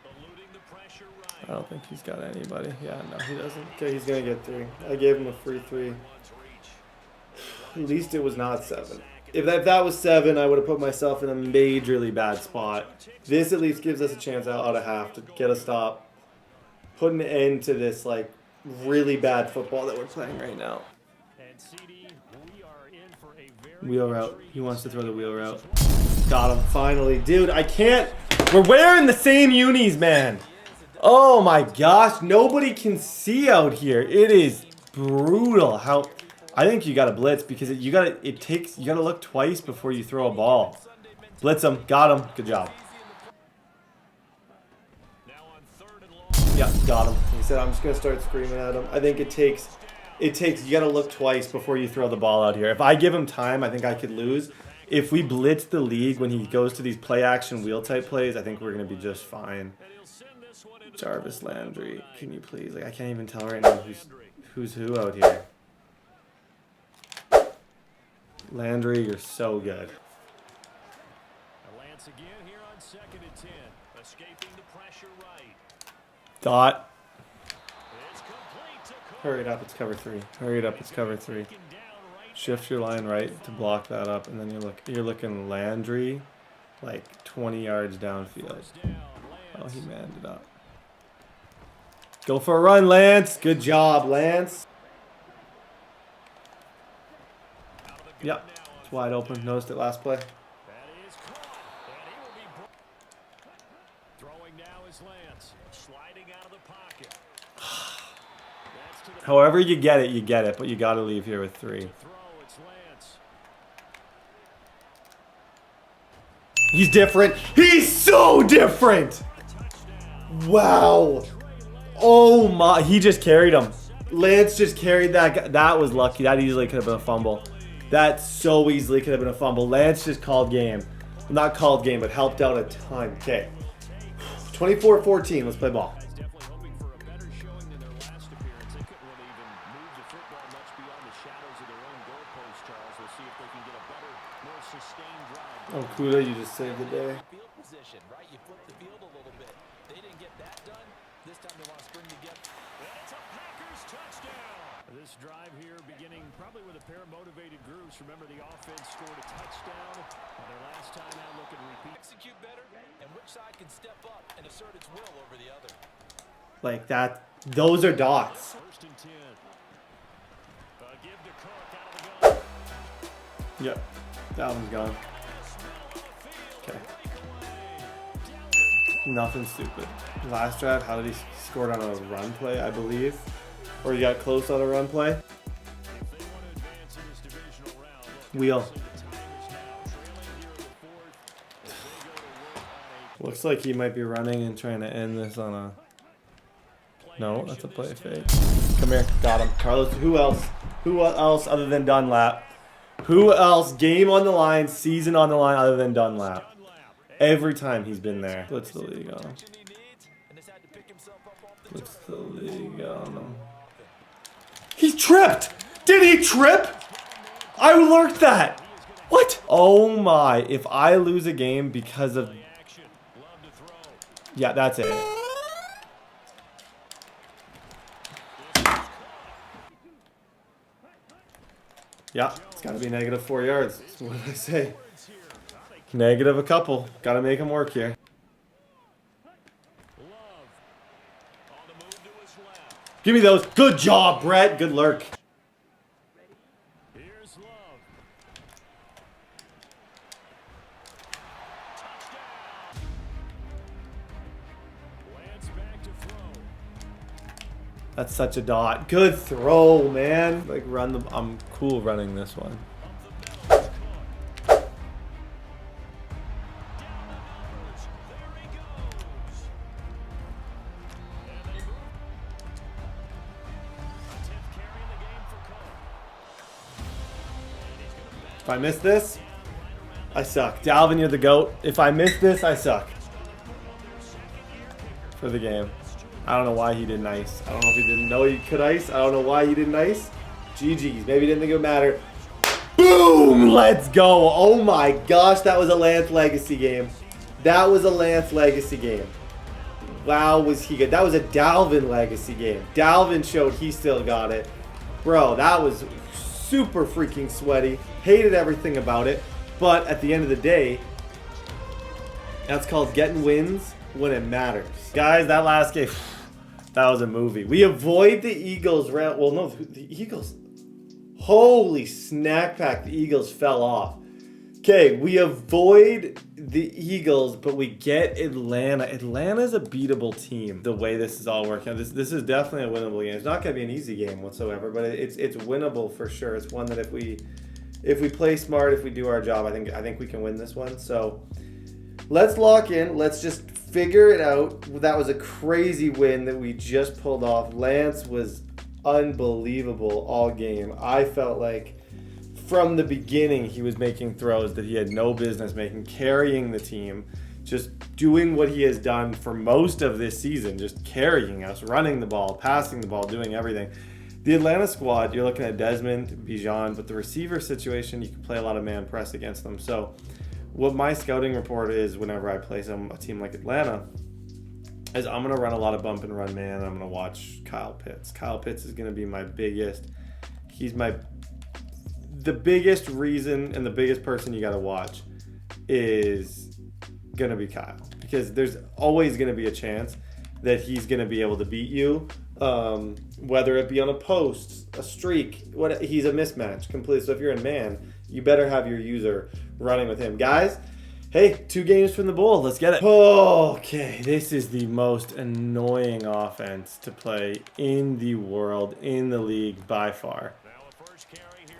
Eluding the pressure right. I don't think he's got anybody. Yeah, no, he doesn't. Okay, he's gonna get 3. I gave him a free 3. At least it was not 7. If that was 7, I would have put myself in a majorly bad spot. This at least gives us a chance out of half to get a stop. Put an end to this, like, really bad football that we're playing right now. And CD, we are in for a very Wheel route. He wants to throw the wheel route. Got him, finally. Dude, I can't. We're wearing the same unis, man. Oh my gosh. Nobody can see out here. It is brutal how... I think you got to blitz because you got to look twice before you throw a ball. Blitz him. Got him. Good job. now on 3rd and long. Yeah, got him. He said, I'm just going to start screaming at him. I think it takes, you got to look twice before you throw the ball out here. If I give him time, I think I could lose. If we blitz the league when he goes to these play action wheel type plays, I think we're going to be just fine. And he'll send this one into Jarvis Landry, can you please? Like, I can't even tell right now who's who out here. Landry, you're so good. Lance again here on 2nd and 10. Escaping the pressure right. Dot. It's complete to Cook. Hurry it up, it's cover 3. Hurry it up, it's cover 3. Taken down right Shift your line right to block that up, and then you're looking Landry like 20 yards downfield. down. Oh, Lance. he manned it up. Go for a run, Lance. Good job, Lance. Out of the gun Yep, now it's wide open. Noticed it last play. That is caught. And he will be throwing now is Lance. Sliding out of the pocket. That's to the However you get it, but you got to leave here with 3. throw. It's Lance. He's different. He's so different. Wow. Oh my, he just carried him. Lance just carried that guy. That was lucky. That easily could have been a fumble. That so easily could have been a fumble. Lance just called game. Not called game, but helped out a ton. Okay. 24-14. Let's play ball. Definitely hoping for a better showing than their last appearance. They couldn't really even move the football much beyond the shadows of their own goalpost, Charles. We'll see if they can get a better, more sustained drive. Oh, Kuda, you just saved the day. Field position, right? You flip the field a little bit. They didn't get that done. This time they want to spring together. And it's a Packers touchdown. This drive here beginning probably with a pair of motivated groups. Remember, the offense scored a touchdown on their last time out. Look at repeat. Execute better, and which side can step up and assert its will over the other. Like that. Those are dots. 1st and 10. Give to Cook out of the gun. Yep. That one's gone. Okay. Nothing stupid. Last drive, how did he score on a run play, I believe? Or he got close on a run play? If they want to advance in this divisional round, look, Wheel. the time is now trailing here in the 4th. As they go to work on a Looks like he might be running and trying to end this on a... No, that's a play fake. Come here. Got him. Carlos, who else? Who else other than Dunlap? Who else? Game on the line, season on the line other than Dunlap. Every time he's been there. Puts the league on him. He needs, and has had to pick himself up off the Puts the league on him. He tripped! Did he trip? I lurked that! What? Oh my. If I lose a game because of... action. Love to throw. Yeah, that's it. Yeah, it's got to be negative 4 yards. What did I say? Negative a couple. Got to make them work here. Love on the move to his left. Give me those. Good job, Brett. Good lurk. Here's Love. Touchdown. Lance back to throw. That's such a dot. Good throw, man. Like run the. I'm cool running this one. If I miss this, I suck. Dalvin, you're the GOAT. If I miss this, I suck. For the game. I don't know why he didn't ice. I don't know if he didn't know he could ice. I don't know why he didn't ice. GG's. Maybe he didn't think it would matter. Boom! Let's go. Oh my gosh, that was a Lance Legacy game. That was a Lance Legacy game. Wow, was he good. That was a Dalvin Legacy game. Dalvin showed he still got it. Bro, that was super freaking sweaty. Hated everything about it. But at the end of the day, that's called getting wins when it matters. Guys, that last game, that was a movie. We avoid the Eagles round. Well, no, the Eagles. Holy snack pack, the Eagles fell off. Okay, we avoid the Eagles, but we get Atlanta. Atlanta's a beatable team, the way this is all working out. This is definitely a winnable game. It's not going to be an easy game whatsoever, but it's winnable for sure. It's one that if we play smart, if we do our job, I think we can win this one. So let's lock in. Let's just figure it out. That was a crazy win that we just pulled off. Lance was unbelievable all game. I felt like from the beginning he was making throws that he had no business making, carrying the team. just doing what he has done for most of this season, just carrying us, running the ball, passing the ball, doing everything. The Atlanta squad, you're looking at Desmond, Bijan, but the receiver situation, you can play a lot of man press against them. So what my scouting report is whenever I play a team like Atlanta is I'm going to run a lot of bump and run man. I'm going to watch Kyle Pitts. Kyle Pitts is going to be the biggest reason and the biggest person you got to watch is going to be Kyle, because there's always going to be a chance that he's going to be able to beat you, whether it be on a post, a streak, he's a mismatch completely. So if you're in man, you better have your user running with him. Guys, hey, 2 games from the bowl. Let's get it. Okay, this is the most annoying offense to play in the world, in the league by far.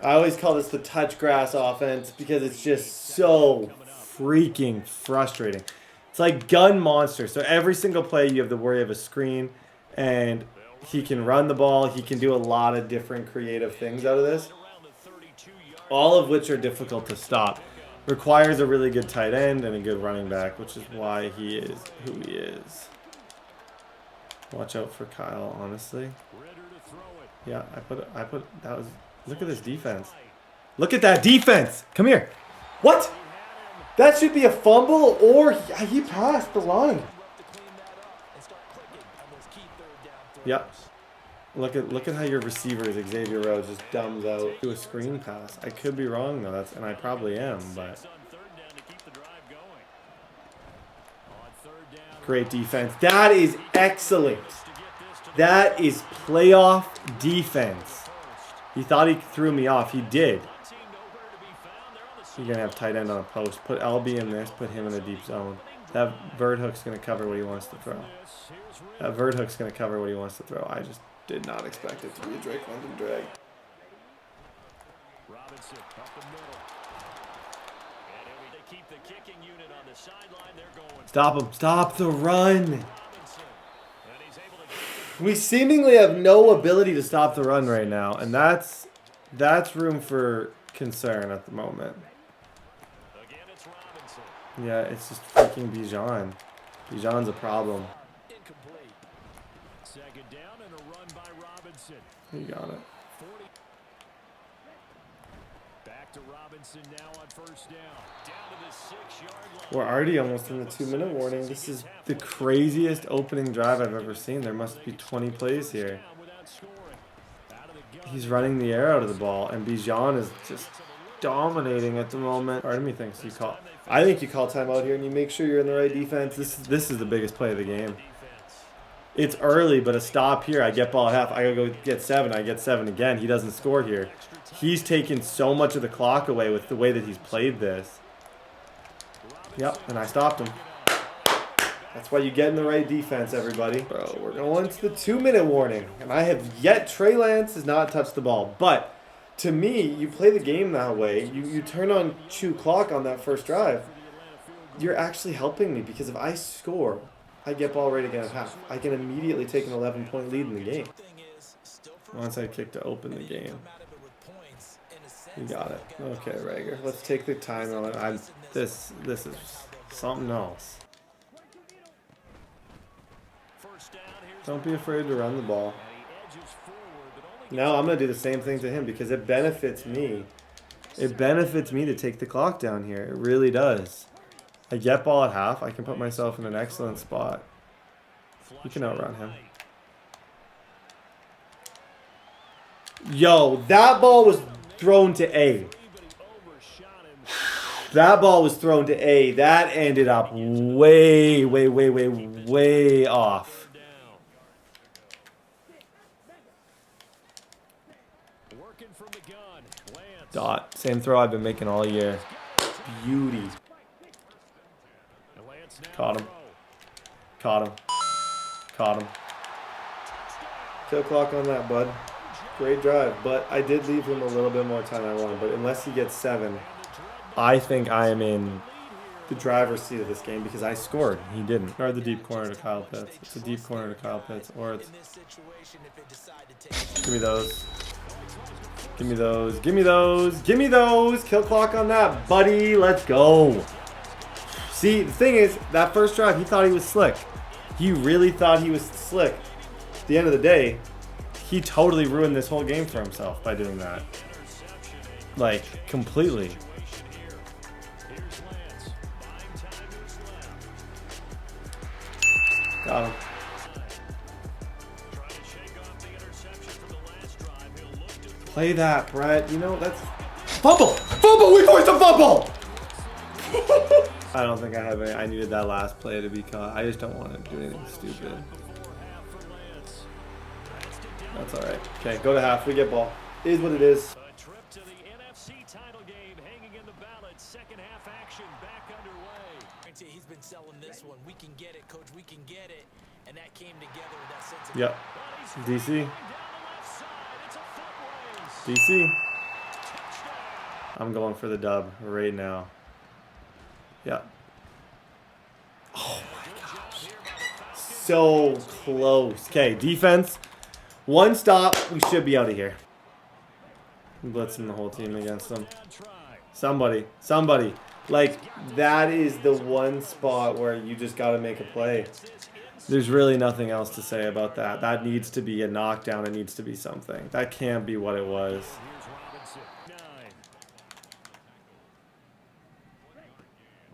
I always call this the touch grass offense because it's just so freaking frustrating. It's like gun monster. So every single play you have to worry of a screen, and he can run the ball. He can do a lot of different creative things out of this, all of which are difficult to stop. Requires a really good tight end and a good running back, which is why he is who he is. Watch out for Kyle, honestly. Yeah, I put that was, look at this defense. Look at that defense. Come here. What? That should be a fumble, or he passed the line. Yep. Look at how your receiver is Xavier Rhodes just dumbs out to a screen pass. I could be wrong though, and I probably am, but great defense. That is excellent. That is playoff defense. He thought he threw me off. He did. You're gonna have tight end on a post. Put LB in this. Put him in a deep zone. That vert hook's gonna cover what he wants to throw. That vert hook's gonna cover what he wants to throw. I just did not expect it to be a Drake London drag. Robinson up the middle. And they keep the kicking unit on the sideline. They're going. Stop him. Stop the run. We seemingly have no ability to stop the run right now, and that's room for concern at the moment. Again, it's Robinson. Yeah, it's just freaking Bijan. Bijan's a problem. Incomplete. Second down and a run by Robinson. You got it. 40. Back to Robinson now on first down. Down to the 6-yard line. We're already almost in the 2-minute warning. This is the craziest opening drive I've ever seen. There must be 20 plays here. He's running the air out of the ball, and Bijan is just dominating at the moment. Part of me thinks I think you call timeout here and you make sure you're in the right defense. This is the biggest play of the game. It's early, but a stop here. I get ball at half. I gotta go get 7. I get 7 again. He doesn't score here. He's taken so much of the clock away with the way that he's played this. Yep, and I stopped him. That's why you get in the right defense, everybody. Bro, we're going to the 2-minute warning. And I have yet, Trey Lance has not touched the ball. But to me, you play the game that way. You turn on chew clock on that first drive. You're actually helping me, because if I score, I get ball right again at half. I can immediately take an 11-point lead in the game. Onside kick to open the game. You got it. Okay, Rager. Let's take the time on it. This is something else. Don't be afraid to run the ball. No, I'm going to do the same thing to him because it benefits me. It benefits me to take the clock down here. It really does. I get ball at half. I can put myself in an excellent spot. You can outrun him. Yo, that ball was thrown to A. That ball was thrown to A. That ended up way off. Dot. Same throw I've been making all year. Beauty. Caught him. Caught him. Caught him. Kill clock on that, bud. Great drive, but I did leave him a little bit more time than I wanted. But unless he gets 7, I think I am in the driver's seat of this game because I scored. He didn't. Guard the deep corner to Kyle Pitts. It's a deep corner to Kyle Pitts, or it's. Give me those. Give me those. Give me those. Give me those. Kill clock on that, buddy. Let's go. See, the thing is, that first drive, he thought he was slick. He really thought he was slick. At the end of the day, he totally ruined this whole game for himself by doing that. Like, completely. Got him. Play that, Brett. You know, that's... Fumble! Fumble! We forced a fumble! I don't think I have any. I needed that last play to be caught. I just don't want to do anything stupid. That's alright. Okay, go to half. We get ball. It is what it is. A trip to the NFC title game hanging in the balance. Second half action back underway. He's been selling this one. We can get it, coach. We can get it. And that came together in that sense of Yep. DC. DC. I'm going for the dub right now. Yep. Oh my gosh. So close. Okay, defense. One stop. We should be out of here. Blitzing the whole team against them. Somebody. Somebody. Like, that is the one spot where you just got to make a play. There's really nothing else to say about that. That needs to be a knockdown. It needs to be something. That can't be what it was.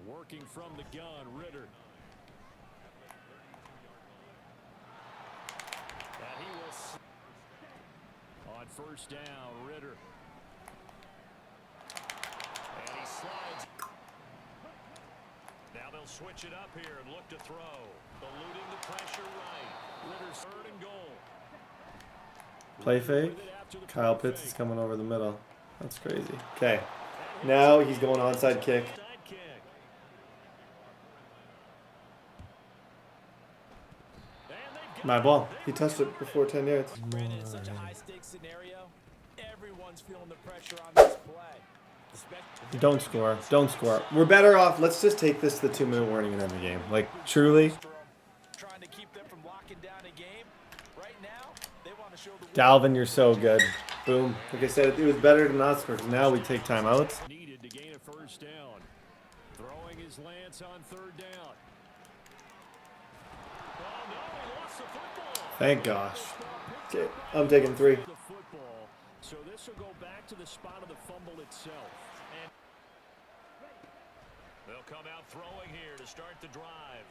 Working from the gun, Ritter. And he will on first down, Ritter. And he slides. Now they'll switch it up here and look to throw. Eluding the pressure right. Ritter's third and goal. Play fake. Kyle Pitts is coming over the middle. That's crazy. Okay. Now he's going onside kick. My ball. He touched it before 10 yards. Granted, it's such a high-stakes scenario. Everyone's feeling the pressure on this play. Don't score. Don't score. We're better off. Let's just take this to the 2-minute warning and end the game. Like, truly. Trying to keep them from locking down a game. Right now, they want to show the Dalvin, you're so good. Boom. Like I said, it was better to not score because now we take timeouts. Needed to gain a first down. Throwing his lance on third down. Thank gosh. Okay, I'm taking 3. So this will go back to the spot of the fumble itself. And they'll come out throwing here to start the drive.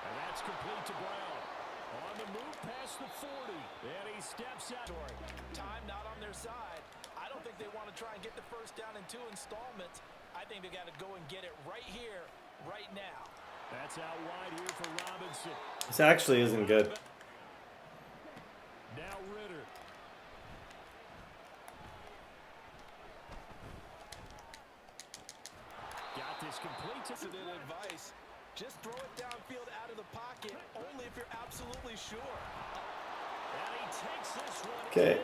And that's complete to Brown. On the move past the 40. And he steps out. Time not on their side. I don't think they want to try and get the first down in 2 installments. I think they got to go and get it right here, right now. That's out wide here for Robinson. This actually isn't good. Now Ritter. Got this complete to advice. Just throw it downfield out of the pocket, only if you're absolutely sure. And he takes this one. Okay.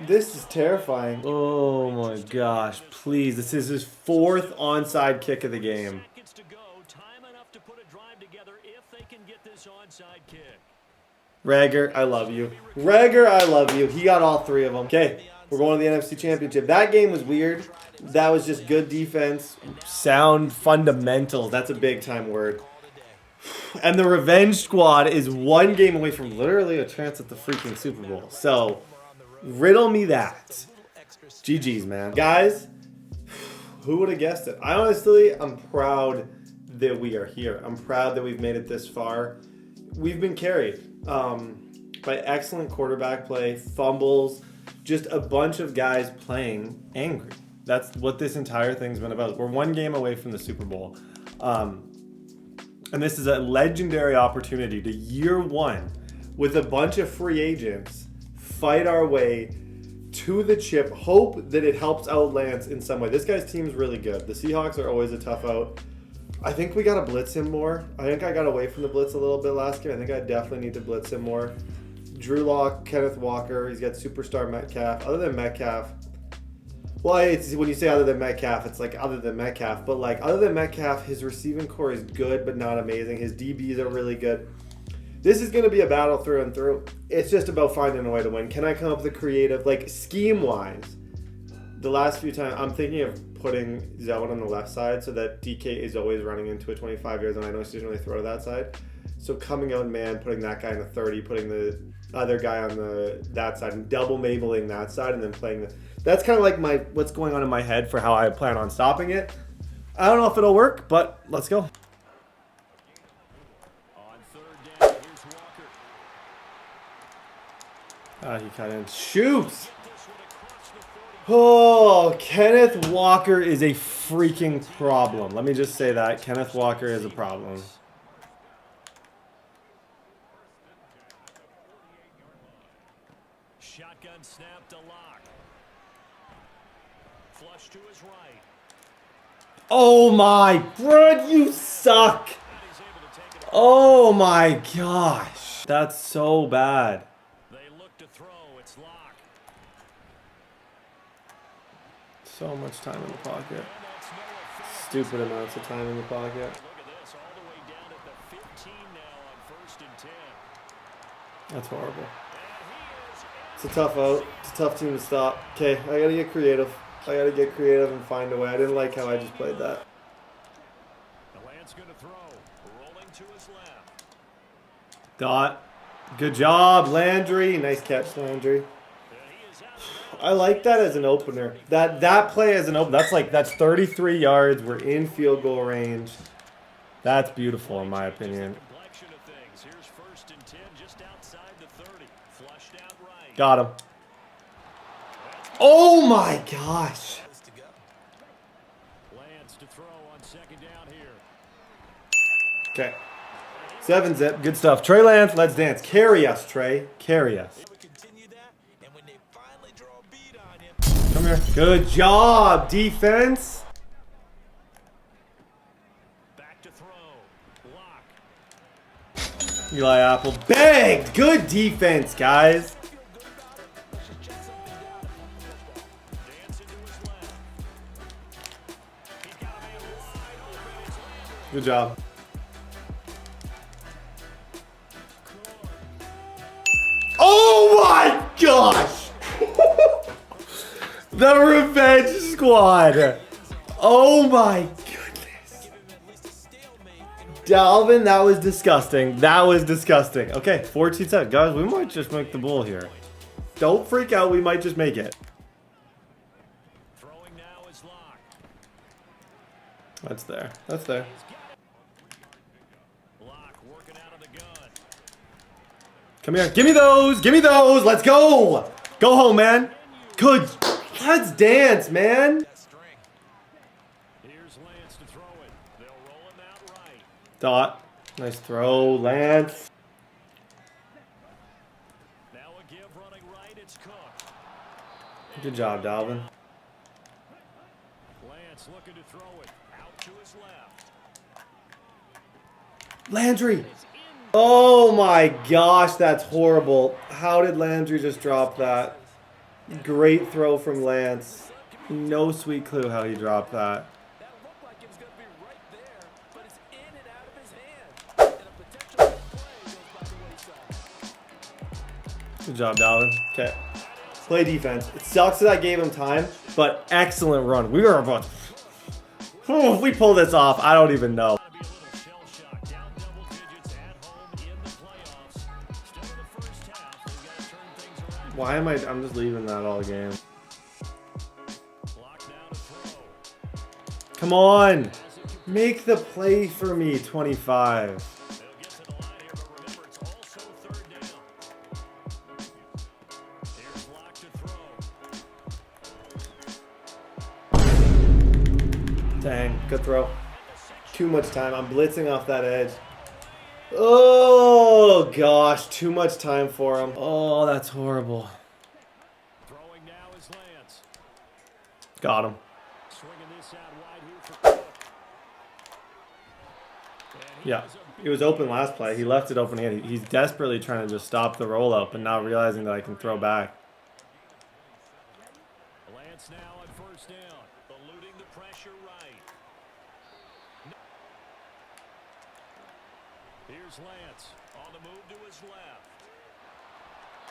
This is terrifying. Oh my gosh. Please. This is his 4th onside kick of the game. Seconds to go. Time enough to put a drive together if they can get this onside kick. Rager, I love you. Rager, I love you. He got all 3 of them. Okay. We're going to the NFC Championship. That game was weird. That was just good defense. Sound fundamentals. That's a big time word. And the Revenge Squad is 1 game away from literally a chance at the freaking Super Bowl. So, riddle me that. GG's, man. Guys, who would have guessed it? I honestly, I'm proud that we are here. I'm proud that we've made it this far. We've been carried by excellent quarterback play, fumbles, just a bunch of guys playing angry. That's what this entire thing's been about. We're 1 game away from the Super Bowl. And this is a legendary opportunity to year 1 with a bunch of free agents fight our way to the chip. Hope that it helps out Lance in some way. This guy's team is really good. The Seahawks are always a tough out. I think we got to blitz him more. I think I got away from the blitz a little bit last game. I think I definitely need to blitz him more. Drew Lock, Kenneth Walker. He's got superstar Metcalf. Other than Metcalf, well, it's, when you say other than Metcalf, it's like other than Metcalf. But like other than Metcalf, his receiving core is good but not amazing. His DBs are really good. This is going to be a battle through and through. It's just about finding a way to win. Can I come up with a creative, like scheme-wise? the last few times, I'm thinking of putting Zone on the left side so that DK is always running into a 25 yards, and I know she doesn't really throw to that side. So coming out man, putting that guy in the 30, putting the other guy on that side, and double Mabling that side, and then playing the. That's kind of like what's going on in my head for how I plan on stopping it. I don't know if it'll work, but let's go. On third down, here's Walker. He cut in. Shoots! Oh, Kenneth Walker is a freaking problem. Let me just say that. Kenneth Walker is a problem. Shotgun snap to Lock. Flush to his right. Oh my, bro, you suck. Oh my gosh. That's so bad. They look to throw. It's Lock. So much time in the pocket. And that's no effect. Stupid amounts of time in the pocket. Look at this, all the way down at the 15 now on 1st and 10. That's horrible. And he is It's a tough out. It's a tough team to stop. Okay, I gotta get creative. I gotta get creative and find a way. I didn't like how I just played that. The Lance going to throw. Rolling to his left. Dot. Good job, Landry. Nice catch, Landry. And he is out. I like that as an opener. That play as an opener. That's 33 yards. We're in field goal range. That's beautiful in my opinion. Complexion of things. Here's 1st and 10 just outside the 30. Flushed out right. Got him. Oh my gosh. Lance to throw on 2nd down here. Okay. 7 zip. Good stuff. Trey Lance, let's dance. Carry us, Trey. Carry us. They would continue that, and when they finally draw a beat on him, Come here. Good job, defense. Back to throw. Lock. Eli Apple begged. Good defense, guys. Dance into his left. He's got a man wide open. It's Landry. Good job. Oh my gosh! The Revenge Squad. Oh my goodness. Dalvin, that was disgusting. That was disgusting. Okay, 14 seconds. Guys, we might just make the bull here. Don't freak out. We might just make it. Throwing now is Lock. That's there. That's there. Lock working out of the gun. Come here. Give me those. Give me those. Let's go. Go home, man. Good. Let's dance, man. that string. Here's Lance to throw it. They'll roll him out right. Dot. Nice throw, Lance. Now a give running right. It's Cook. Good job, Dalvin. Lance looking to throw it. Out to his left. Landry. It's in. Oh my gosh, that's horrible. How did Landry just drop that? Great throw from Lance. No sweet clue how he dropped that. That looked like it was going to be right there, but it's in and out of his hand. And a potential big play goes by the wayside. Good job, Dalvin. Okay. Play defense. It sucks that I gave him time, but excellent run. We were about. If we pull this off, I don't even know. Gotta be a little shell shock. Down double digits at home in the playoffs. Still in the first half. They've got to turn things around. Why am I'm just leaving that all game. Lock now to throw. Come on. Make the play for me, 25. They'll get to the line here, but remember, it's also 3rd down. Here's Lock to throw. Dang, good throw. Too much time. I'm blitzing off that edge. Oh, gosh. Too much time for him. Oh, that's horrible. Throwing now is Lance. Got him. Swinging this out wide here for Cook. And he Yeah. has a It was open last play. He left it open again. He's desperately trying to just stop the rollout, but not realizing that I can throw back. Lance now on 1st down, eluding the pressure right. Here's Lance on the move to his left.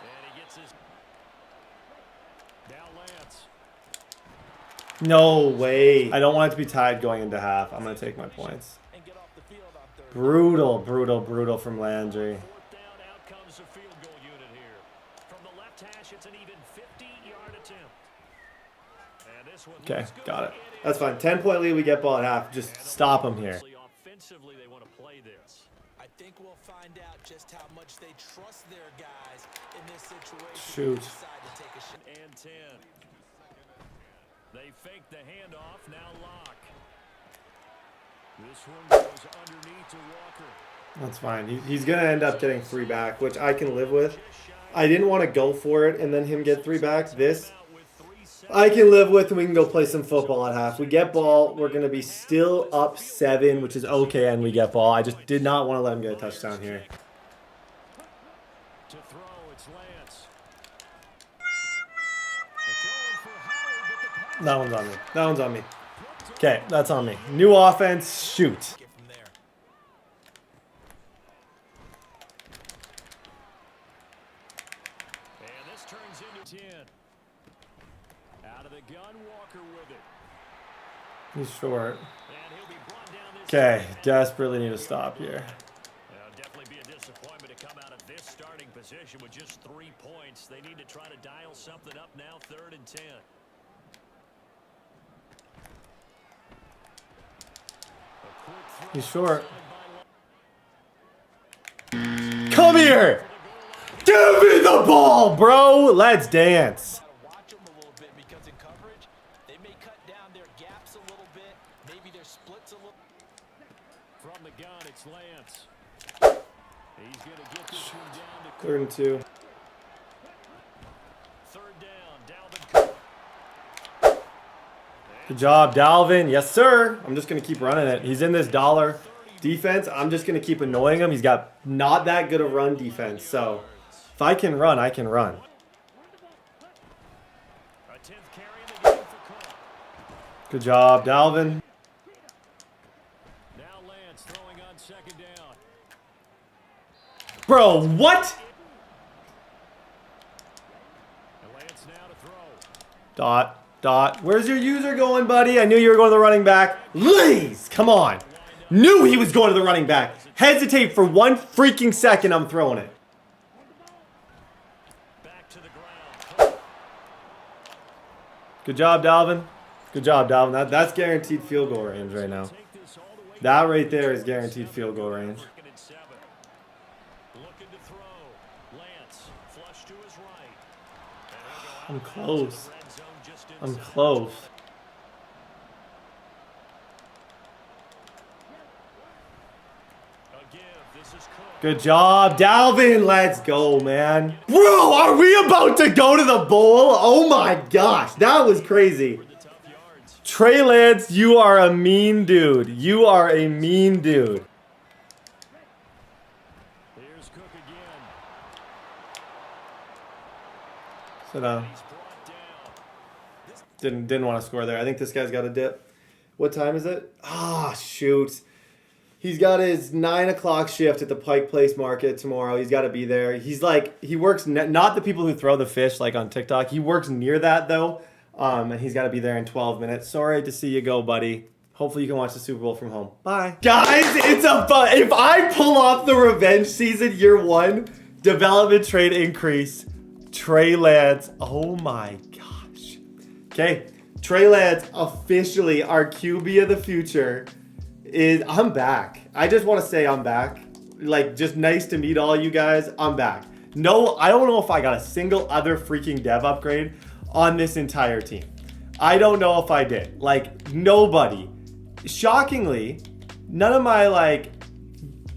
And he gets his... Now Lance. No way. I don't want it to be tied going into half. I'm going to take my points. and get off the field on third. Brutal, brutal, brutal from Landry. Fourth down, out comes the field goal unit here. From the left hash, it's an even 50-yard attempt. And this one Okay, looks good. got it. That's fine. 10-point lead. We get ball at half. Just stop them here. Offensively, they want to play this. I think we'll find out just how much they trust their guys in this situation. Shoot. Decide to take a shot. And 10. They fake the handoff, now lock. This one goes underneath to Walker. That's fine. He's going to end up getting 3 back, which I can live with. I didn't want to go for it and then him get 3 back. This I can live with, and we can go play some football at half. We get ball. We're going to be still up 7, which is okay, and we get ball. I just did not want to let him get a touchdown here. To throw, it's Lance. That one's on me. That one's on me. Okay, that's on me. New offense. Shoot. Get from there. And this turns into 10. Out of the gun, Walker with it. He's short. And he'll be brought down this Okay, desperately need to stop here. Definitely be a disappointment to come out of this starting position with just 3 points. They need to try to dial something up now, 3rd and 10. He's short. Come here! Give me the ball, bro! Let's dance. Gotta watch them a little bit because in coverage, they may cut down their gaps a little bit, maybe their splits a little. From the gun, it's Lance. He's going to get this one down to 3rd and 2. 3rd down. Dalvin. Good job, Dalvin. Yes, sir. I'm just going to keep running it. He's in this dollar defense. I'm just going to keep annoying him. He's got not that good a run defense. So if I can run, I can run. A 10th carry in the game for Cook. Good job, Dalvin. Now Lance throwing on 2nd down. Bro, what? And Lance now to throw. Dot. Where's your user going, buddy? I knew you were going to the running back. Please, come on. Knew he was going to the running back. Hesitate for 1 freaking second, I'm throwing it. Back to the ground. Good job, Dalvin. Good job, Dalvin. That's guaranteed field goal range right now. Take this all the way. That right there is guaranteed field goal range. 2nd and 7. Looking to throw. Lance flush to his right. And he'll go out I'm of bounds in close. the red zone just I'm inside. close. A give. This is Cook. Good job, Dalvin. Let's go, man. Bro, are we about to go to the bowl? Oh my gosh, that was crazy. The tough yards. Trey Lance, you are a mean dude. You are a mean dude. Here's Cook again. Sit down. He's brought down. Didn't want to score there. I think this guy's got a dip. What time is it? Ah, shoot. He's got his 9 o'clock shift at the Pike Place Market tomorrow. He's got to be there. He's like, he works, not the people who throw the fish like on TikTok. He works near that though. And he's got to be there in 12 minutes. Sorry to see you go, buddy. Hopefully you can watch the Super Bowl from home. Bye. Guys, it's a fun. If I pull off the revenge season year 1, development trade increase, Trey Lance. Oh my gosh. Okay. Trey Lance, officially our QB of the future. I'm back. I just want to say I'm back. Like, just nice to meet all you guys. I'm back. No, I don't know if I got a single other freaking dev upgrade on this entire team. I don't know if I did. Like, nobody. Shockingly, none of my, like,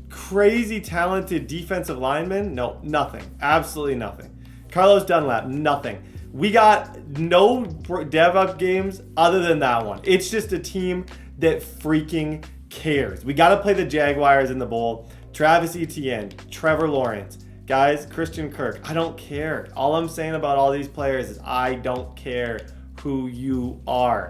crazy talented defensive linemen, no, nothing. Absolutely nothing. Carlos Dunlap, nothing. We got no dev up games other than that one. It's just a team that freaking cares. We got to play the Jaguars in the bowl. Travis Etienne, Trevor Lawrence, guys, Christian Kirk. I don't care. All I'm saying about all these players is I don't care who you are.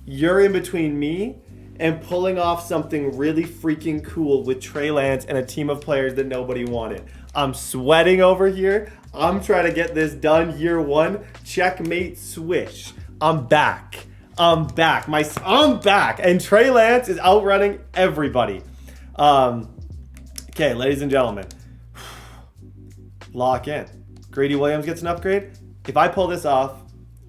You're in between me and pulling off something really freaking cool with Trey Lance and a team of players that nobody wanted. I'm sweating over here. I'm trying to get this done year 1. Checkmate swish. I'm back. I'm back. I'm back. And Trey Lance is outrunning everybody. Okay, ladies and gentlemen. Lock in. Grady Williams gets an upgrade. If I pull this off,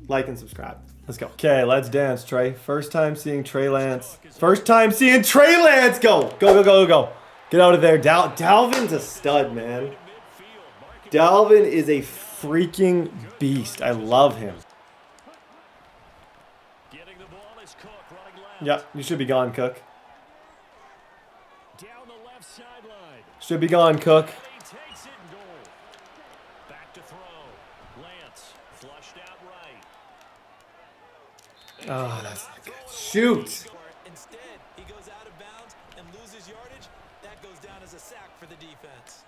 like and subscribe. Let's go. Okay, let's dance, Trey. First time seeing Trey Lance. First time seeing Trey Lance. Go. Go, go, go, go. Get out of there. Dalvin's a stud, man. Dalvin is a freaking beast. I love him. Yeah, you should be gone, Cook. Should be gone, Cook. Oh, that's not good. Shoot. Instead, he goes out of bounds and loses yardage. That goes down as a sack for the defense.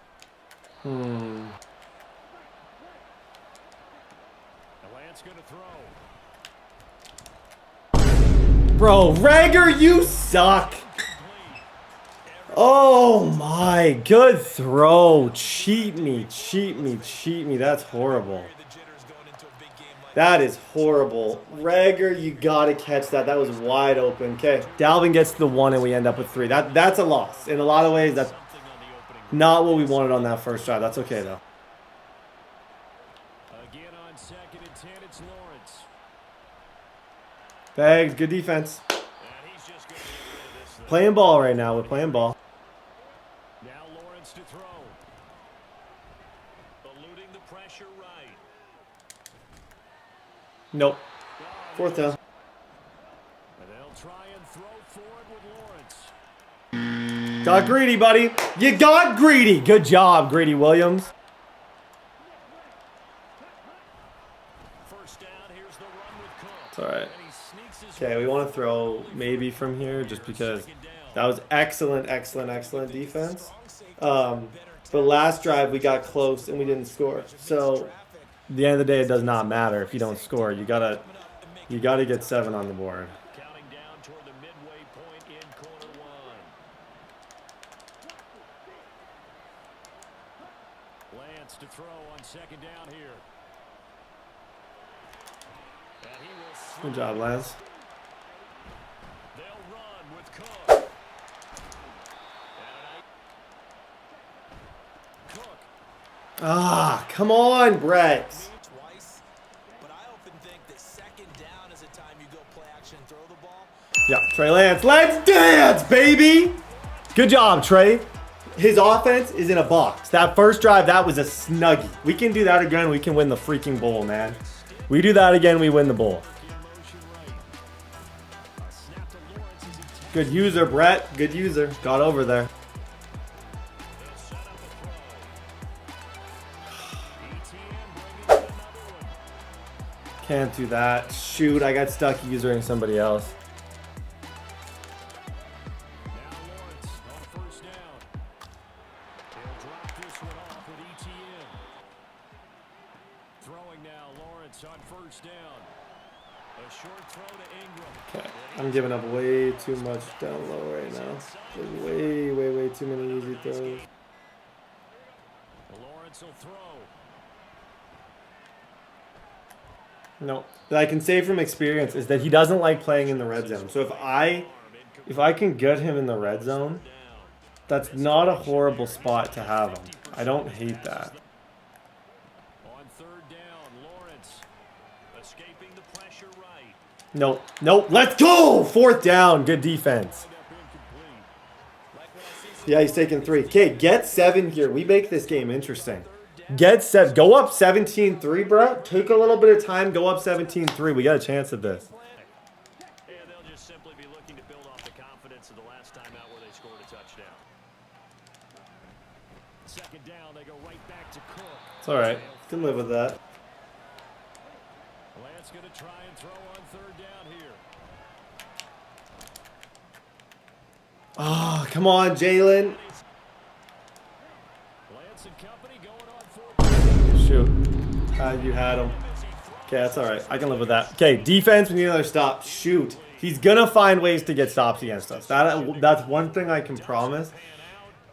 Lance going to throw. Bro, Rager, you suck. Oh my, good throw. Cheat me, cheat me, cheat me. That's horrible. That is horrible. Rager, you gotta catch that. That was wide open. Okay, Dalvin gets the 1 and we end up with 3. That's a loss. In a lot of ways, that's not what we wanted on that first drive. That's okay though. Again on 2nd and 10, it's Lawrence. Bags, good defense. Playing ball right now. We're playing ball. Now Lawrence to throw. Eluding the pressure right. Nope. 4th down. And they'll try and throw forward with Lawrence. Got greedy, buddy. You got greedy. Good job, Grady Williams. First down, here's the run with Cook. It's all right. And he sneaks his Okay, we want to throw maybe from here just because that was excellent, excellent, excellent defense. But last drive we got close and we didn't score. So at the end of the day, it does not matter if you don't score. You gotta get 7 on the board. counting down toward the midway point in quarter 1. Lance to throw on 2nd down here. And he will Good job, Lance. They'll run with Cook. Cook. Ah, come on, Brett. Twice, but I often think that 2nd down is a time you go play action, throw the ball. Yeah, Trey Lance. Let's dance, baby. Good job, Trey. His offense is in a box. That first drive, that was a snuggie. We can do that again. We can win the freaking bowl, man. We do that again, we win the bowl. Good user, Brett. Good user. Got over there. Can't do that. Shoot, I got stuck usering somebody else. Now Lawrence on 1st down. He'll drop this one off with ETN. Throwing now, Lawrence on 1st down. A short throw to Ingram. Okay, I'm giving up way too much down low right now. There's way, way, way too many easy throws. Lawrence will throw. No, that I can say from experience is that he doesn't like playing in the red zone. So if I can get him in the red zone, that's not a horrible spot to have him. I don't hate that. On 3rd down, Lawrence escaping the pressure right. Nope, nope. Let's go. 4th down. Good defense. Yeah, he's taking 3. Okay, get 7 here. We make this game interesting. Get 7. Go up 17-3, bro. Take a little bit of time. Go up 17-3. We got a chance at this. And they'll just simply be looking to build off the confidence of the last time out where they scored a touchdown. 2nd down, they go right back to Cook. It's all right. Can live with that. Lance going to try and throw on 3rd down here. Oh, come on, Jalen. Lance and company going on 4th. Shoot. You had him. Okay, that's all right. I can live with that. Okay, defense, we need another stop. Shoot. He's going to find ways to get stops against us. That's one thing I can promise.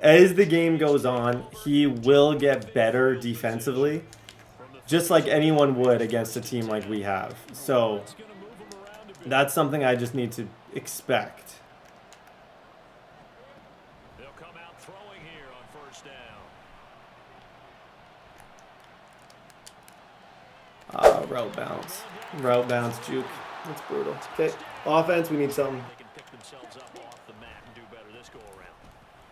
As the game goes on, he will get better defensively, just like anyone would against a team like we have. So That's something I just need to expect. They'll come out throwing here on first down. Route bounce. Route bounce, juke. That's brutal. Okay, offense, we need something. They can pick themselves up off the mat and do better this go around.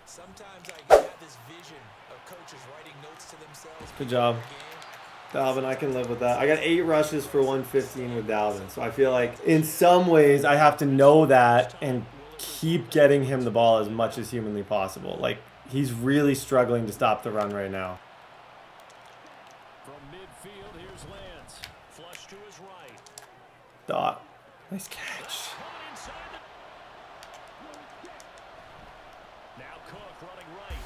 Sometimes I get this vision of coaches writing notes to themselves. Good job. Dalvin, I can live with that. I got 8 rushes for 115 with Dalvin. So I feel like in some ways I have to know that and keep getting him the ball as much as humanly possible. Like, he's really struggling to stop the run right now. From midfield, here's Lance. Flush to his right. Dot. Nice catch. Coming inside the... Now Cook running right.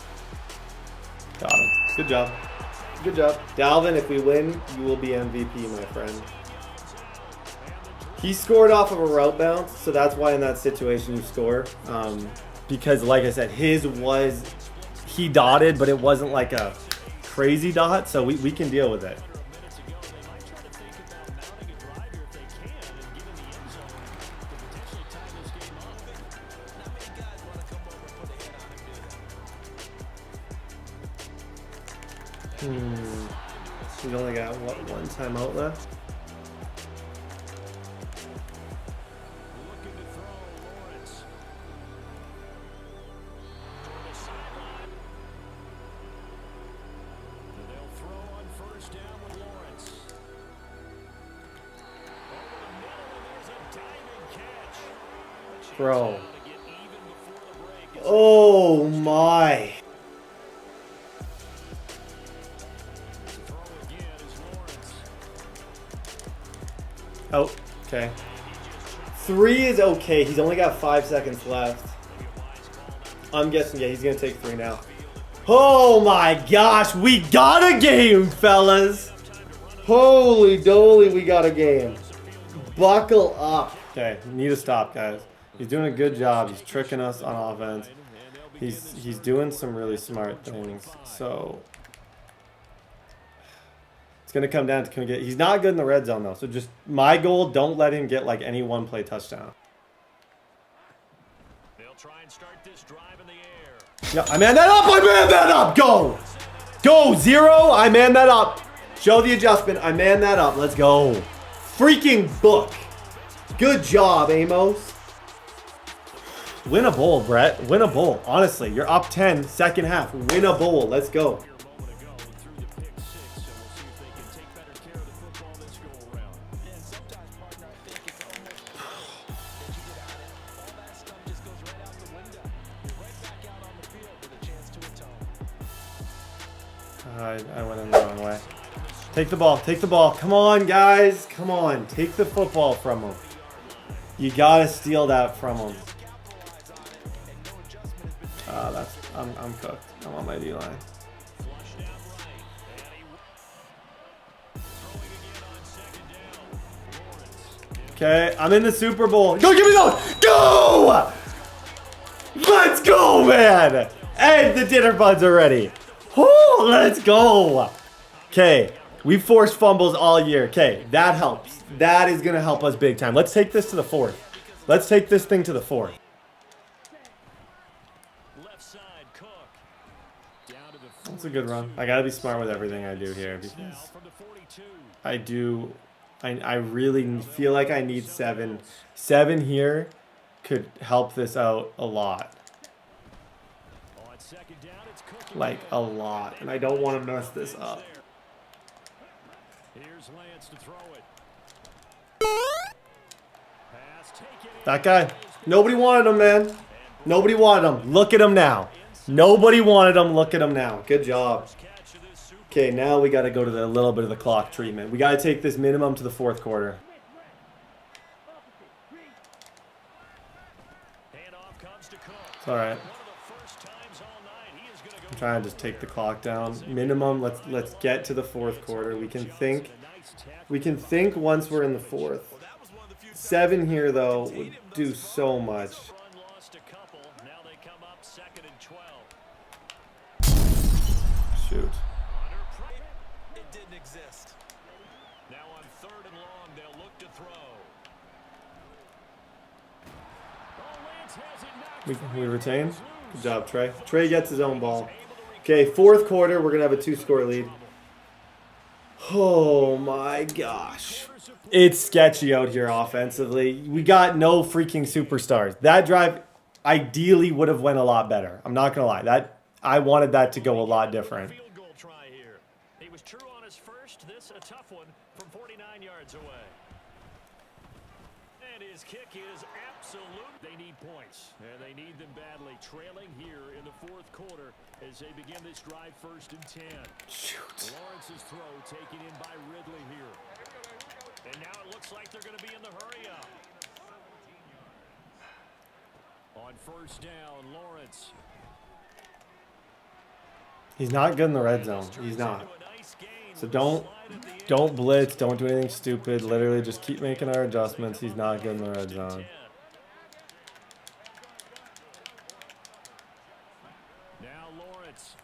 Got him. Good job. Good job. Dalvin, if we win, you will be MVP, my friend. He scored off of a route bounce, so that's why in that situation you score. Because, like I said, his was... He dotted, but it wasn't like a crazy dot, so we can deal with it. We only got, what, 1 timeout left? Looking to throw Lawrence. To the sideline. And they'll throw on first down with Lawrence. Over the middle, and there's a diving catch. Bro. To get even before the break. Oh, my. Throw again is Lawrence. Oh, okay. 3 is okay. He's only got 5 seconds left. I'm guessing, yeah, he's going to take 3 now. Oh my gosh, we got a game, fellas. Holy doly, we got a game. Buckle up. Okay, need to stop, guys. He's doing a good job. He's tricking us on offense. He's doing some really smart things. So it's gonna come down to he's not good in the red zone though. So just my goal, don't let him get like any one play touchdown. They'll try and start this drive in the air. Yeah, I man that up. I man that up. Go. Go 0. I man that up. Show the adjustment. I man that up. Let's go. Freaking book. Good job, Amos. Win a bowl, Brett. Win a bowl. Honestly, you're up 10, second half. Win a bowl. Let's go. I went in the wrong way. Take the ball. Take the ball. Come on, guys. Come on. Take the football from him. You gotta steal that from him. I'm cooked. I'm on my D-line. Okay, I'm in the Super Bowl. Go, give me those! Go! Let's go, man! And the dinner buns are ready. Oh, let's go! Okay, we forced fumbles all year. Okay, that helps. That is going to help us big time. Let's take this to the 4th. Let's take this thing to the 4th. Left side, Cook. Down to the That's a good run. I got to be smart with everything I do here because from the 42. I really feel like I need 7. 7 here could help this out a lot. On second down, it's Cook. Like, a lot. And I don't want to mess this up. Here's Lance to throw it. Pass taken in. That guy. Nobody wanted him, man. Nobody wanted him. Look at him now. Nobody wanted him. Look at him now. Good job. Catch of this Super Okay, now we got to go to the little bit of the clock treatment. We got to take this minimum to the 4th quarter. handoff comes to Cook. It's all right. One of the first times all night, he is going to go. I'm trying to just take the clock down. Minimum. Let's get to the 4th quarter. We can think. We can think once we're in the 4th. 7 here though would do so much. Run lost a couple. Now they come up 2nd and 12. Shoot. It didn't exist. Now on 3rd and long, they'll look to throw. We retain. Good job, Trey. Trey gets his own ball. Okay, fourth quarter. We're going to have a 2-score lead. Oh, my gosh. It's sketchy out here offensively. We got no freaking superstars. That drive ideally would have went a lot better. I'm not going to lie. I wanted that to go a lot different. He was true on his first. This a tough one from 49 yards away. And his kick is absolute. They need points, and they need them badly. Trailing here in the fourth quarter as they begin this drive, 1st and 10. Shoot. Lawrence's throw taken in by Ridley here. And now it looks like they're going to be in the hurry up. On 1st down, Lawrence. He's not good in the red zone. He's not. So don't blitz. Don't do anything stupid. Literally just keep making our adjustments. He's not good in the red zone. Now Lawrence.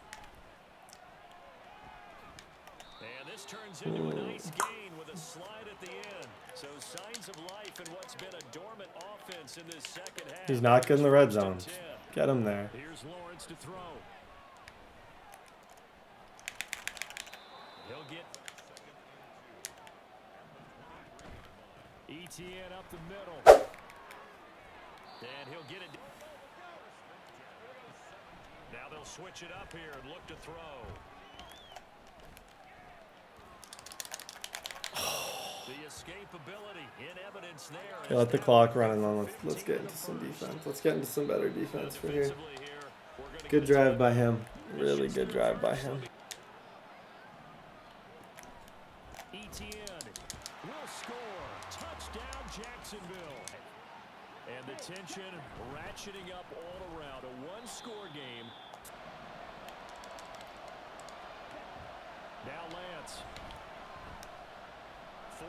And this turns into a nice gain with a slide at the end. So signs of life in what's been a dormant offense in this second half. He's not good in the red zone. Get him there. Here's Lawrence to throw. He'll get ETN up the middle. And he'll get it. Now they'll switch it up here and look to throw. The escapability in evidence there. Okay, let the clock run and then let's get into some defense. Let's get into some better defense from here. Good drive by him. Really good drive by him. ETN will score. Touchdown, Jacksonville. And the tension ratcheting up all around. A one-score game. Now Lance.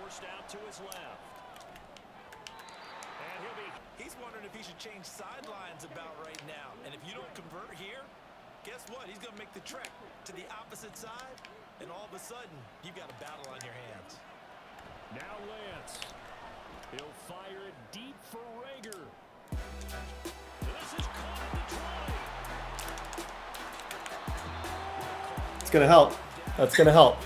Forced out to his left. And He's wondering if he should change sidelines about right now. And if you don't convert here, guess what? He's going to make the trek to the opposite side. And all of a sudden, you've got a battle on your hands. Now Lance. He'll fire it deep for Rager. This is caught at the 20. It's going to help. That's going to help.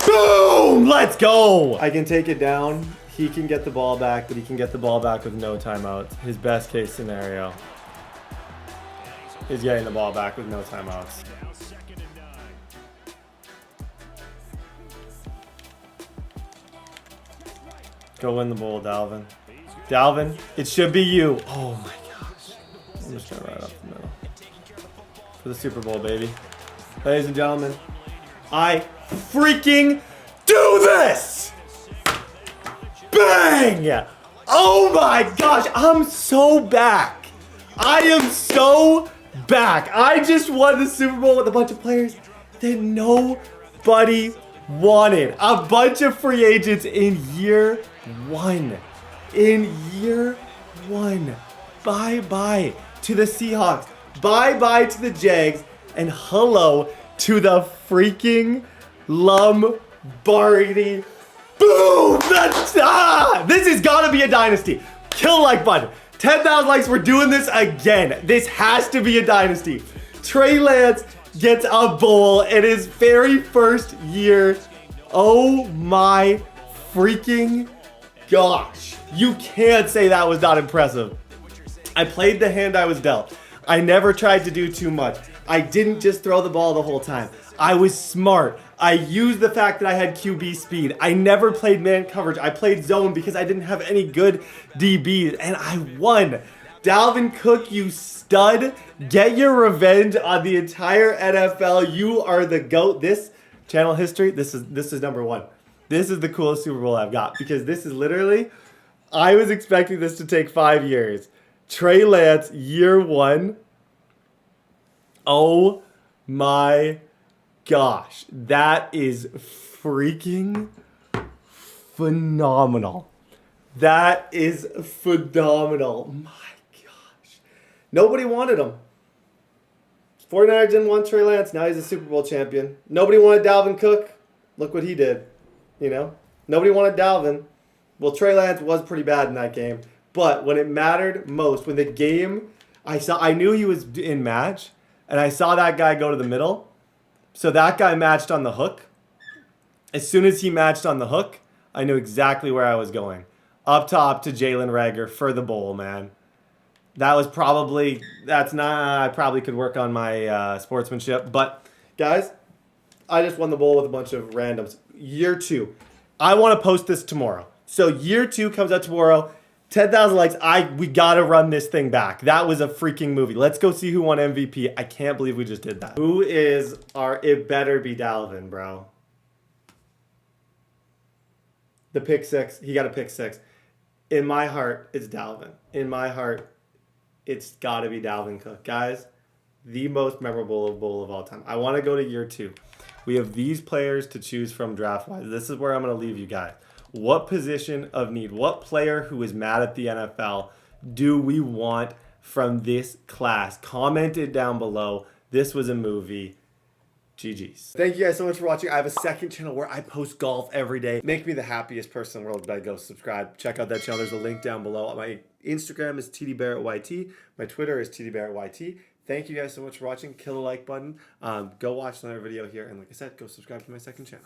Boom! Let's go! I can take it down. He can get the ball back, but he can get the ball back with no timeouts. His best case scenario is getting the ball back with no timeouts. Now 2nd and 9. Go win the bowl, Dalvin. Dalvin, it should be you. Oh my gosh. I'm just going to ride up the middle. For the Super Bowl, baby. Ladies and gentlemen, I freaking do this! Bang! Oh my gosh, I'm so back. I am so back. I just won the Super Bowl with a bunch of players that nobody wanted. A bunch of free agents in year 1. In year 1. Bye-bye to the Seahawks. Bye-bye to the Jags. And hello to the freaking Lombardi. Boom! This has got to be a dynasty. Kill the like button. 10,000 likes. We're doing this again. This has to be a dynasty. Trey Lance gets a bowl in his very first year. Oh my freaking gosh. You can't say that was not impressive. I played the hand I was dealt. I never tried to do too much. I didn't just throw the ball the whole time. I was smart. I used the fact that I had QB speed. I never played man coverage. I played zone because I didn't have any good DBs, and I won. Dalvin Cook, you stud. Get your revenge on the entire NFL. You are the GOAT. This channel history, this is number 1. This is the coolest Super Bowl I've got because this is literally, I was expecting this to take 5 years. Trey Lance, year 1. Oh my gosh, that is freaking phenomenal. That is phenomenal. My gosh. Nobody wanted him. 49ers didn't want Trey Lance. Now he's a Super Bowl champion. Nobody wanted Dalvin Cook. Look what he did. You know? Nobody wanted Dalvin. Well, Trey Lance was pretty bad in that game. But when it mattered most, when the game, I knew he was in match, and I saw that guy go to the middle. So that guy matched on the hook. As soon as he matched on the hook, I knew exactly where I was going. Up top to Jalen Reagor for the bowl, man. I probably could work on my sportsmanship. But, guys, I just won the bowl with a bunch of randoms. Year 2. I want to post this tomorrow. So year 2 comes out tomorrow. 10,000 likes. We got to run this thing back. That was a freaking movie. Let's go see who won MVP. I can't believe we just did that. Who is it better be Dalvin, bro. The pick 6. He got a pick 6. In my heart, it's Dalvin. In my heart, it's got to be Dalvin Cook. Guys, the most memorable bowl of all time. I want to go to year 2. We have these players to choose from draft-wise. This is where I'm going to leave you guys. What position of need, what player who is mad at the NFL do we want from this class? Comment it down below. This was a movie. GG's. Thank you guys so much for watching. I have a second channel where I post golf every day. Make me the happiest person in the world by go subscribe. Check out that channel. There's a link down below. My Instagram is tdbarrettYT. My Twitter is tdbarrettYT. Thank you guys so much for watching. Kill the like button. Go watch another video here. And like I said, go subscribe to my second channel.